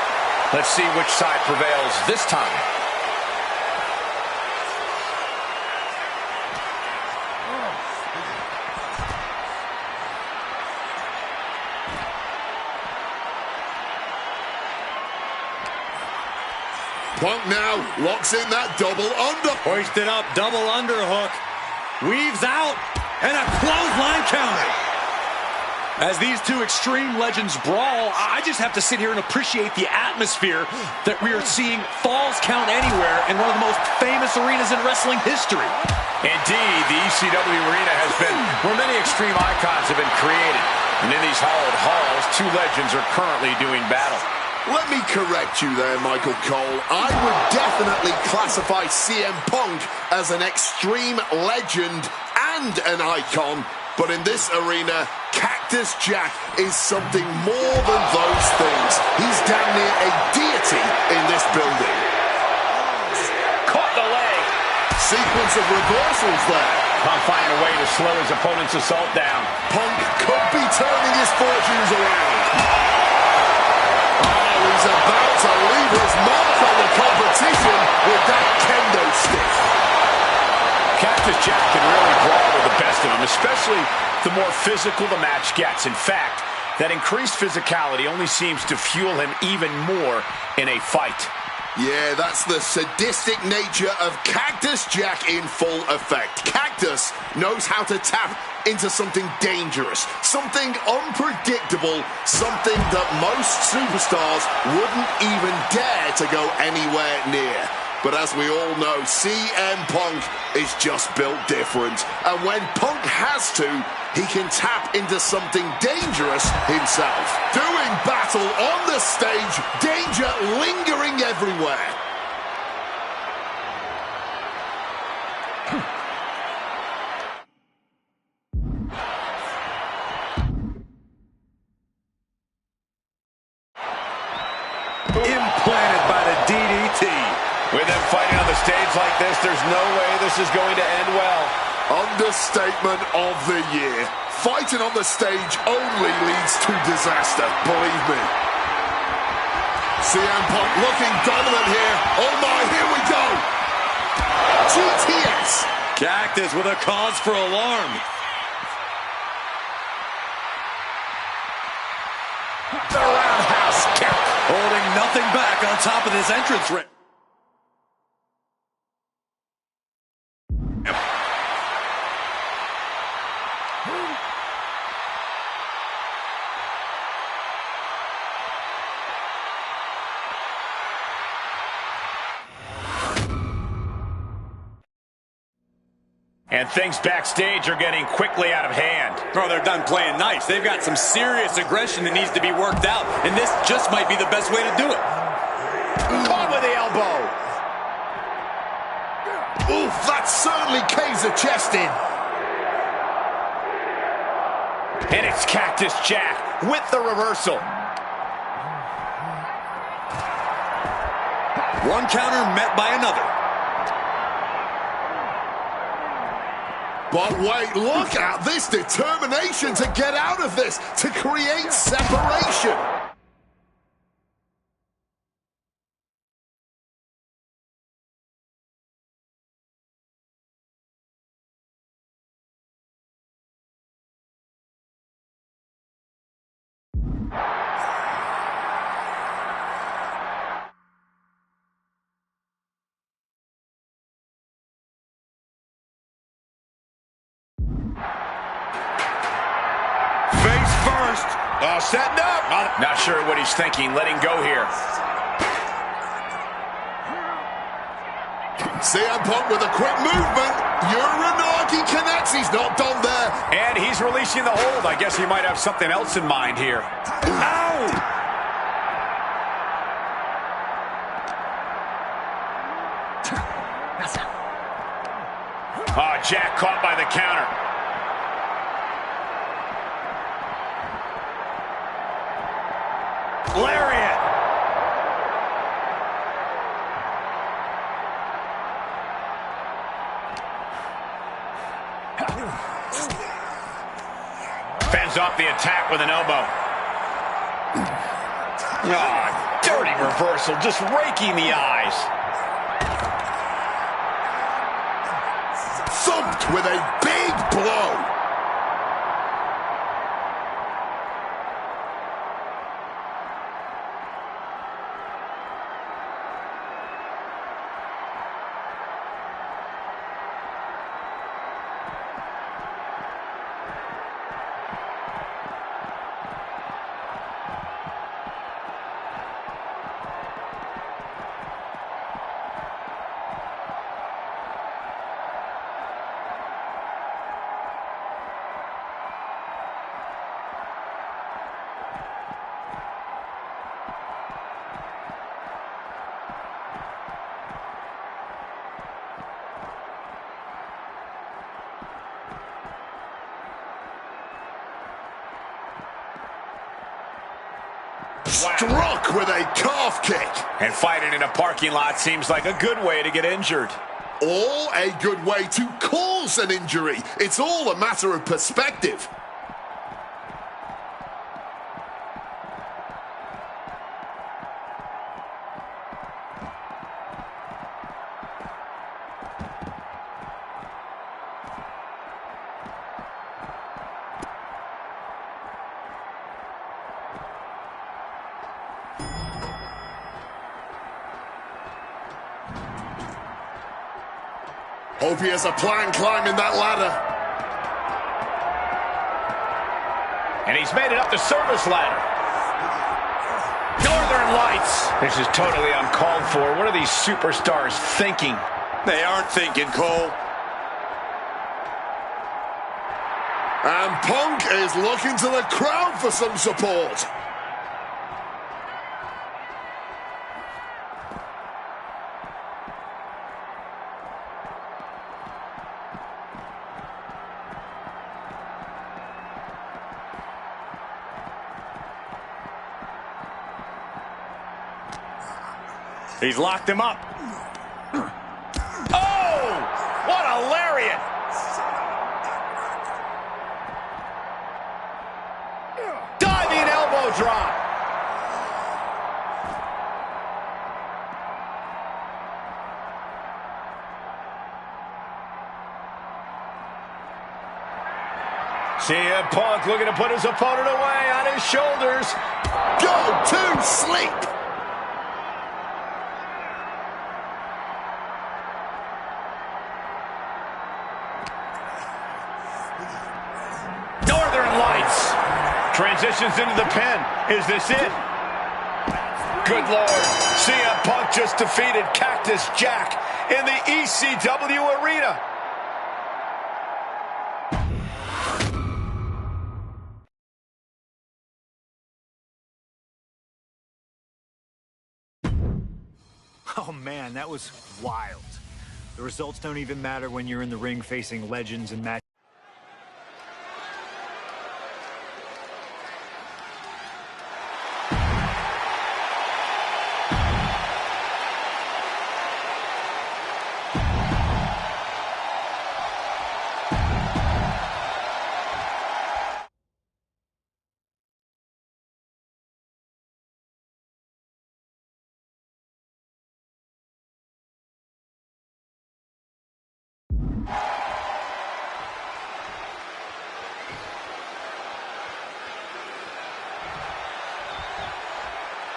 Let's see which side prevails this time. Punk now locks in that double under. Hoisted up, double underhook. Weaves out, and a clothesline counter. As these two Extreme legends brawl, I just have to sit here and appreciate the atmosphere that we are seeing Falls Count Anywhere in one of the most famous arenas in wrestling history. Indeed, the ECW arena has been where many Extreme icons have been created. And in these hallowed halls, two legends are currently doing battle. Let me correct you there, Michael Cole. I would definitely classify CM Punk as an Extreme legend and an icon. But in this arena, Cactus Jack is something more than those things. He's damn near a deity in this building. Caught the leg. Sequence of reversals there. Punk finding a way to slow his opponent's assault down. Punk could be turning his fortunes around. Oh, he's about to leave his mark on the competition with that kendo stick. Cactus Jack can really brawl with the best of them, especially the more physical the match gets. In fact, that increased physicality only seems to fuel him even more in a fight. Yeah, that's the sadistic nature of Cactus Jack in full effect. Cactus knows how to tap into something dangerous, something unpredictable, something that most superstars wouldn't even dare to go anywhere near. But as we all know, CM Punk is just built different. And when Punk has to, he can tap into something dangerous himself. Doing battle on the stage, danger lingering everywhere. Implanted by the DDT. With them fighting on the stage like this, there's no way this is going to end well. Understatement of the year. Fighting on the stage only leads to disaster, believe me. CM Punk looking dominant here. Oh my, here we go. GTS. Cactus with a cause for alarm. The roundhouse kick. Holding nothing back on top of this entrance ring. And things backstage are getting quickly out of hand. Oh, they're done playing nice. They've got some serious aggression that needs to be worked out, and this just might be the best way to do it. Caught with the elbow. Oof, that certainly caves a chest in. And it's Cactus Jack with the reversal. One counter met by another. But wait, look at this determination to get out of this, to create separation. Face first. Setting up. Not sure what he's thinking. Letting go here. CM Punk with a quick movement. Uranagi connects. He's not done there. And he's releasing the hold. I guess he might have something else in mind here. Ow! Oh, Jack caught by the counter. Lariat. Fends off the attack with an elbow. Ah, dirty reversal, just raking the eyes. Thumped with a big blow. Struck with a calf kick. And fighting in a parking lot seems like a good way to get injured. Or a good way to cause an injury. It's all a matter of perspective. Hope he has a plan climbing that ladder. And he's made it up the service ladder. Northern Lights. This is totally uncalled for. What are these superstars thinking? They aren't thinking, Cole. And Punk is looking to the crowd for some support. He's locked him up. Oh! What a lariat! Diving elbow drop. CM Punk looking to put his opponent away on his shoulders. Go to sleep. Northern Lights. Transitions into the pin. Is this it? Good Lord. CM Punk just defeated Cactus Jack in the ECW arena. Oh man, that was wild. The results don't even matter when you're in the ring facing legends and match.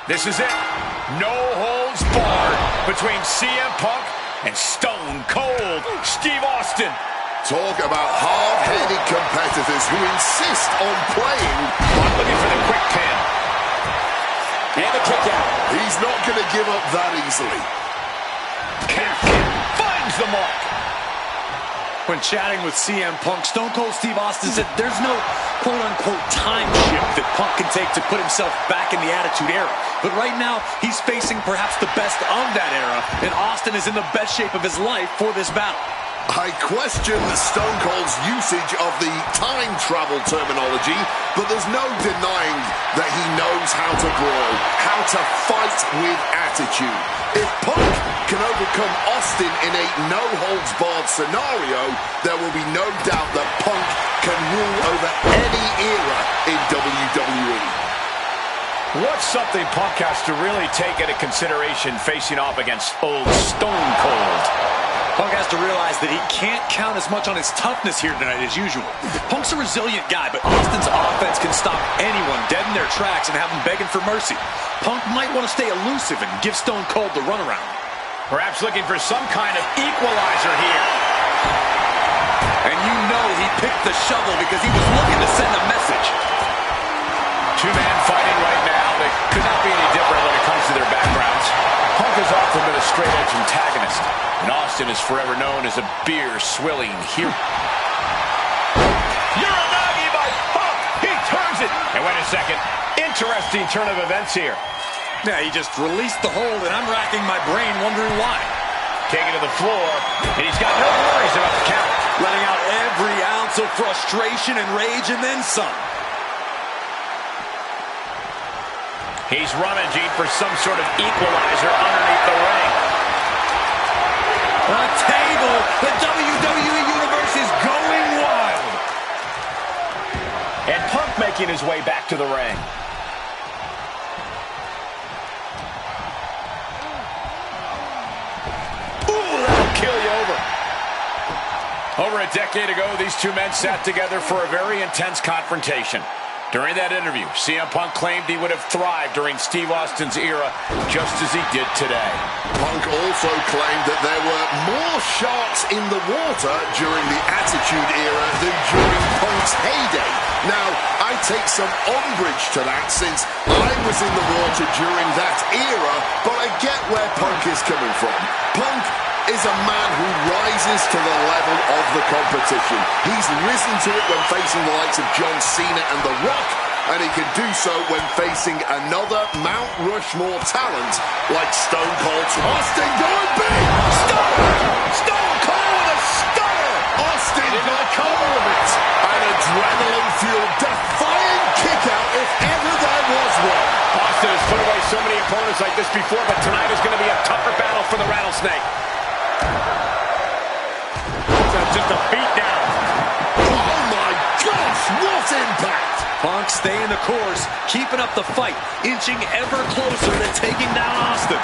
This is it. No holds barred between CM Punk and Stone Cold Steve Austin. Talk about hard-headed competitors who insist on playing. Looking for the quick pin. And the kick out. He's not going to give up that easily. Calf kick finds the mark. When chatting with CM Punk, Stone Cold Steve Austin said there's no quote-unquote time shift that Punk can take to put himself back in the Attitude Era. But right now, he's facing perhaps the best of that era, and Austin is in the best shape of his life for this battle. I question Stone Cold's usage of the time travel terminology, but there's no denying that he knows how to brawl, how to fight with attitude. If Punk can overcome Austin in a no-holds-barred scenario, there will be no doubt that Punk can rule over any era in WWE. What's something Punk has to really take into consideration facing off against old Stone Cold? Punk has to realize that he can't count as much on his toughness here tonight as usual. Punk's a resilient guy, but Austin's offense can stop anyone dead in their tracks and have them begging for mercy. Punk might want to stay elusive and give Stone Cold the runaround. Perhaps looking for some kind of equalizer here. And you know he picked the shovel because he was looking to send a message. Two-man fighting right now. They could not be any different when it comes to their backgrounds. Punk has often been a straight-edge antagonist, and Austin is forever known as a beer-swilling hero. Uranagi by Punk! He turns it! And wait a second. Interesting turn of events here. Yeah, he just released the hold, and I'm racking my brain wondering why. Taking to the floor, and he's got no worries about the count. Letting out every ounce of frustration and rage and then some. He's rummaging for some sort of equalizer underneath the ring. A table! The WWE Universe is going wild! And Punk making his way back to the ring. Ooh, that'll kill you over. Over a decade ago, these two men sat together for a very intense confrontation. During that interview, CM Punk claimed he would have thrived during Steve Austin's era, just as he did today. Punk also claimed that there were more sharks in the water during the Attitude Era than during Punk's heyday. Now, I take some umbrage to that since I was in the water during that era, but I get where Punk is coming from. Punk is a man who rises to the level of the competition. He's risen to it when facing the likes of John Cena and The Rock, and he can do so when facing another Mount Rushmore talent like Stone Cold. Austin going big! Stone Cold with a stunner! Austin got cover of it. An adrenaline-fueled, defying kick-out if ever there was one. Austin has put away so many opponents like this before, but tonight is going to be a tougher battle for the Rattlesnake. Just a beat down. Oh my gosh, what impact! Punk staying the course, keeping up the fight, inching ever closer to taking down Austin.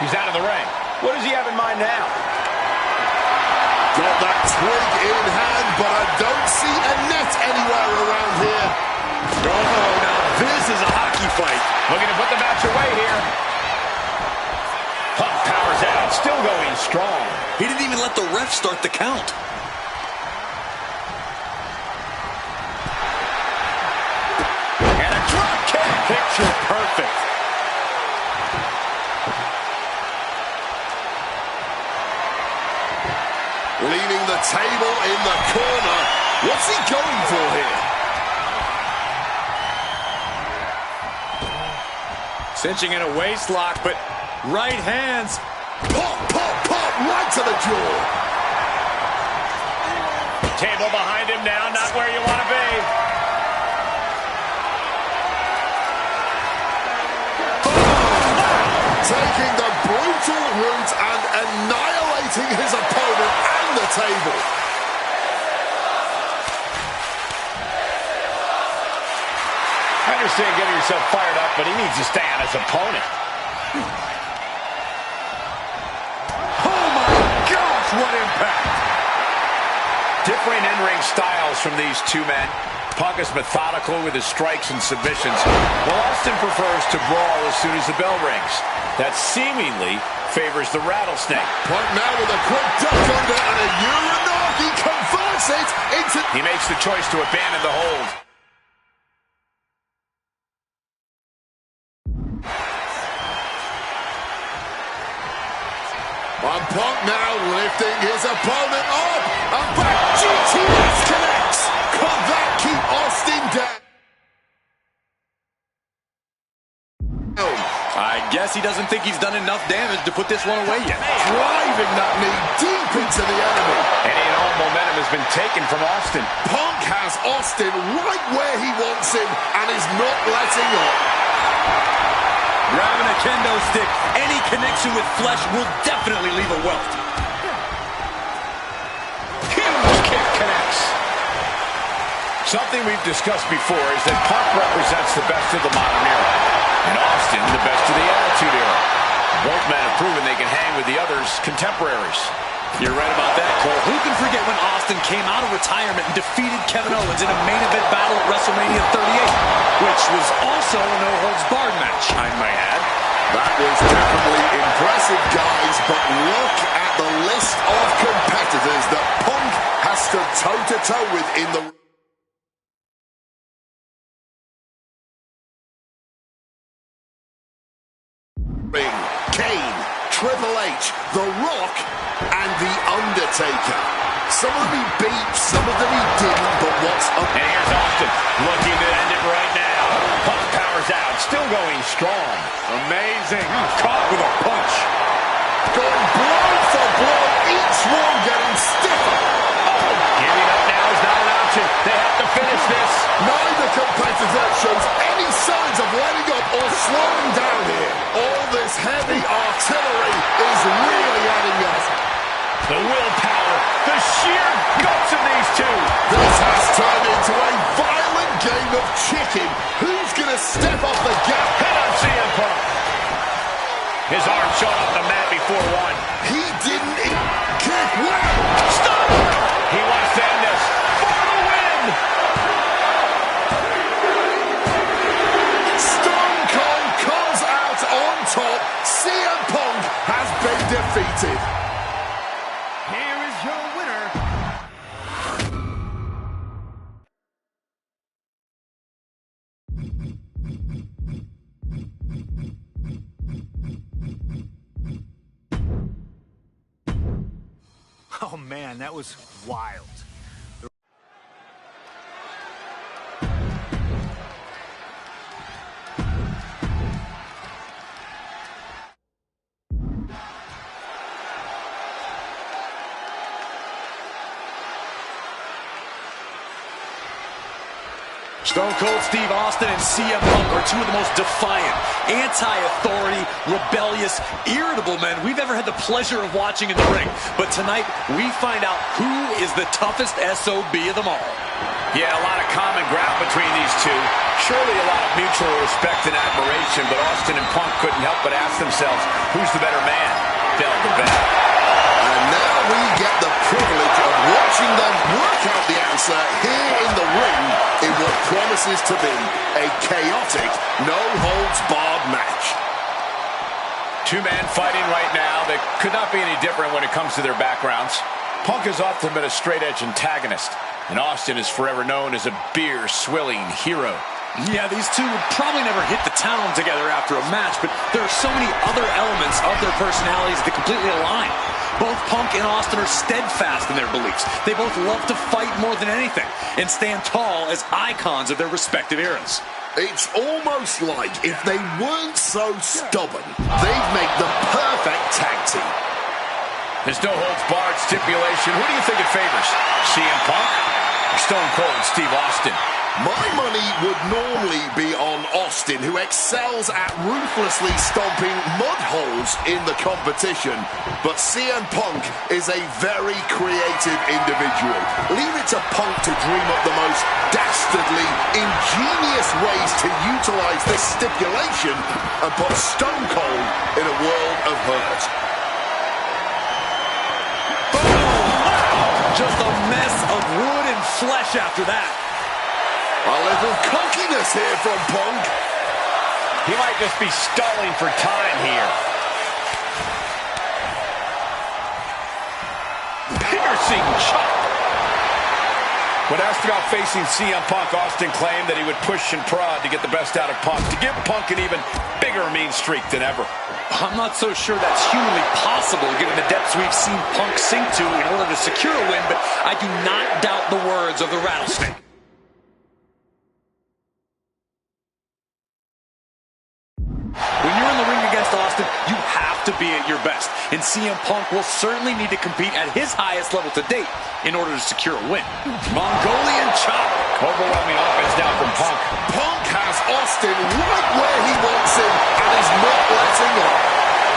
He's out of the ring. What does he have in mind now? Got that twig in hand, but I don't see a net anywhere around here. Oh, now this is a hockey fight. Looking to put the match away here. Punk powers out, still going strong. He didn't even let the ref start the count. And a drop kick. Picture perfect. Leaning the table in the corner. What's he going for here? Cinching in a waist lock, but right hands. Pop, pop, pop, right to the jaw. Table behind him now, not where you want to be. Taking the brutal route and annihilating his opponent and the table. I understand getting yourself fired up, but he needs to stay on his opponent. Oh my gosh, what impact! Differing in-ring styles from these two men. Punk is methodical with his strikes and submissions, while Austin prefers to brawl as soon as the bell rings. That seemingly favors the Rattlesnake. Punk now with a quick duck under and a Uranagi converts it into... He makes the choice to abandon the hold. And Punk now lifting his opponent up. And back GTS connects. Could that keep Austin down? I I guess he doesn't think he's done enough damage to put this one away yet. Driving that knee deep into the enemy. And all momentum has been taken from Austin. Punk has Austin right where he wants him and is not letting up. Grabbing a kendo stick, any connection with flesh will definitely leave a welt. Huge kick connects. Something we've discussed before is that Punk represents the best of the modern era, and Austin the best of the Attitude Era. Both men have proven they can hang with the others' contemporaries. You're right about that, Cole. Who can forget when Austin came out of retirement and defeated Kevin Owens in a main event battle at WrestleMania 38, which was also a no-holds-barred match, I might add. That was definitely impressive, guys, but look at the list of competitors that Punk has stood toe-to-toe with in the ring. Kane, Triple H, The Rock, and The Undertaker. Some of them he beat, some of them he didn't, but what's up? And here's Austin, looking to end it right now. Punk powers out, still going strong. Amazing. Caught with a punch. Going blow for blow, each one getting stiffer. Oh, giving up now is not an option. They have to finish this. Neither competitor shows any signs of letting up or slowing down here. All this heavy artillery is really adding up. The willpower, the sheer guts of these two. This has turned into a violent game of chicken. Who's going to step off the gas? Hit on CM Punk. His arm shot off the mat before one. He didn't kick. Wow! Stop! He wants to end this for the win. Stone Cold comes out on top. CM Punk has been defeated. Here is your winner. Oh, man, that was wild. Stone Cold Steve Austin and CM Punk are two of the most defiant, anti-authority, rebellious, irritable men we've ever had the pleasure of watching in the ring. But tonight, we find out who is the toughest SOB of them all. Yeah, a lot of common ground between these two. Surely a lot of mutual respect and admiration, but Austin and Punk couldn't help but ask themselves, who's the better man? Bell to bell. And now we get the privilege of watching them work out the answer here in the ring in what promises to be a chaotic, no-holds-barred match. Two men fighting right now that could not be any different when it comes to their backgrounds. Punk has often been a straight-edge antagonist, and Austin is forever known as a beer-swilling hero. Yeah, these two would probably never hit the town together after a match, but there are so many other elements of their personalities that completely align. Both Punk and Austin are steadfast in their beliefs. They both love to fight more than anything and stand tall as icons of their respective eras. It's almost like if they weren't so stubborn, they'd make the perfect tag team. There's no holds barred stipulation. Who do you think it favors? CM Punk or Stone Cold Steve Austin? My money would normally be on Austin, who excels at ruthlessly stomping mud holes in the competition. But CM Punk is a very creative individual. Leave it to Punk to dream up the most dastardly, ingenious ways to utilize this stipulation and put Stone Cold in a world of hurt. Just a mess of wood and flesh after that. A little cockiness here from Punk. He might just be stalling for time here. Piercing chop. When asked about facing CM Punk, Austin claimed that he would push and prod to get the best out of Punk, to give Punk an even bigger mean streak than ever. I'm not so sure that's humanly possible given the depths we've seen Punk sink to in order to secure a win, but I do not doubt the words of the Rattlesnake. When you're in the ring against Austin, you have to be at your best. And CM Punk will certainly need to compete at his highest level to date in order to secure a win. Mongolian chop. Overwhelming offense now from Punk. Punk has Austin right where he wants him and is not letting up.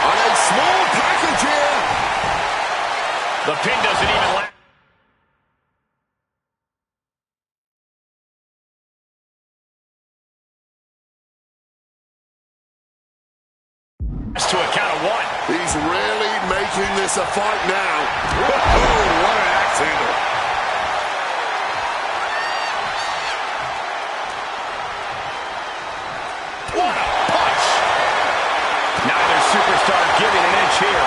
And a small package here. The pin doesn't even last. To a count of one. He's really making this a fight now. Whoa, what an axe handle. What a punch. Neither superstar giving an inch here.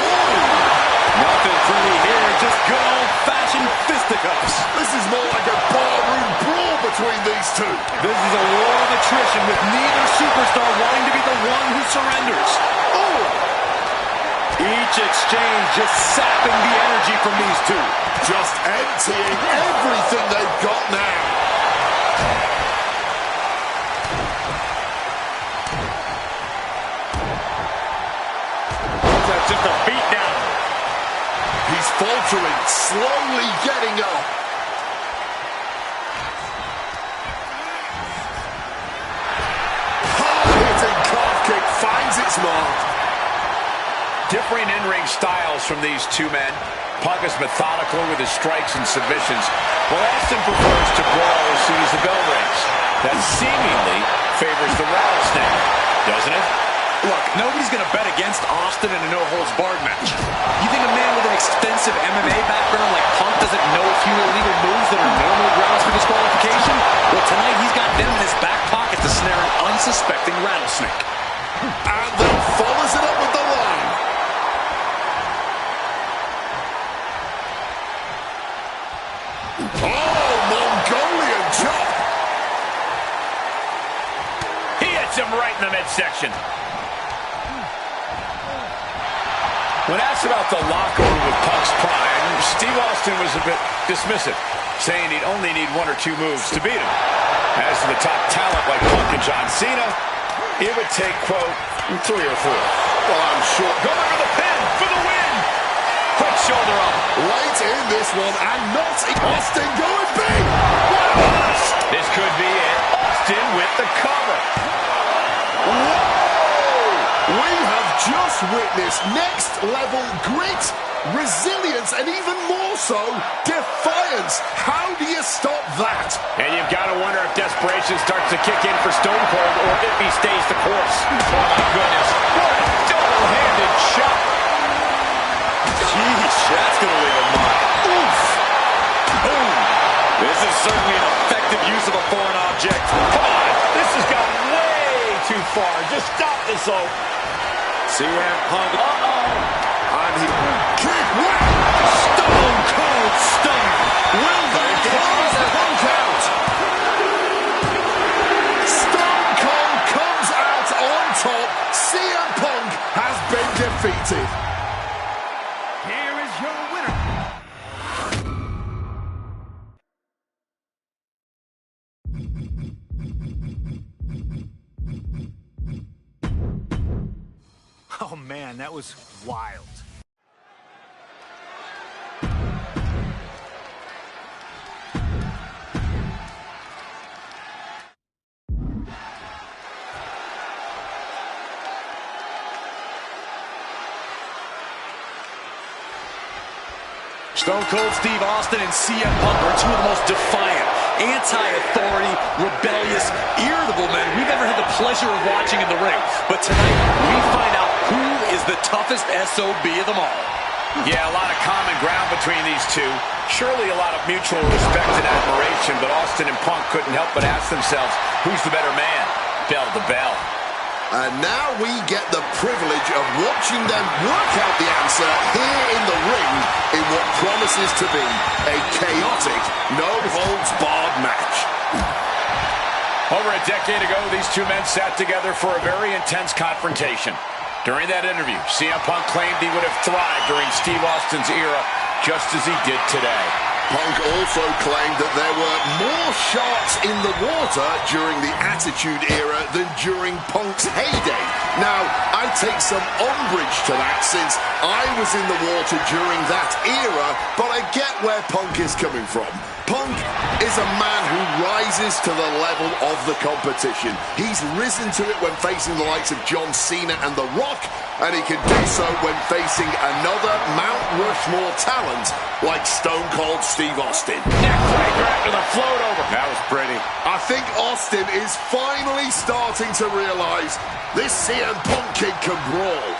Ooh. Nothing pretty here, just good old-fashioned fisticuffs. This is more like a barroom brawl between these two. This is a war of attrition with neither superstar wanting to be the one who surrenders. Oh. Each exchange just sapping the energy from these two. Just emptying everything they've got now. That's just a beatdown. He's faltering, slowly getting up. Hard-hitting calf kick finds its mark. Differing in-ring styles from these two men. Punk is methodical with his strikes and submissions, while Austin prefers to brawl as soon as the bell rings. That seemingly favors the rattlesnake, doesn't it? Look, nobody's going to bet against Austin in a no-holds-barred match. You think a man with an extensive MMA background like Punk doesn't know a few illegal moves that are normal grounds for disqualification? Well, tonight he's got them in his back pocket to snare an unsuspecting rattlesnake. And then follows it up with the line. Oh, Mongolian chop. He hits him right in the midsection. When asked about the locker room with Punk's prime, Steve Austin was a bit dismissive, saying he'd only need one or two moves to beat him. As to the top talent like Punk and John Cena, it would take, quote, 3 or 4. Well, I'm sure. Going for the pin for the win. Quick shoulder up. Late in this one, and not Austin going big. What a burst. This could be it. Austin with the cover. Whoa! We have just witnessed next-level grit, resilience, and even more so, defiance. How do you stop that? And you've got to wonder if desperation starts to kick in for Stone Cold or if he stays the course. Oh, my goodness. What a double-handed shot. Jeez, that's going to leave a mark. Oof. Boom. This is certainly an effective use of a foreign object. Come on. This has gone way too far. Just stop this, though. CM Punk. And he kick. Wow! Stone Cold Stunner. Will they close Punk out? Stone Cold comes out on top. CM Punk has been defeated. Here is your winner. Oh, man, that was wild. Stone Cold Steve Austin and CM Punk are two of the most defiant, anti-authority, rebellious, irritable men we've ever had the pleasure of watching in the ring. But tonight, we find out who is the toughest SOB of them all. Yeah, a lot of common ground between these two. Surely a lot of mutual respect and admiration, but Austin and Punk couldn't help but ask themselves, who's the better man? Bell to bell. And now we get the privilege of watching them work out the answer here in the ring in what promises to be a chaotic, no-holds-barred match. Over a decade ago, these two men sat together for a very intense confrontation. During that interview, CM Punk claimed he would have thrived during Steve Austin's era just as he did today. Punk also claimed that there were more sharks in the water during the Attitude Era than during Punk's heyday. Now, I take some umbrage to that since I was in the water during that era, but I get where Punk is coming from. Punk is a man who rises to the level of the competition. He's risen to it when facing the likes of John Cena and The Rock, and he can do so when facing another Mount Rushmore talent like Stone Cold Steve Austin. Neckbreaker after the float over. That was pretty. I think Austin is finally starting to realize this CM Punk kid can brawl.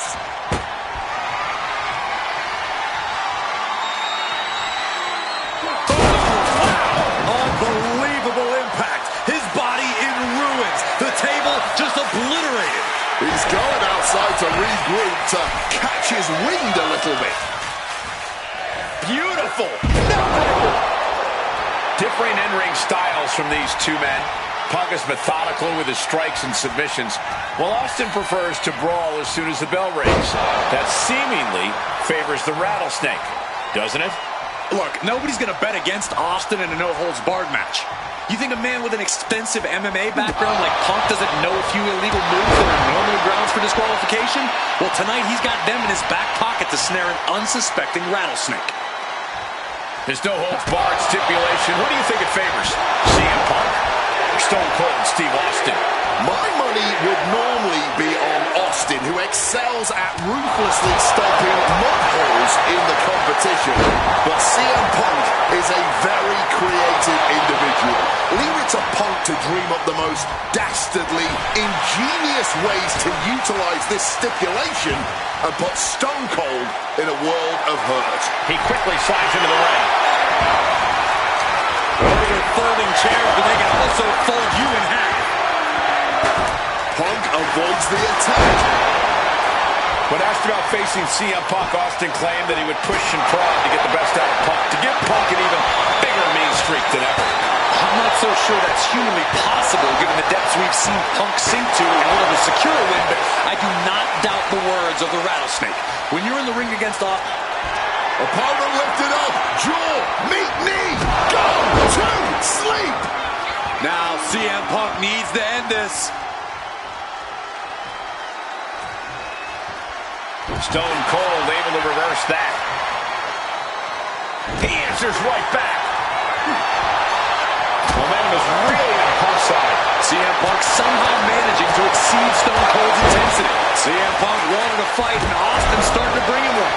Unbelievable impact. His body in ruins. The table just obliterated. He's going outside to regroup, to catch his wind a little bit. Beautiful. Differing in-ring styles from these two men. Punk is methodical with his strikes and submissions, while Austin prefers to brawl as soon as the bell rings. That seemingly favors the rattlesnake, doesn't it? Look, nobody's going to bet against Austin in a no-holds-barred match. You think a man with an extensive MMA background like Punk doesn't know a few illegal moves that are normally grounds for disqualification? Well, tonight he's got them in his back pocket to snare an unsuspecting rattlesnake. There's no holds barred stipulation. Who do you think it favors? CM Punk or Stone Cold Steve Austin? My money would normally be on Austin, who excels at ruthlessly stomping mud holes in the competition. But CM Punk is a very creative individual. Leave it to Punk to dream up the most dastardly, ingenious ways to utilize this stipulation and put Stone Cold in a world of hurt. He quickly slides into the ring. Those are folding chairs, but they can also fold you in half. Punk avoids the attack. When asked about facing CM Punk, Austin claimed that he would push and prod to get the best out of Punk, to give Punk an even bigger mean streak than ever. I'm not so sure that's humanly possible given the depths we've seen Punk sink to in order to secure a win, but I do not doubt the words of the rattlesnake. When you're in the ring against Austin, opponent lifted up, jaw, meet knee, go to sleep. now CM Punk needs to end this. Stone Cold able to reverse that. He answers right back. Momentum is really on Punk's side. CM Punk somehow managing to exceed Stone Cold's intensity. CM Punk wanted to fight, and Austin starting to bring him one.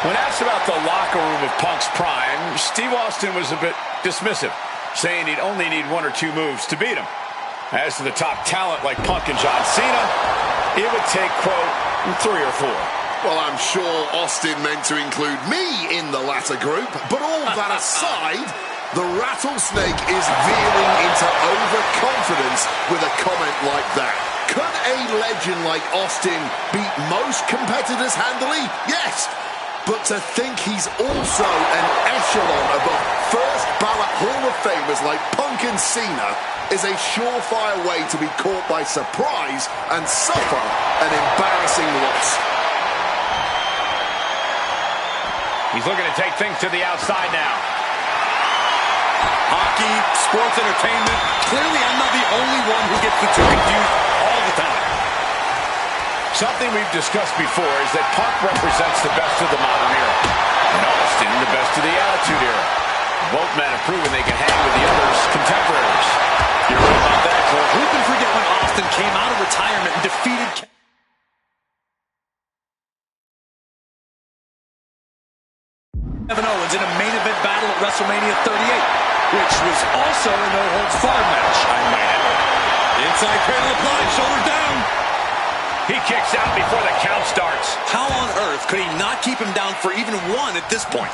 When asked about the locker room of Punk's prime, Steve Austin was a bit dismissive, saying he'd only need one or two moves to beat him. As to the top talent like Punk and John Cena, it would take, quote, 3 or 4. Well, I'm sure Austin meant to include me in the latter group, but all that aside, the rattlesnake is veering into overconfidence with a comment like that. Could a legend like Austin beat most competitors handily? Yes. But to think he's also an echelon above first ballot Hall of Famers like Punk and Cena is a surefire way to be caught by surprise and suffer an embarrassing loss. He's looking to take things to the outside now. Hockey, sports entertainment. Clearly, I'm not the only one who gets the two confused all the time. Something we've discussed before is that Punk represents the best of the modern era, and Austin the best of the Attitude Era. Both men have proven they can hang with the other's contemporaries. You're right about that, Cole. Who can forget when Austin came out of retirement and defeated Kevin Owens in a main event battle at WrestleMania 38, which was also a no-holds-barred match, I might add. Inside cradle applied, shoulders down. He kicks out before the count starts. How on earth could he not keep him down for even one at this point?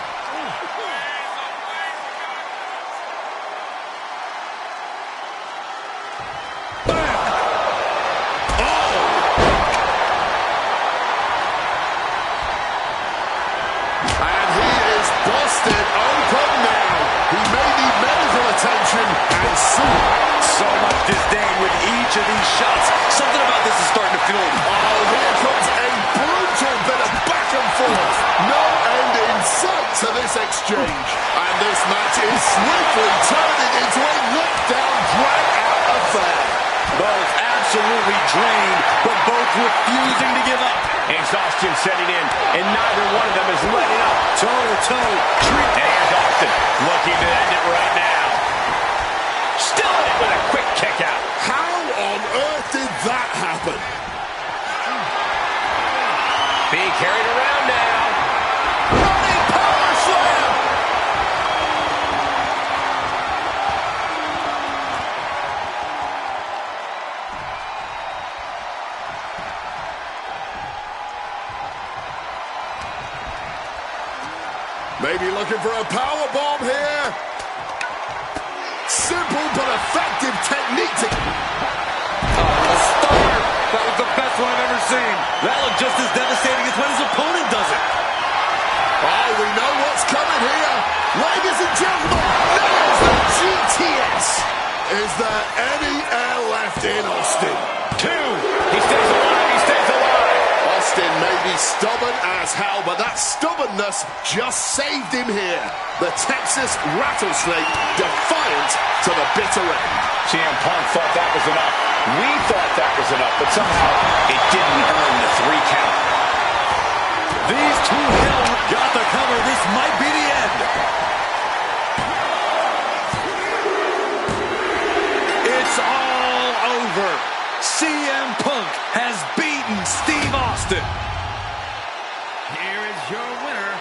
So much disdain with each of these shots. Something about this is starting to feel... Oh, here comes a brutal bit of back and forth. No end in sight to refusing to give up. Exhaustion setting in, and neither one of them is letting up. Toe-to-toe. And here's Austin looking to end it right now. Still in it with a quick kick out. How on earth did that happen? Being carried around now. Running power slam. Maybe looking for a power bomb here. Simple but effective technique to... A stunner. That was the best one I've ever seen. That looked just as devastating as when his opponent does it. Oh, we know what's coming here. Ladies and gentlemen, there's the GTS. Is there any air left in Austin? 2. He stays alive. He stays alive. Austin may be stubborn as hell, but that stubbornness just saved him here. The Texas Rattlesnake, defiant to the bitter end. CM Punk thought that was enough. We thought that was enough, but somehow it didn't earn the 3 count. These two got the cover. This might be the end. It's all over. CM Punk has beaten Steve Austin. Here is your winner.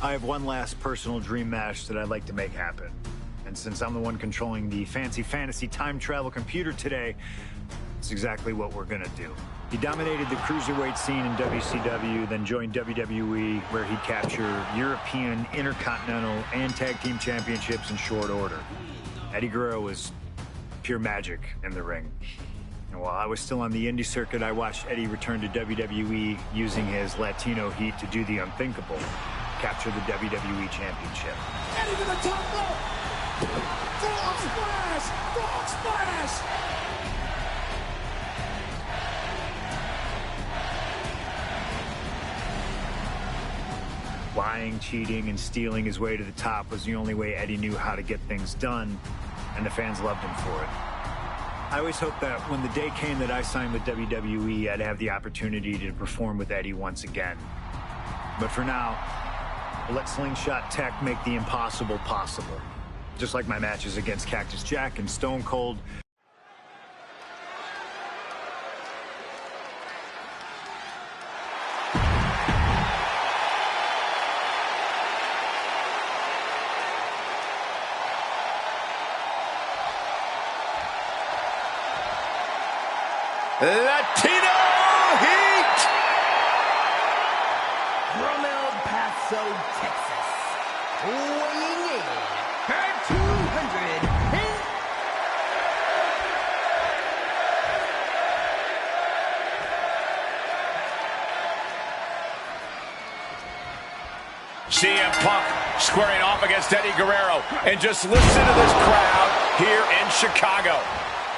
I have one last personal dream match that I'd like to make happen. And since I'm the one controlling the fantasy time travel computer today, it's exactly what we're gonna do. He dominated the cruiserweight scene in WCW, then joined WWE, where he'd capture European, Intercontinental, and Tag Team Championships in short order. Eddie Guerrero was pure magic in the ring. And while I was still on the indie circuit, I watched Eddie return to WWE using his Latino heat to do the unthinkable, capture the WWE Championship. Eddie to the top rope. Frog splash! Frog splash! Lying, cheating, and stealing his way to the top was the only way Eddie knew how to get things done, and the fans loved him for it. I always hoped that when the day came that I signed with WWE, I'd have the opportunity to perform with Eddie once again. But for now, we'll let Slingshot Tech make the impossible possible. Just like my matches against Cactus Jack and Stone Cold. Latino Heat! From El Paso, Texas. Weighing in at 200. CM Punk squaring off against Eddie Guerrero. And just listen to this crowd here in Chicago.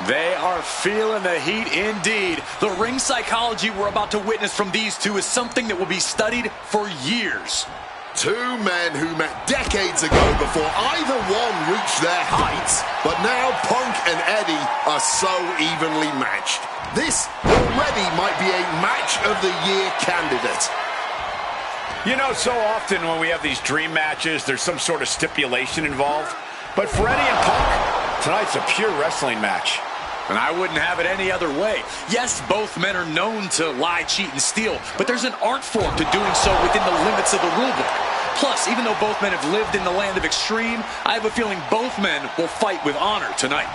They are feeling the heat indeed. The ring psychology we're about to witness from these two is something that will be studied for years. Two men who met decades ago before either one reached their heights, but now Punk and Eddie are so evenly matched. This already might be a match of the year candidate. You know, so often when we have these dream matches, there's some sort of stipulation involved. But for Eddie and Punk, tonight's a pure wrestling match. And I wouldn't have it any other way. Yes, both men are known to lie, cheat, and steal, but there's an art form to doing so within the limits of the rulebook. Plus, even though both men have lived in the land of extreme, I have a feeling both men will fight with honor tonight.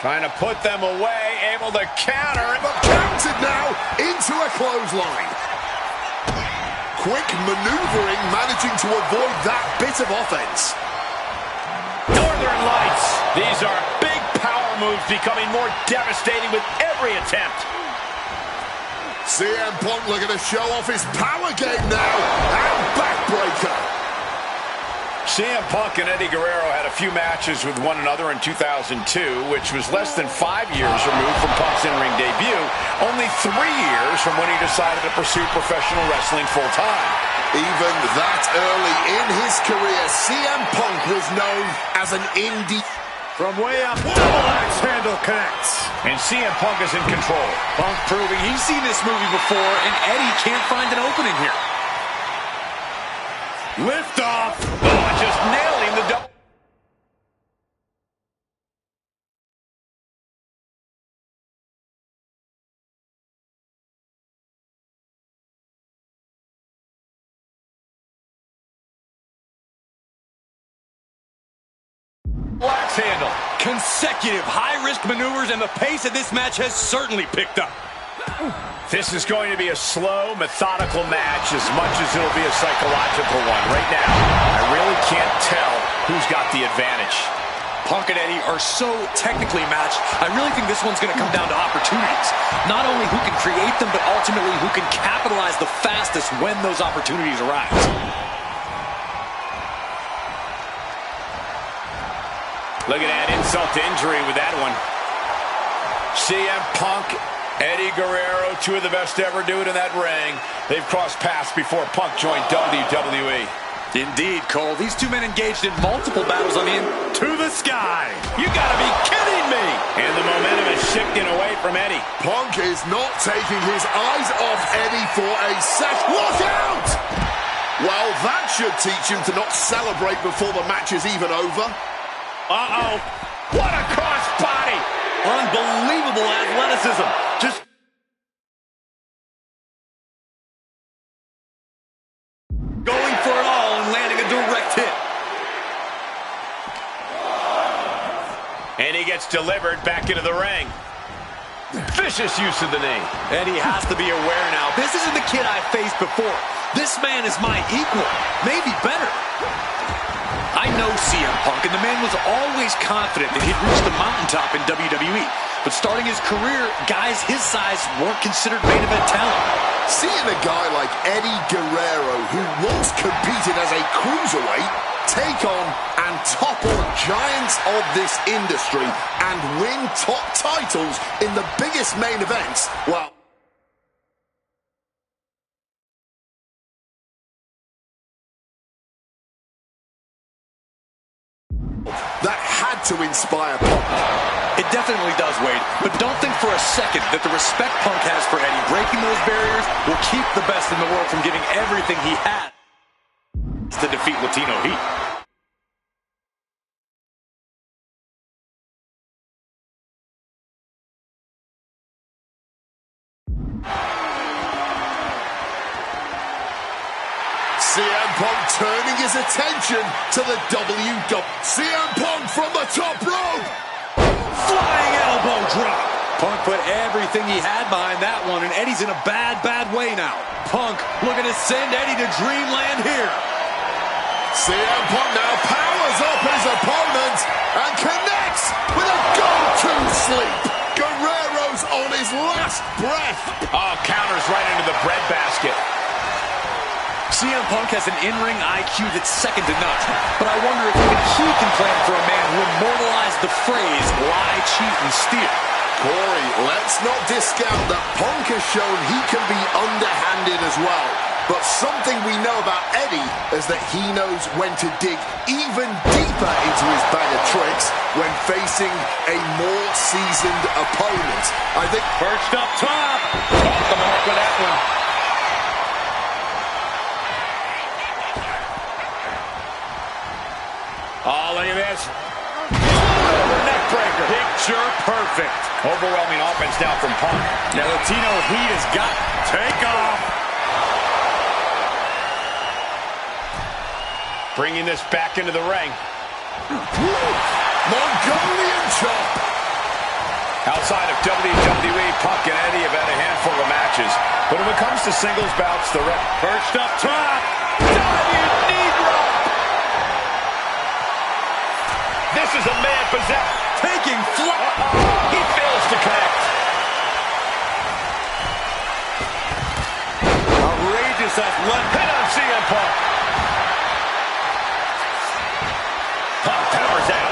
Trying to put them away, able to counter. But countered now into a clothesline. Quick maneuvering, managing to avoid that bit of offense. Northern Lights. These are big power moves becoming more devastating with every attempt. CM Punk looking to show off his power game now. And backbreaker. CM Punk and Eddie Guerrero had a few matches with one another in 2002, which was less than 5 years removed from Punk's in-ring debut, only 3 years from when he decided to pursue professional wrestling full-time. Even that early in his career, CM Punk was known as an indie. From way up, double axe handle connects. And CM Punk is in control. Punk proving he's seen this movie before, and Eddie can't find an opening here. Lift off. Oh, just nailing the double. Axe handle. Consecutive high-risk maneuvers, and the pace of this match has certainly picked up. This is going to be a slow, methodical match as much as it'll be a psychological one. Right now, I really can't tell who's got the advantage. Punk and Eddie are so technically matched, I really think this one's going to come down to opportunities. Not only who can create them, but ultimately who can capitalize the fastest when those opportunities arise. Look at that insult to injury with that one. CM Punk, Eddie Guerrero, two of the best to ever do it in that ring. They've crossed paths before Punk joined WWE. Indeed, Cole. These two men engaged in multiple battles on the to the sky. You gotta be kidding me! And the momentum is shifting away from Eddie. Punk is not taking his eyes off Eddie for a sec. Look out! Well, that should teach him to not celebrate before the match is even over. Uh-oh. What a cross body! Unbelievable athleticism. Just going for it all and landing a direct hit. And he gets delivered back into the ring. Vicious use of the knee. Eddie has to be aware now. This isn't the kid I faced before. This man is my equal. Maybe better. I know CM Punk, and the man was always confident that he'd reach the mountaintop in WWE. But starting his career, guys his size weren't considered main event talent. Seeing a guy like Eddie Guerrero, who once competed as a cruiserweight, take on and topple giants of this industry and win top titles in the biggest main events, well, that had to inspire Punk. It definitely does, Wade. But don't think for a second that the respect Punk has for Eddie breaking those barriers will keep the best in the world from getting everything he had to defeat Latino Heat. CM Punk turning his attention to the WWE. CM Punk from the top rope. Flying elbow drop. Punk put everything he had behind that one, and Eddie's in a bad, bad way now. Punk looking to send Eddie to dreamland here. CM Punk now powers up his opponent and connects with a go-to sleep. Guerrero's on his last breath. Oh, counters right into the breadbasket. CM Punk has an in-ring IQ that's second to none. But I wonder if even he can plan for a man who immortalized the phrase, lie, cheat, and steal. Corey, let's not discount that Punk has shown he can be underhanded as well. But something we know about Eddie is that he knows when to dig even deeper into his bag of tricks when facing a more seasoned opponent. I think Perched up top. Off the mark with that one. Oh, look at this. Neck breaker. Picture perfect. Overwhelming offense now from Punk. Now Latino Heat has got take off. Bringing this back into the ring. Mongolian chop. Outside of WWE, Punk and Eddie have had a handful of matches. But when it comes to singles bouts, the rep perched up top. Diving knee drop. This is a man possessed. Taking flight. He fails to connect. Outrageous athletic. Hit on CM Punk.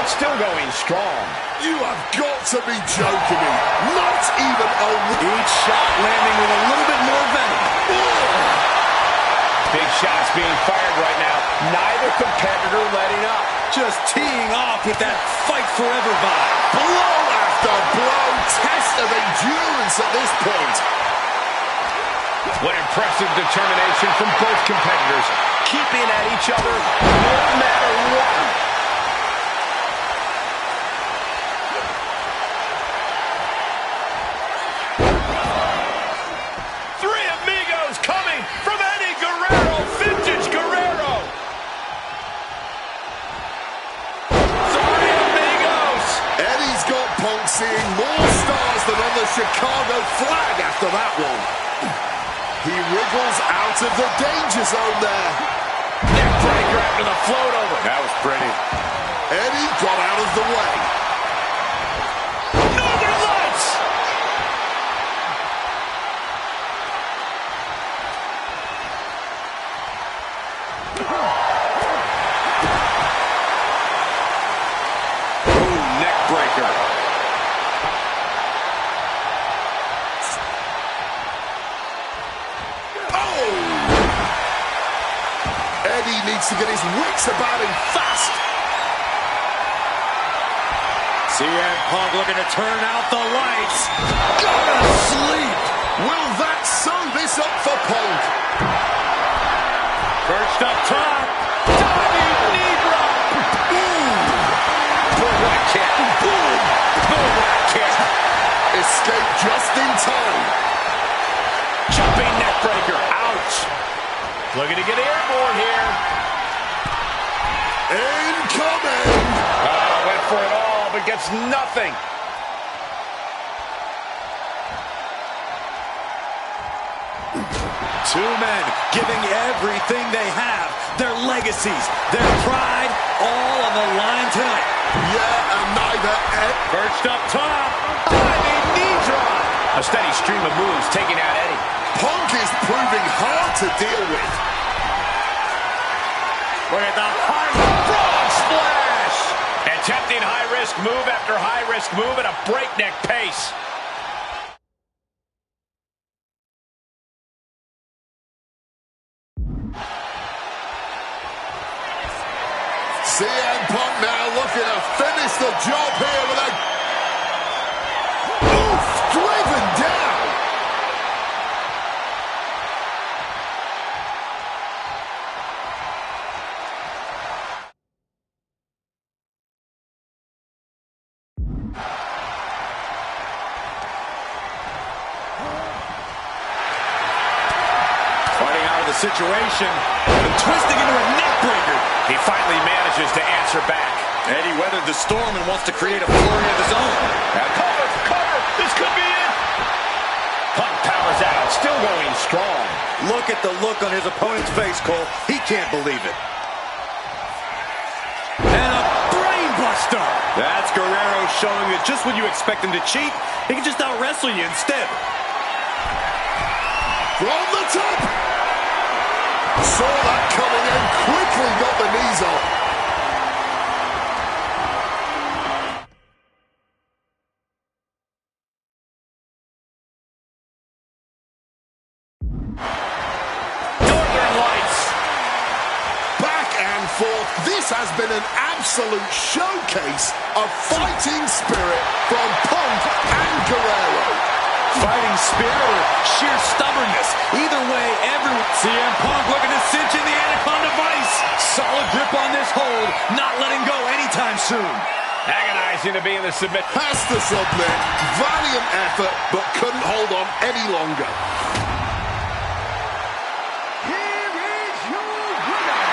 out, still going strong. You have got to be joking me. Not even a... Each shot landing with a little bit more venom. Big shots being fired right now. Neither competitor letting up. Just teeing off with that fight forever vibe. Blow after blow. Test of endurance at this point. What impressive determination from both competitors. Keeping at each other no matter what. Seeing more stars than on the Chicago flag after that one. He wriggles out of the danger zone there. Neckbreaker after the float over. That was pretty. Eddie got out of the way. Northern Lights! Ooh, neckbreaker. Eddie needs to get his wits about him fast. CM Punk looking to turn out the lights. Gonna sleep. Will that sew this up for Punk? Perched up top. Diving knee drop. Boom. Bulldog kick. Boom. Bulldog kick. Escape just in time. Jumping neckbreaker. Ouch. Looking to get airborne here. Incoming! Went for it all, but gets nothing. Two men giving everything they have. Their legacies, their pride, all on the line tonight. Yeah, and neither Ed... Perched up top. Diving knee drop. A steady stream of moves taking out Eddie. Punk is proving hard to deal with. Look at the high frog splash. Attempting high-risk move after high-risk move at a breakneck pace. CM Punk now looking to finish the job here with a... Oof! Driven down! Situation and twisting into a neck breaker. He finally manages to answer back. Eddie weathered the storm and wants to create a flurry of his own. Cover, cover, this could be it. Punk powers out, still going strong. Look at the look on his opponent's face, Cole. He can't believe it. And a brain buster. That's Guerrero showing that just when you expect him to cheat, he can just out-wrestle you instead. From the top. Saw that coming and quickly got the knees on. Northern Lights. Back and forth. This has been an absolute showcase of fighting spirit from Punk and Guerrero. Fighting spirit or sheer stubbornness. Either way, everyone... CM Punk looking to cinch in the Anaconda Vice. Solid grip on this hold, not letting go anytime soon. Agonizing to be in the submit. Has to submit. Valiant effort, but couldn't hold on any longer. Here is your winner.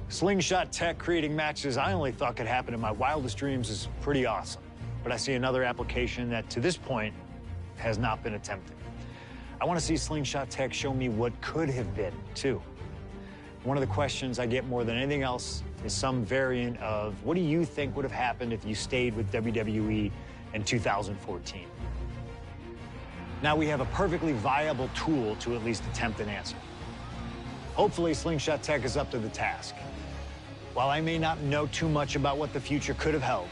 Slingshot tech creating matches I only thought could happen in my wildest dreams is pretty awesome. But I see another application that, to this point, has not been attempted. I want to see Slingshot tech show me what could have been, too. One of the questions I get more than anything else is some variant of, what do you think would have happened if you stayed with WWE in 2014? Now we have a perfectly viable tool to at least attempt an answer. Hopefully, Slingshot Tech is up to the task. While I may not know too much about what the future could have held,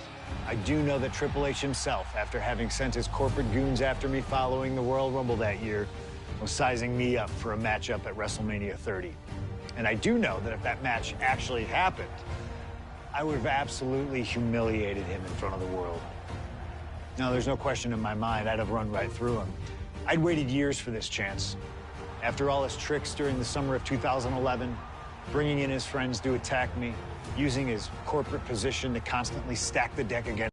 I do know that Triple H himself, after having sent his corporate goons after me following the Royal Rumble that year, was sizing me up for a matchup at WrestleMania 30. And I do know that if that match actually happened, I would have absolutely humiliated him in front of the world. Now, there's no question in my mind I'd have run right through him. I'd waited years for this chance. After all his tricks during the summer of 2011, bringing in his friends to attack me, using his corporate position to constantly stack the deck against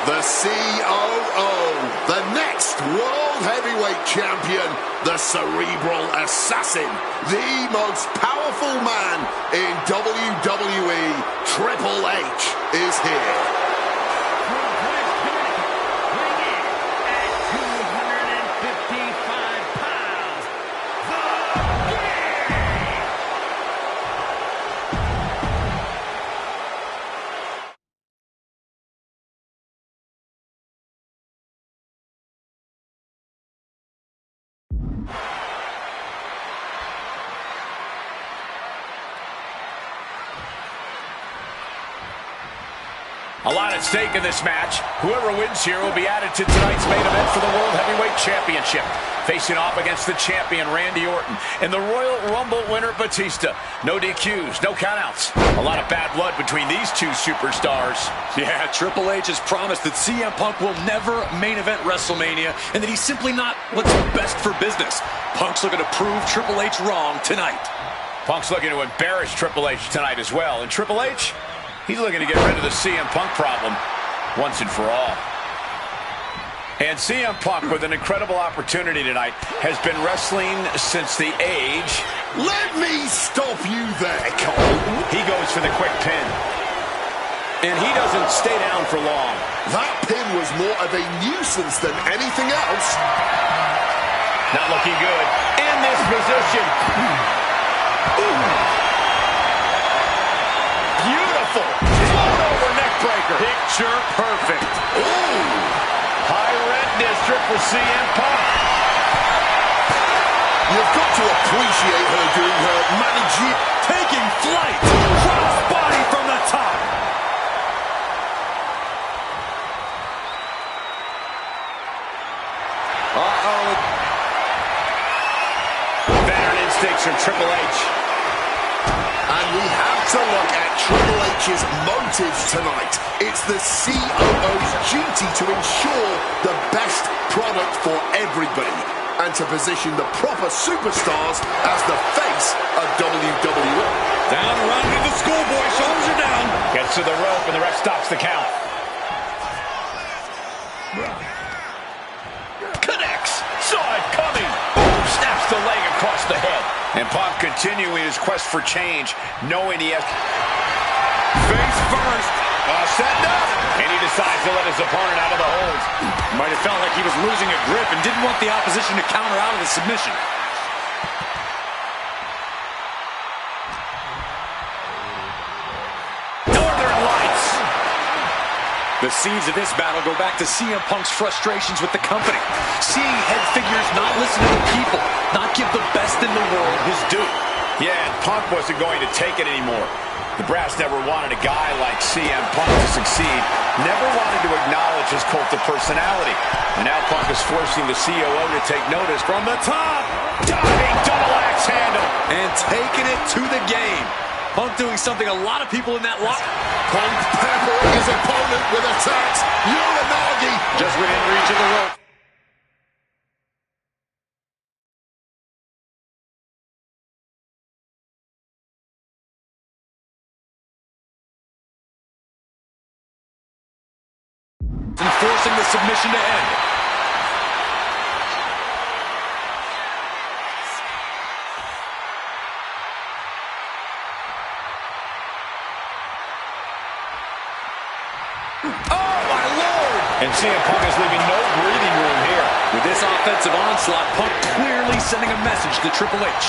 the COO, the next World Heavyweight Champion, the Cerebral Assassin, the most powerful man in WWE, Triple H, is here. From Kostwinder, weighing in at 255 pounds, the King! A lot at stake in this match. Whoever wins here will be added to tonight's main event for the World Heavyweight Championship. Facing off against the champion, Randy Orton, and the Royal Rumble winner, Batista. No DQs, no countouts. A lot of bad blood between these two superstars. Yeah, Triple H has promised that CM Punk will never main event WrestleMania and that he's simply not what's best for business. Punk's looking to prove Triple H wrong tonight. Punk's looking to embarrass Triple H tonight as well. And Triple H, he's looking to get rid of the CM Punk problem once and for all. And CM Punk, with an incredible opportunity tonight, has been wrestling since the age. Let me stop you there, Cole. He goes for the quick pin. And he doesn't stay down for long. That pin was more of a nuisance than anything else. Not looking good. In this position. Beautiful. Float over neck breaker. Picture perfect. Ooh. High red district for CM Punk. You've got to appreciate her doing her managing. Taking flight. Cross body from the top. Uh-oh. Veteran instincts from Triple H. And we have to look at Triple H's motives tonight. It's the COO's duty to ensure the best product for everybody and to position the proper superstars as the face of WWE. Down around to the schoolboy. Shoulders are down. Gets to the rope and the ref stops the count. Connects. Saw it coming. Boom. Snaps the leg across the head. And Punk continuing his quest for change, knowing he has... Face first. Setting up. And he decides to let his opponent out of the hold. Might have felt like he was losing a grip and didn't want the opposition to counter out of the submission. Northern Lights. The seeds of this battle go back to CM Punk's frustrations with the company. Seeing head figures not listen to the people, not give the best in the world his due. Yeah, and Punk wasn't going to take it anymore. The brass never wanted a guy like CM Punk to succeed, never wanted to acknowledge his cult of personality. And now Punk is forcing the COO to take notice from the top. Diving double axe handle. And taking it to the game. Punk doing something a lot of people in that lock. Punk peppering his opponent with attacks. Uranagi Just within reach of the rope. And forcing the submission to end. Oh, my Lord! And CM Punk is leaving no breathing room here. With this offensive onslaught, Punk clearly sending a message to Triple H.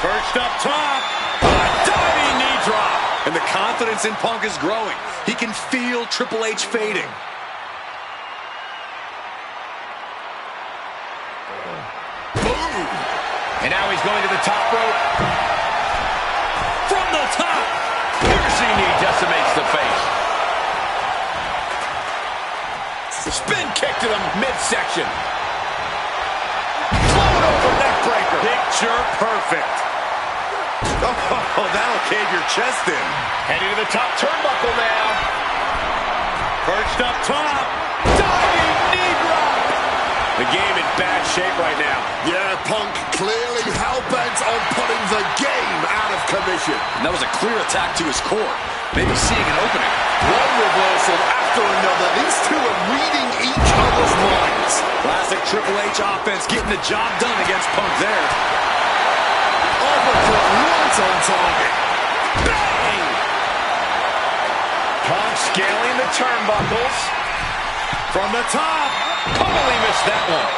Perched up top. A diving knee drop. And the confidence in Punk is growing. He can feel Triple H fading. boom. And now he's going to the top rope. From the top. Piercing knee decimates the face. Spin kick to the midsection. Float over neck breaker. Picture perfect. Oh, that'll cave your chest in. Heading to the top turnbuckle now. Perched up top. Diving knee drop. The game in bad shape right now. Yeah, Punk clearly hell-bent on putting the game out of commission. And that was a clear attack to his core. Maybe seeing an opening. One reversal after another. These two are reading each other's minds. Classic Triple H offense getting the job done against Punk there. Uppercut right on target. Bang! Punk scaling the turnbuckles. From the top. Totally missed that one.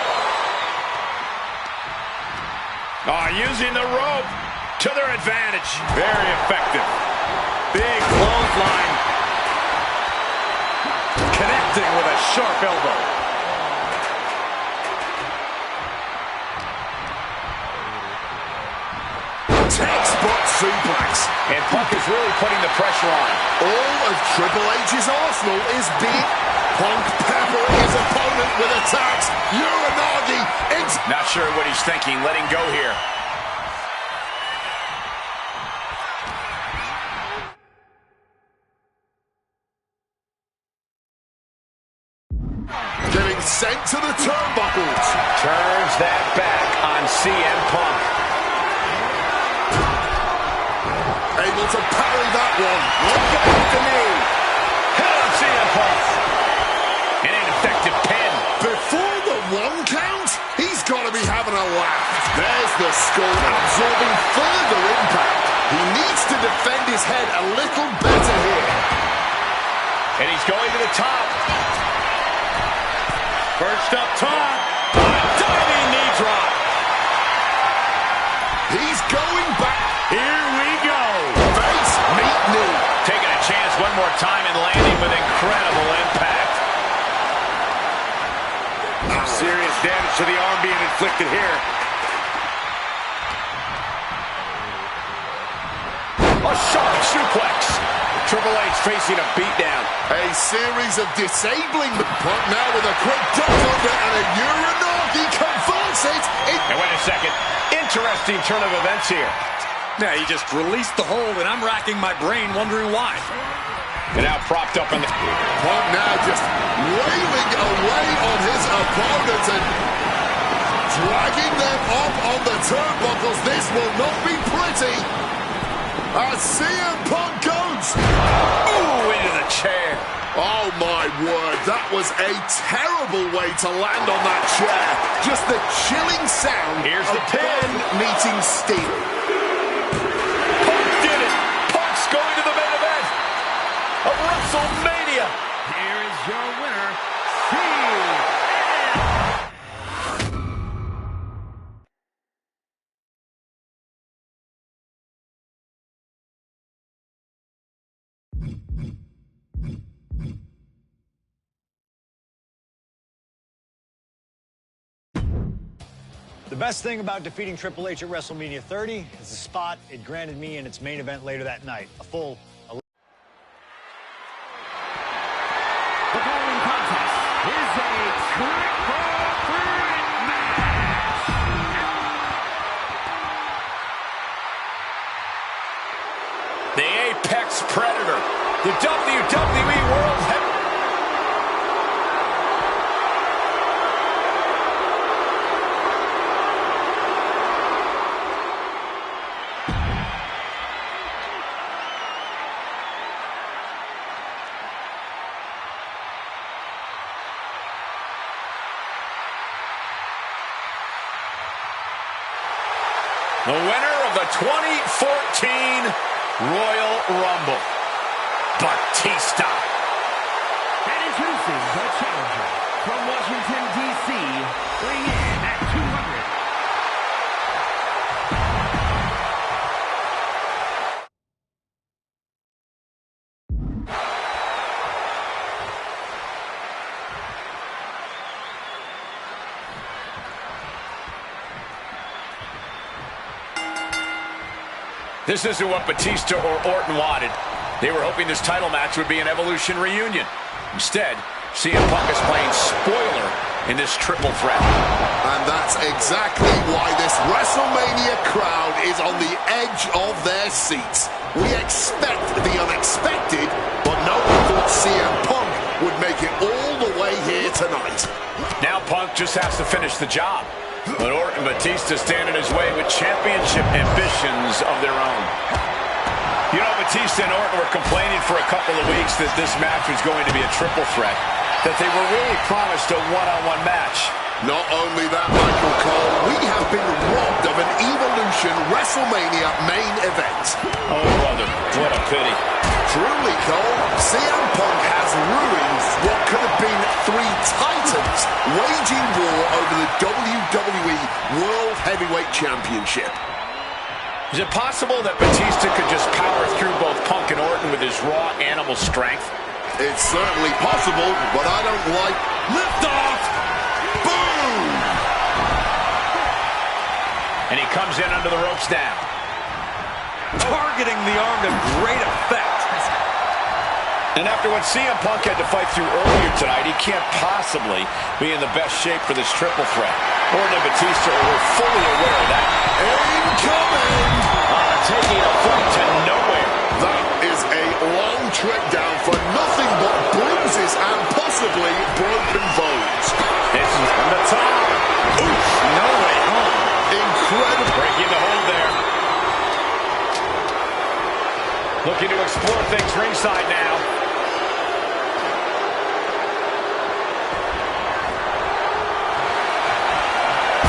Using the rope to their advantage. Very effective. Big clothesline. Connecting with a sharp elbow. Textbook suplex. And Punk is really putting the pressure on. All of Triple H's arsenal is big. Punk peppering his opponent with attacks. Uranagi. Not sure what he's thinking. Letting go here. Getting sent to the turnbuckles. Turns that back on CM Punk. Able to parry that one. Look out at the knee. Hit on CM Punk. An ineffective pin. Before the 1 count, he's got to be having a laugh. There's the skull absorbing further impact. He needs to defend his head a little better here. And he's going to the top. Perched up top. A diving knee drop. He's going back. Here we go. Face, meet, knee. Taking a chance one more time and landing with incredible impact. Serious damage to the arm being inflicted here. A sharp suplex. Triple H facing a beatdown. A series of disabling. Punk now with a quick duck under and a Uranagi converts it. And wait a second. Interesting turn of events here. Yeah, he just released the hold, and I'm racking my brain wondering why. And now propped up in the... Punk now just wailing away on his opponent and dragging them up on the turnbuckles. This will not be pretty. As CM Punk goes. Ooh, into the chair. Oh my word, that was a terrible way to land on that chair. Just the chilling sound Here's of the pin. bone meeting steel. Punk did it. Punk's going to the main event of WrestleMania. Here is your winner, CM. The best thing about defeating Triple H at WrestleMania 30 is the spot it granted me in its main event later that night. A full... The following contest is a triple threat match. apex predator, the WWE World Heavyweight. The winner of the 2014 Royal Rumble, Batista. And introducing the challenger from Washington, D.C., weighing in at 200. This isn't what Batista or Orton wanted. They were hoping this title match would be an Evolution reunion. Instead, CM Punk is playing spoiler in this triple threat. And that's exactly why this WrestleMania crowd is on the edge of their seats. We expect the unexpected, but no one thought CM Punk would make it all the way here tonight. Now Punk just has to finish the job. But Orton and Batista stand in his way with championship ambitions of their own. You know, Batista and Orton were complaining for a couple of weeks that this match was going to be a triple threat, that they were really promised a one-on-one match. Not only that, Michael Cole, we have been robbed of an Evolution WrestleMania main event. Oh, brother, what a pity. Truly, Cole, CM Punk has ruined what could have been three titans waging war over the WWE World Heavyweight Championship. Is it possible that Batista could just power through both Punk and Orton with his raw animal strength? It's certainly possible, but I don't like liftoff. Boom! And he comes in under the ropes now. Targeting the arm to great effect. And after what CM Punk had to fight through earlier tonight, he can't possibly be in the best shape for this triple threat. Orton and Batista were fully aware of that. Incoming! Taking a fight to nowhere. That is a long trek down for nothing but bruises and possibly broken bones. This is from the top. Oof, no way home. Incredible. Breaking the hold there. Looking to explore things ringside now.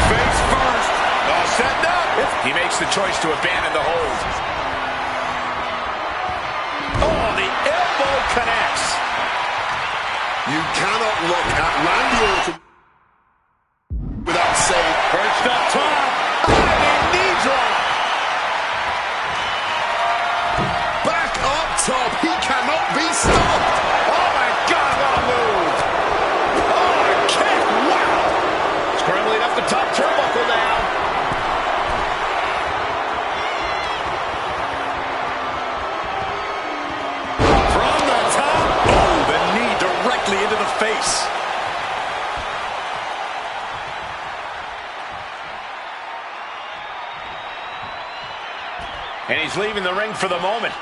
Face first. All set up. He makes the choice to abandon the hold. Oh, the elbow connects. You cannot look at Randy Orton without saying, Perched up top. Knee drop. back up top. He cannot be stopped. Oh, my God, what a move. Oh, a kick. Wow. Scrambling up the top turnbuckle now. From the top. Oh, the knee directly into the face. And he's leaving the ring for the moment.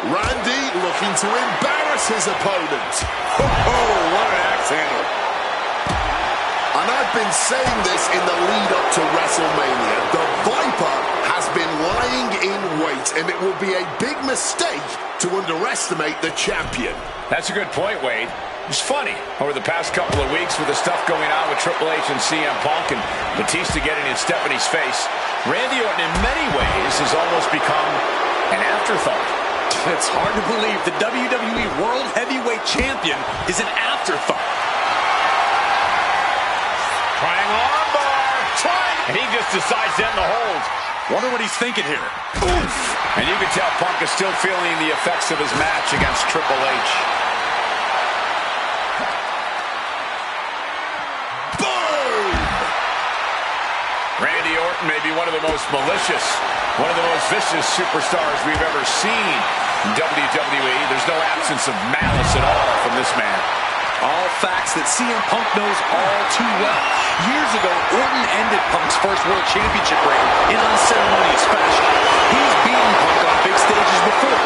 Randy looking to embarrass his opponent. Oh, what an axe handle. And I've been saying this in the lead up to WrestleMania. The Viper has been lying in wait, and it will be a big mistake to underestimate the champion. That's a good point, Wade. It's funny, over the past couple of weeks with the stuff going on with Triple H and CM Punk and Batista getting in Stephanie's face, Randy Orton in many ways has almost become an afterthought. It's hard to believe the WWE World Heavyweight Champion is an afterthought. Trying armbar, and he just decides to end the hold. Wonder what he's thinking here. Oof. And you can tell Punk is still feeling the effects of his match against Triple H. Boom! Randy Orton may be one of the most malicious, one of the most vicious superstars we've ever seen in WWE. There's no absence of malice at all from this man. All facts that CM Punk knows all too well. Years ago, Orton ended Punk's first World Championship reign in unceremonious fashion. He's beaten Punk on big stages before,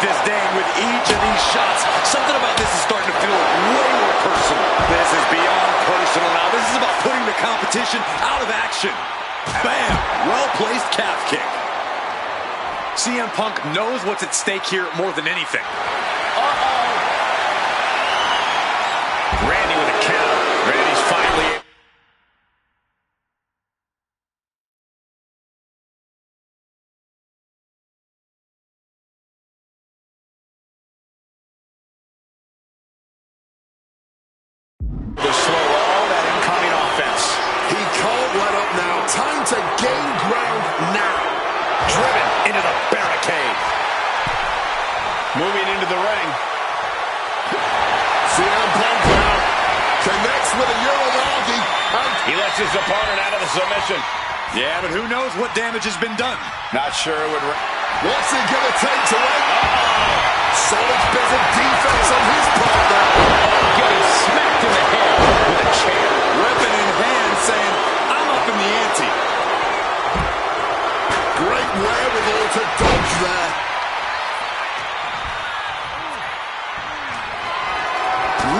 disdain with each of these shots. Something about this is starting to feel way more personal. This is beyond personal now. This is about putting the competition out of action. Bam! Well-placed calf kick. CM Punk knows what's at stake here more than anything. Randy with a count. Randy's finally... to slow all that incoming offense. He can't let up now. Time to gain ground now. Driven into the barricade. Moving into the ring. CM Punk now connects with a Uranagi, and He lets his opponent out of the submission. Yeah, but who knows what damage has been done. Not sure it would... what's it going to take to win? Solid bit of defense on his part there. Getting smacked in the head with a chair. Weapon in hand saying, I'm up in the ante. Great wherewithal to dodge there.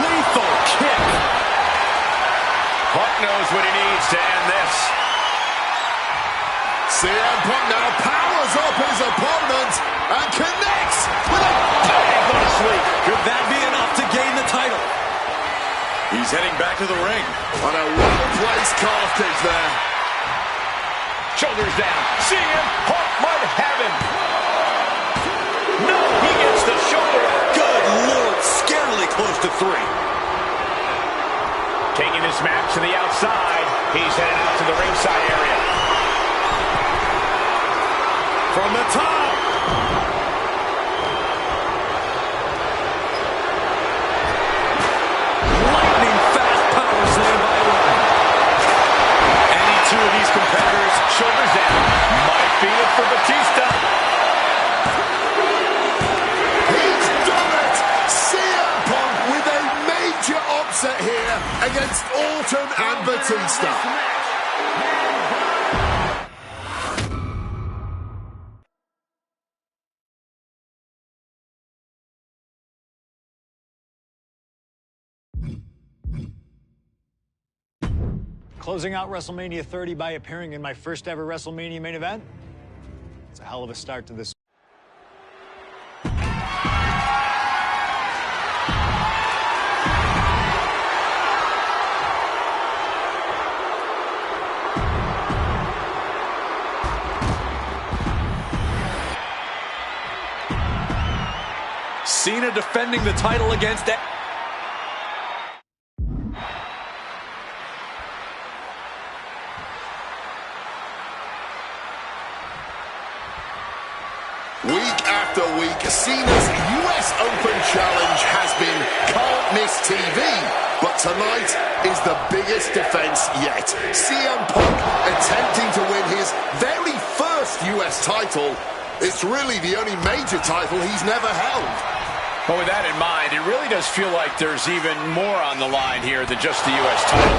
Lethal kick. Punk knows what he needs to end this. CM Punk now powers up his opponent and connects with a bang on a sweep. Could that be enough to gain the title? He's heading back to the ring. On a well-placed calf kick there. Shoulders down. CM Punk might have him. No, he gets the shoulder up. Good Lord, scarily close to 3. Taking this match to the outside. He's headed out to the ringside area. From the top. Lightning fast power slam by Orton. Any two of these competitors, Shoulders down. Might be it for Batista. He's done it! CM Punk with a major upset here against Orton and Batista. Closing out WrestleMania 30 by appearing in my first ever WrestleMania main event. It's a hell of a start to this. Cena defending the title against... Week after week, Cena's US Open Challenge has been can't miss TV. But tonight is the biggest defense yet. CM Punk attempting to win his very first US title. It's really the only major title he's never held. But with that in mind, it really does feel like there's even more on the line here than just the US title.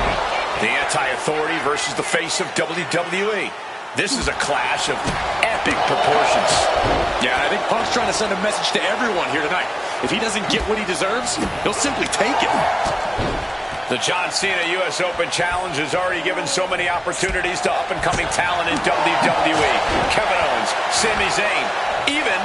The anti-authority versus the face of WWE. This is a clash of epic proportions. Yeah, I think Punk's trying to send a message to everyone here tonight. If he doesn't get what he deserves, he'll simply take it. The John Cena US Open Challenge has already given so many opportunities to up-and-coming talent in WWE. Kevin Owens, Sami Zayn, even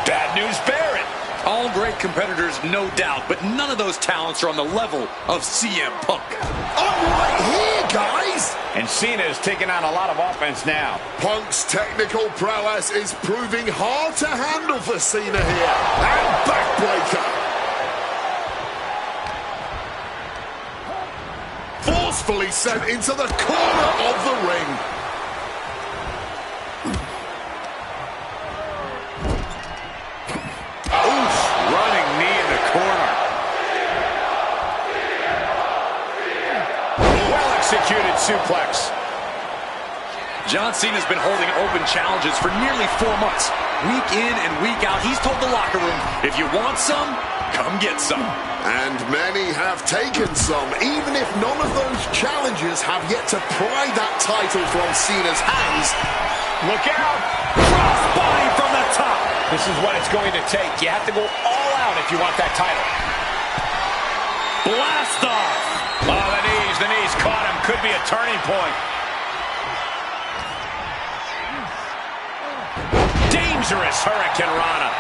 Bad News Barrett. All great competitors, no doubt, but none of those talents are on the level of CM Punk. I'm right here, guys! And Cena is taking on a lot of offense now. Punk's technical prowess is proving hard to handle for Cena here. And backbreaker. Forcefully sent into the corner of the ring. Oof, running knee in the corner. Well-executed suplex. John Cena's been holding open challenges for nearly 4 months. Week in and week out, he's told the locker room, if you want some, come get some. And many have taken some, even if none of those challenges have yet to pry that title from Cena's hands. Look out! Crossbody from the top. This is what it's going to take. You have to go all out if you want that title. Blast off. Oh, the knees caught him. Could be a turning point. Dangerous Hurricane Rana.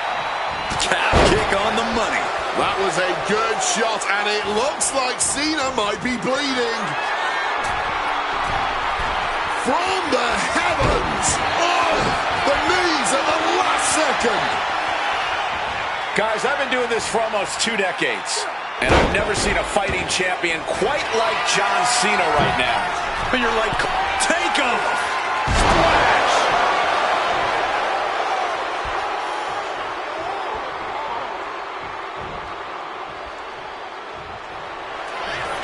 Calf kick on the money. That was a good shot, and it looks like Cena might be bleeding. From the heavens! Oh, the knees at the last second! Guys, I've been doing this for almost 2 decades, and I've never seen a fighting champion quite like John Cena right now. And you're like, take him! Splash!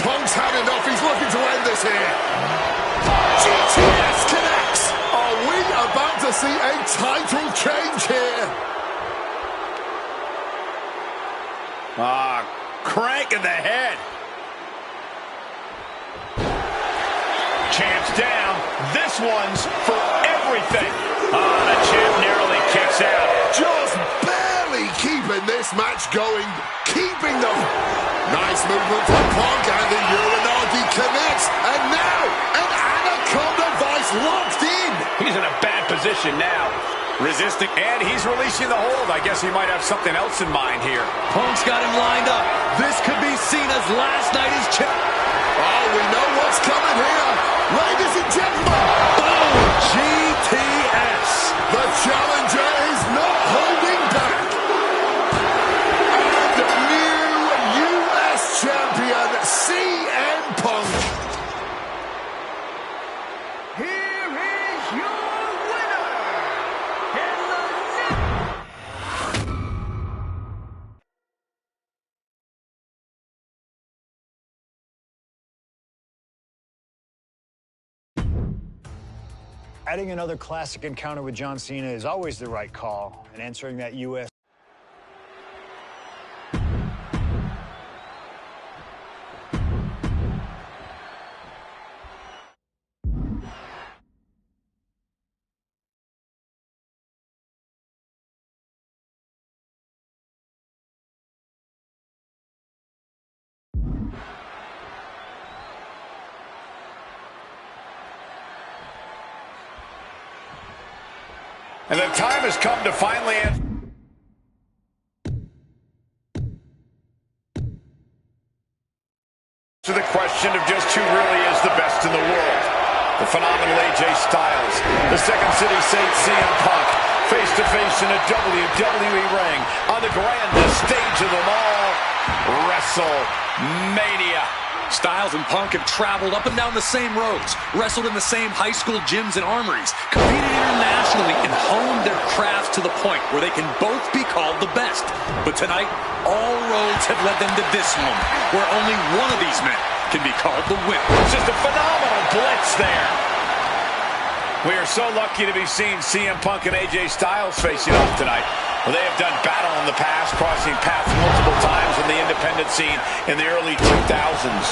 Punk's had enough. He's looking to end this here. GTS connects. Are we about to see a title change here? Crank in the head. Champ's down. This one's for everything. The champ narrowly kicks out. Just barely keeping this match going. Keeping them. Nice movement from Punk, and the Uranagi connects. And now, an Anaconda Vice locked in. He's in a bad position now. Resisting, and he's releasing the hold. I guess he might have something else in mind here. Punk's got him lined up. This could be Cena's last night as champ. Oh, we know what's coming here. Ladies and gentlemen. Boom! GTS. The challenger is not holding back. And new U.S. champion, CM Punk. Here is your winner. Adding another classic encounter with John Cena is always the right call, and answering that U.S. And the time has come to finally answer the question of just who really is the best in the world. The phenomenal AJ Styles, the Second City Saint CM Punk, face-to-face in a WWE ring on the grandest stage of them all, WrestleMania. Styles and Punk have traveled up and down the same roads, wrestled in the same high school gyms and armories, competed internationally, and honed their crafts to the point where they can both be called the best. But tonight, all roads have led them to this moment, where only one of these men can be called the winner. It's just a phenomenal blitz there. We are so lucky to be seeing CM Punk and AJ Styles facing off tonight. Well, they have done battle in the past, crossing paths multiple times in the independent scene in the early 2000s.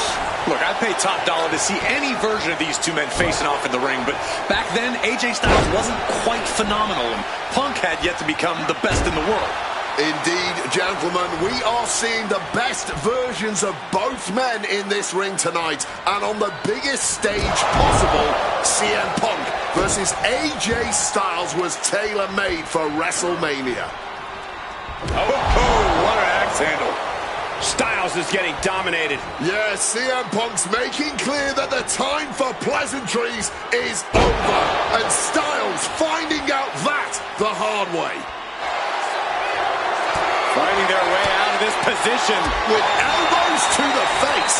Look, I'd pay top dollar to see any version of these two men facing off in the ring, but back then, AJ Styles wasn't quite phenomenal, and Punk had yet to become the best in the world. Indeed, gentlemen, we are seeing the best versions of both men in this ring tonight. And on the biggest stage possible, CM Punk versus AJ Styles was tailor-made for WrestleMania. Oh, what an axe handle. Styles is getting dominated. Yes, CM Punk's making clear that the time for pleasantries is over. And Styles finding out that the hard way. Finding their way out of this position with elbows to the face.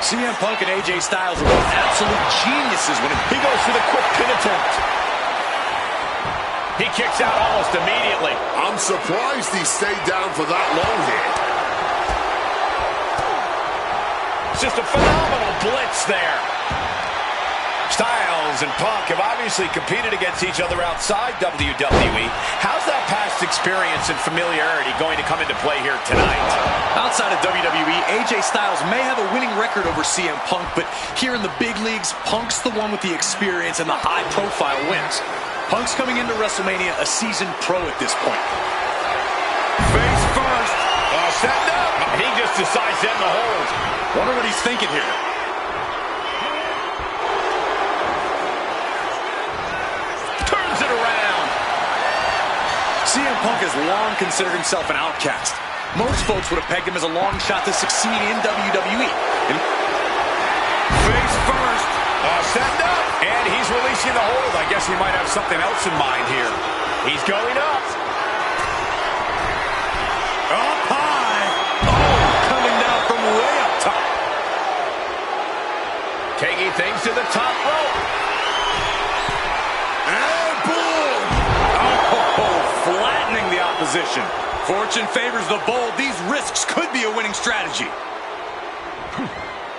CM Punk and AJ Styles are both absolute geniuses when he goes for the quick pin attempt. He kicks out almost immediately. I'm surprised he stayed down for that long here. It's just a phenomenal blitz there. Styles and Punk have obviously competed against each other outside WWE. How's that past experience and familiarity going to come into play here tonight? Outside of WWE, AJ Styles may have a winning record over CM Punk, but here in the big leagues, Punk's the one with the experience and the high-profile wins. Punk's coming into WrestleMania a seasoned pro at this point. Face first. Setting up. He just decides to end the hold. Wonder what he's thinking here. Turns it around. CM Punk has long considered himself an outcast. Most folks would have pegged him as a long shot to succeed in WWE. Face first. Setting up. And he's releasing the hold. I guess he might have something else in mind here. He's going up. Up high. Oh, coming down from way up top. Taking things to the top rope. And boom! Oh, flattening the opposition. Fortune favors the bold. These risks could be a winning strategy.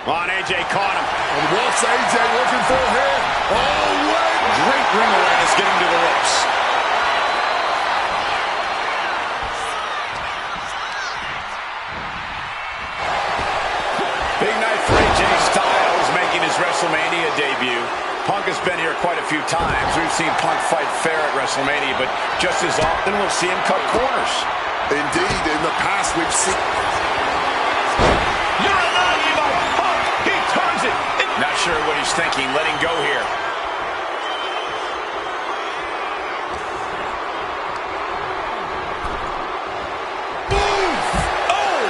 On, AJ caught him. And what's AJ looking for here? Oh, wait! Great ring awareness getting to the ropes. Big night for AJ Styles making his WrestleMania debut. Punk has been here quite a few times. We've seen Punk fight fair at WrestleMania, but just as often we'll see him cut corners. Indeed, in the past we've seen... He turns it. Not sure what he's thinking. Letting go here. Boom! Oh!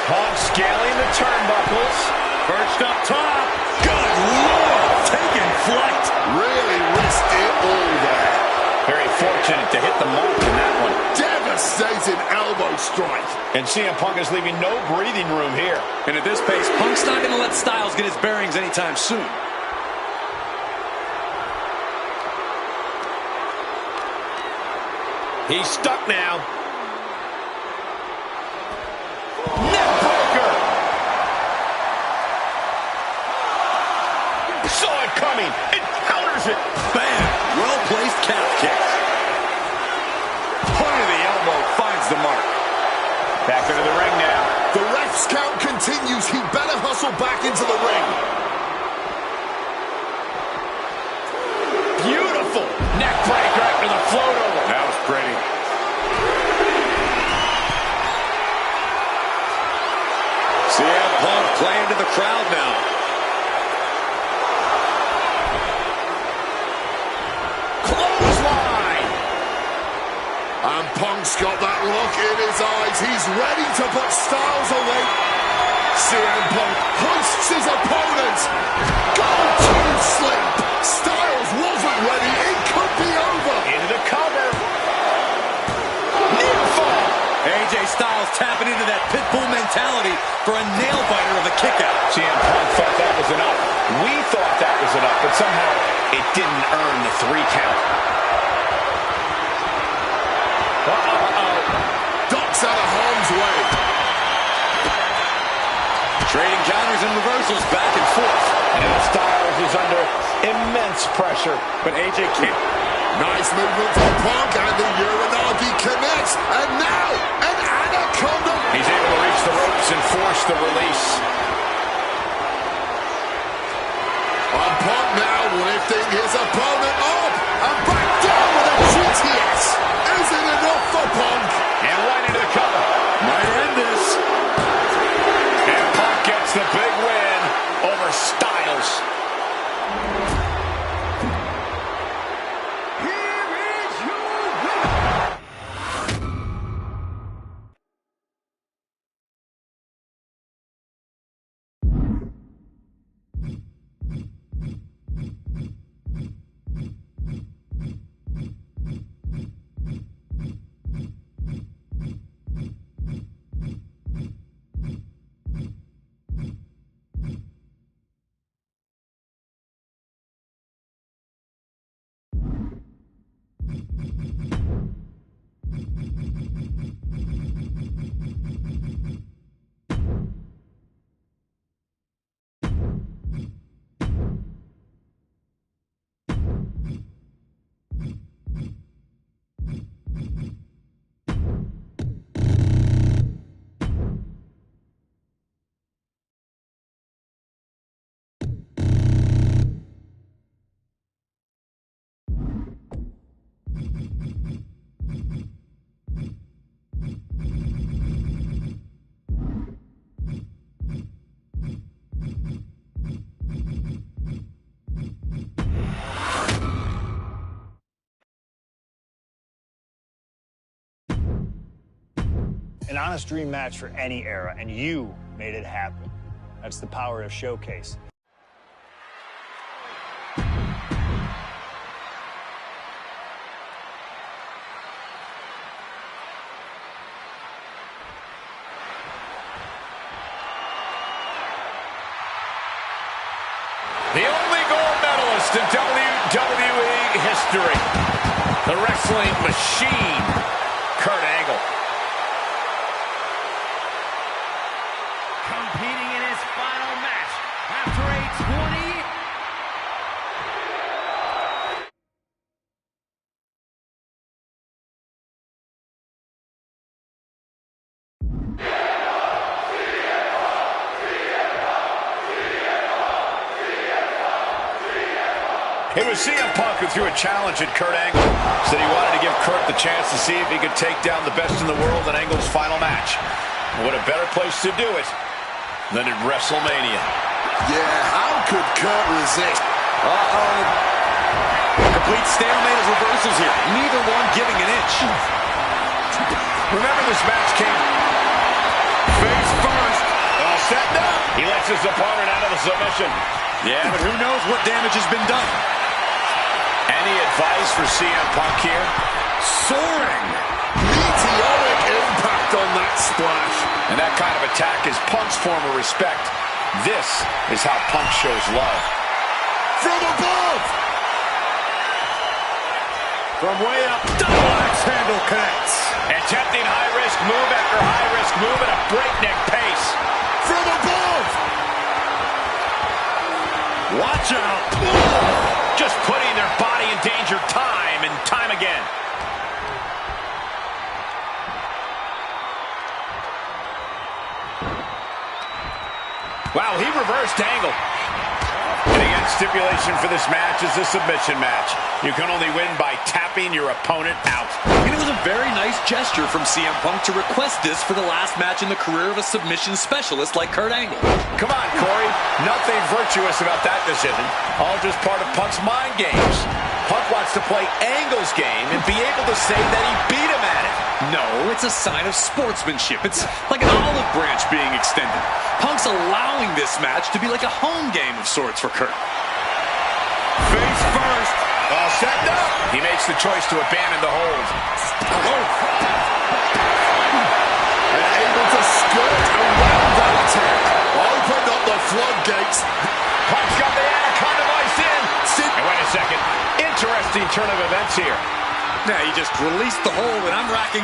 Punk scaling the turnbuckles. Perched up top. Good Lord. Taking flight. Really risked it all there. Very fortunate to hit the mark in that one. Devastating elbow strike. And CM Punk is leaving no breathing room here. And at this pace, Punk's not going to let Styles get his bearings anytime soon. He's stuck now. Neckbreaker. Saw it coming. It counters it. Bam! Well-placed calf kick. Point of the elbow finds the mark. Back into the ring now. The ref's count continues. He better hustle back into the ring. Beautiful. Neckbreaker after the float over. That was pretty. CM Punk playing to the crowd now. Clothesline. And Punk's got that look in his eyes. He's ready to put Styles away. CM Punk hoists his opponent. Go to sleep. Styles wasn't ready. It could be over. Into the cover. Near fall. AJ Styles tapping into that pitbull mentality for a nail-biter of a kick-out. CM Punk thought that was enough. We thought that was enough, but somehow it didn't earn the 3 count. Ducks out of harm's way. Trading counters and reversals back and forth. Now Styles is under immense pressure, but AJ can't. Nice movement from Punk, and the Uranagi connects. And now, an Anaconda. He's able to reach the ropes and force the release. And Punk now lifting his opponent up and back down with a GTS. Is it enough for Punk? And right into the cover. Might end this. And Punk gets the big win over Styles. Here is your winner, An honest dream match for any era, and you made it happen. That's the power of Showcase. The only gold medalist in WWE history. The wrestling machine, Kurt Angle. Competing in his final match after a 20... It was CM Punk who threw a challenge at Kurt Angle. Said he wanted to give Kurt the chance to see if he could take down the best in the world in Angle's final match. What a better place to do it than at WrestleMania. Yeah, how could Kurt resist? Complete stalemate of reversals here. Neither one giving an inch. Remember, this match came face first. All set up. He lets his opponent out of the submission. Yeah, but who knows what damage has been done. Any advice for CM Punk here? Soaring. Meteoric impact on that splash. And that kind of attack is Punk's form of respect. This is how Punk shows love. From above. From way up, double axe handle connects. Attempting high-risk move after high-risk move at a breakneck pace. From above. Watch out. Just putting their body in danger time and time again. Wow, he reversed Angle. And again, stipulation for this match is a submission match. You can only win by tapping your opponent out. And it was a very nice gesture from CM Punk to request this for the last match in the career of a submission specialist like Kurt Angle. Come on, Corey. Nothing virtuous about that decision. All just part of Punk's mind games. Punk wants to play Angle's game and be able to say that he beat him at it. No, it's a sign of sportsmanship. It's like an olive branch being extended. Punk's allowing this match to be like a home game of sorts for Kurt. Face first. All set up. He makes the choice to abandon the hold. And able to skirt around that attack. Opened up the floodgates. Punk's got the anaconda vice in. And wait a second. Interesting turn of events here. Now he just released the hold, and I'm racking.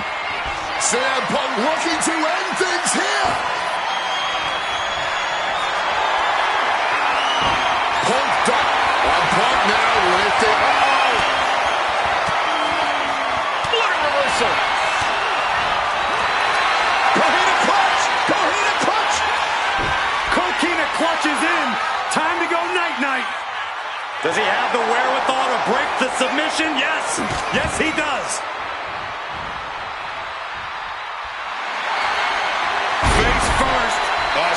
CM Punk looking to end things here. Punk duck. And Punk now lifting. What a reversal. Coquina clutch. Coquina clutch. Coquina clutches in. Time to go night-night. Does he have the wherewithal to break the submission? Yes. Yes, he does. Face first.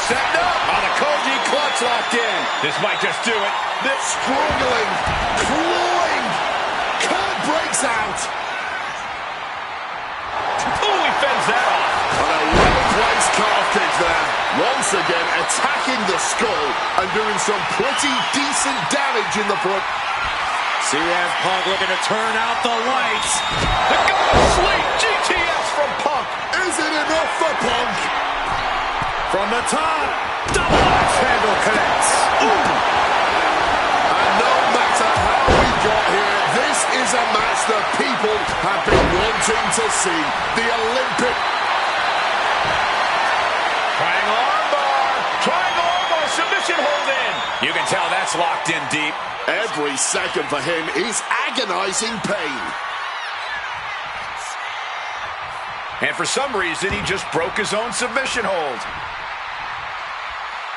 Set up. On the Koji clutch locked in. This might just do it. This struggling, clawing. Kurt breaks out. Oh, he fends that off. And a well-placed calf kick there. Once again attacking the skull and doing some pretty decent damage in the front. CM Punk looking to turn out the lights. The go to sleep. GTS from Punk. Is it enough for Punk? From the top, double axe handle connects. And no matter how we got here, this is a match that people have been wanting to see. The Olympic. Triangle armbar. Triangle armbar. Submission hold in. You can tell that's locked in deep. Every second for him is agonizing pain. And for some reason, he just broke his own submission hold.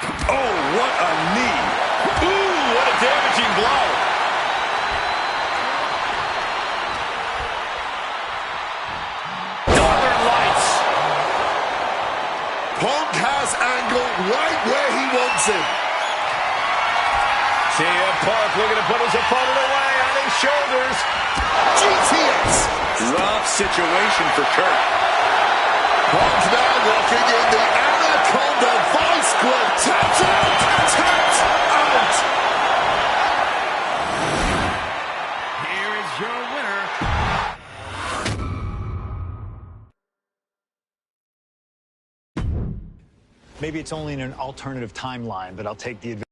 Oh, what a knee. Ooh, what a damaging blow. Northern Lights. Punk has Angle right where he wants him. CM Punk looking to put his opponent away on his shoulders. GTS. Rough situation for Kurt. Punk now locking in the Anaconda Vice Grip. Tapped out, tapped out. Here is your winner. Maybe it's only in an alternative timeline, but I'll take the advantage.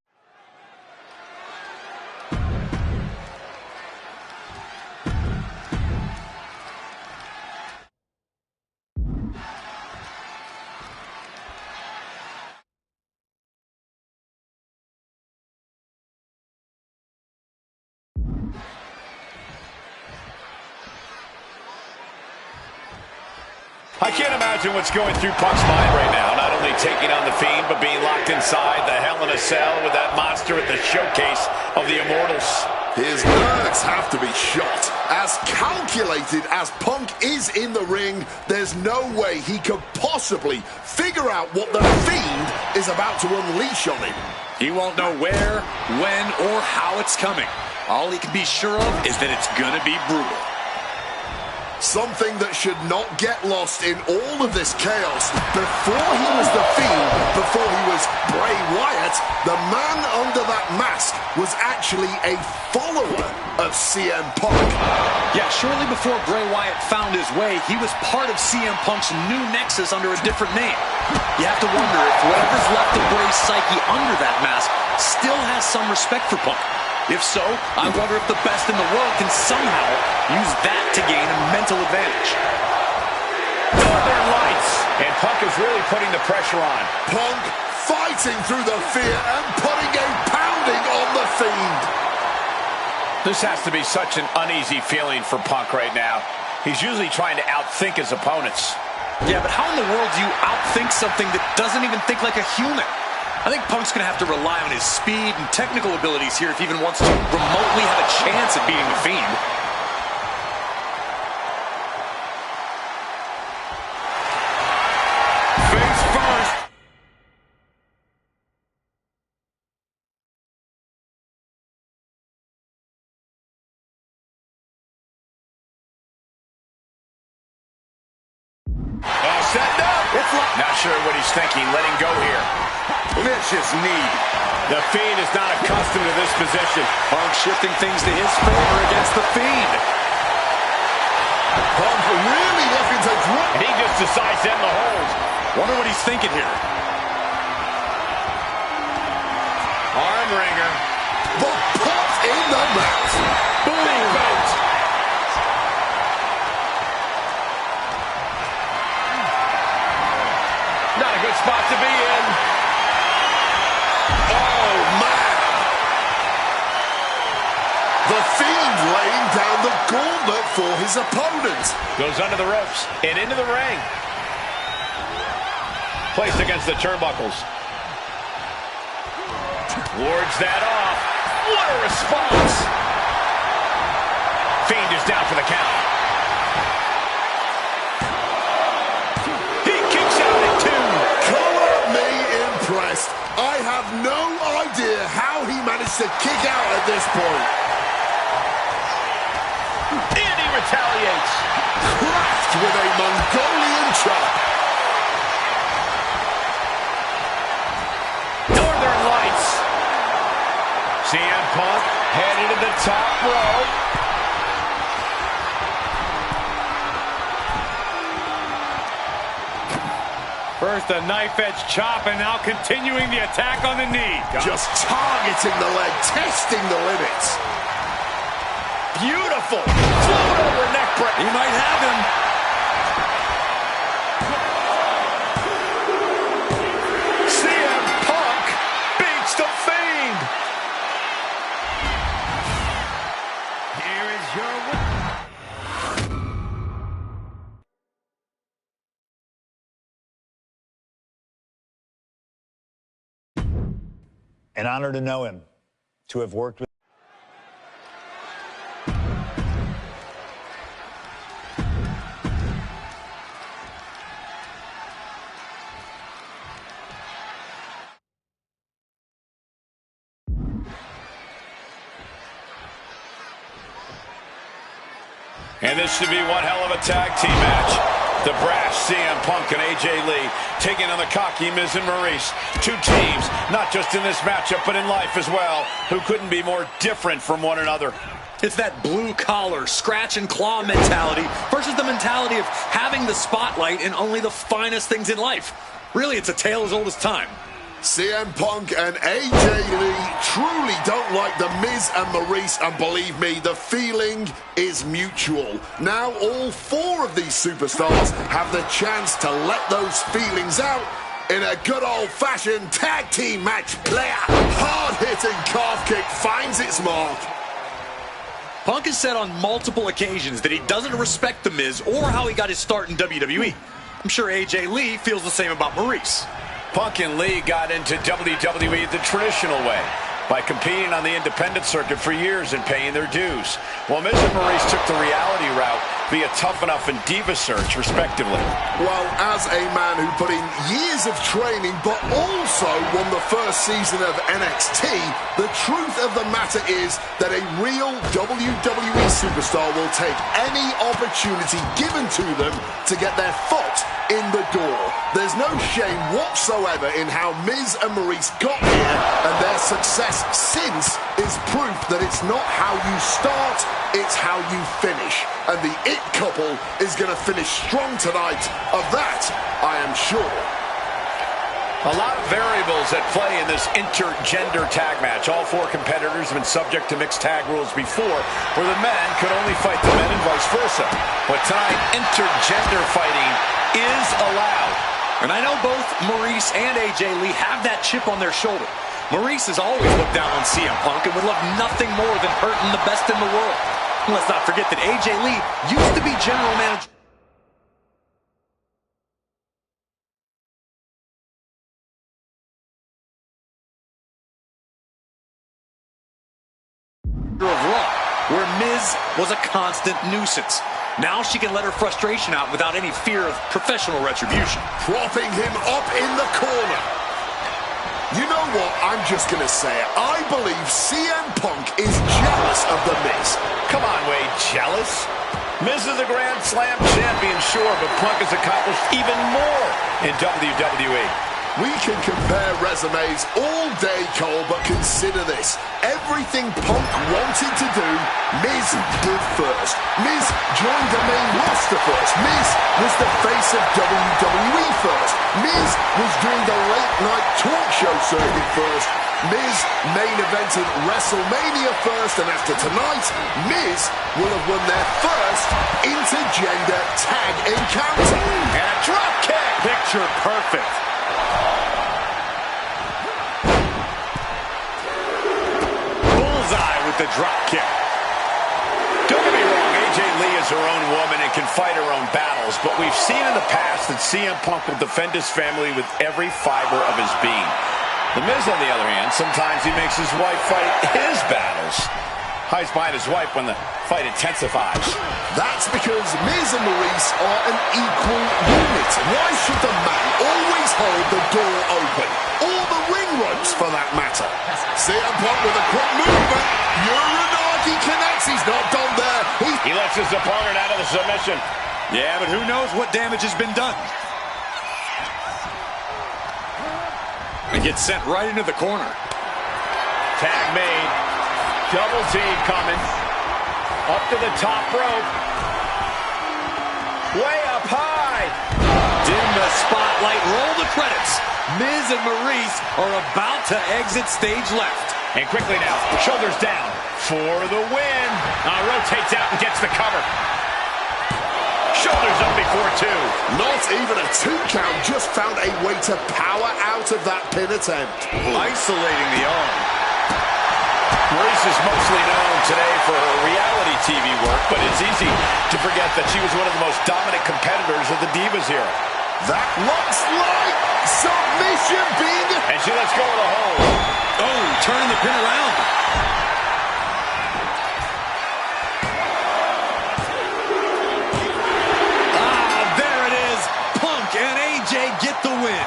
I can't imagine what's going through Punk's mind right now. Not only taking on the Fiend, but being locked inside the Hell in a Cell with that monster at the showcase of the Immortals. His nerves have to be shot. As calculated as Punk is in the ring, there's no way he could possibly figure out what the Fiend is about to unleash on him. He won't know where, when, or how it's coming. All he can be sure of is that it's gonna be brutal. Something that should not get lost in all of this chaos. Before he was the Fiend, before he was Bray Wyatt, the man under that mask was actually a follower of CM Punk. Yeah, shortly before Bray Wyatt found his way, he was part of CM Punk's new nexus under a different name. You have to wonder if whatever's left of Bray's psyche under that mask still has some respect for Punk. If so, I wonder if the best in the world can somehow use that to gain a mental advantage. Northern Lights, and Punk is really putting the pressure on. Punk fighting through the fear and putting a pounding on the Fiend. This has to be such an uneasy feeling for Punk right now. He's usually trying to outthink his opponents. Yeah, but how in the world do you outthink something that doesn't even think like a human? I think Punk's going to have to rely on his speed and technical abilities here if he even wants to remotely have a chance at beating the Fiend. Face first. Setting up. Not sure what he's thinking. Letting go here. Vicious knee. The Fiend is not accustomed to this position. Punk shifting things to his favor against the Fiend. Punk really looking to drop. He just decides to end the hold. Wonder what he's thinking here. Arm wringer. The pop in the mouth. Big boot. Not a good spot to be in. Oh, man. The Fiend laying down the gauntlet for his opponent. Goes under the ropes and into the ring. Placed against the turnbuckles. Wards that off. What a response. Fiend is down for the count. He kicks out at 2. Color me impressed. I have no idea how he managed to kick out at this point. And he retaliates. Cracked with a Mongolian chop. Northern Lights. CM Punk headed to the top rope. First a knife-edge chop, and now continuing the attack on the knee. Just targeting the leg, testing the limits. Beautiful. Float over neck break. He might have him. CM Punk beats the Fiend. Here is your winner. An honor to know him, to have worked with. And this should be one hell of a tag team match. The brash CM Punk and AJ Lee taking on the cocky Miz and Maurice. Two teams, not just in this matchup, but in life as well, who couldn't be more different from one another. It's that blue-collar, scratch-and-claw mentality versus the mentality of having the spotlight in only the finest things in life. Really, it's a tale as old as time. CM Punk and AJ Lee truly don't like the Miz and Maurice, and believe me, the feeling is mutual. Now all four of these superstars have the chance to let those feelings out in a good old-fashioned tag team match. Player, hard-hitting calf kick finds its mark. Punk has said on multiple occasions that he doesn't respect The Miz or how he got his start in WWE. I'm sure AJ Lee feels the same about Maurice. Punk and Lee got into WWE the traditional way, by competing on the independent circuit for years and paying their dues, while Miz and Maurice took the reality route via Tough Enough and Diva Search, respectively. Well, as a man who put in years of training but also won the first season of NXT, the truth of the matter is that a real WWE superstar will take any opportunity given to them to get their foot in the door. There's no shame whatsoever in how Miz and Maurice got here, and their success since is proof that it's not how you start, it's how you finish. And the It couple is going to finish strong tonight. Of that, I am sure. A lot of variables at play in this intergender tag match. All four competitors have been subject to mixed tag rules before, where the men could only fight the men and vice versa. But tonight, intergender fighting is allowed. And I know both Maurice and AJ Lee have that chip on their shoulder. Maurice has always looked down on CM Punk and would love nothing more than hurting the best in the world. And let's not forget that AJ Lee used to be general manager of Raw, where Miz was a constant nuisance. Now she can let her frustration out without any fear of professional retribution. Propping him up in the corner. You know what? I'm just going to say it. I believe CM Punk is jealous of The Miz. Come on, Wade, jealous? Miz is a Grand Slam champion, sure, but Punk has accomplished even more in WWE. We can compare resumes all day, Cole, but consider this. Everything Punk wanted to do, Miz did first. Miz joined the main roster first. Miz was the face of WWE first. Miz was doing the late-night talk show circuit first. Miz main evented WrestleMania first, and after tonight, Miz will have won their first intergender tag encounter. And a drop kick! Picture perfect. Bullseye with the drop kick. Don't get me wrong, AJ Lee is her own woman and can fight her own battles, but we've seen in the past that CM Punk will defend his family with every fiber of his being. The Miz, on the other hand, sometimes he makes his wife fight his battles. Hides behind his wife when the fight intensifies. That's because Miz and Maurice are an equal unit. Why should the man always hold the door open? Or the ring ropes, for that matter. CM Punk with a quick movement. Uranagi connects. He's not done there. He lets his opponent out of the submission. Yeah, but who knows what damage has been done. And gets sent right into the corner. Tag made. Double team coming. Up to the top rope. Way up high. Dim the spotlight. Roll the credits. Miz and Maurice are about to exit stage left. And quickly now, shoulders down for the win. Rotates out and gets the cover. Shoulders up before two. Not even a 2 count. Just found a way to power out of that pin attempt. Isolating the arm. Maurice is mostly known today for her reality TV work, but it's easy to forget that she was one of the most dominant competitors of the Divas era. That looks like submission being... And she lets go of the hold. Oh, turning the pin around. There it is. Punk and AJ get the win.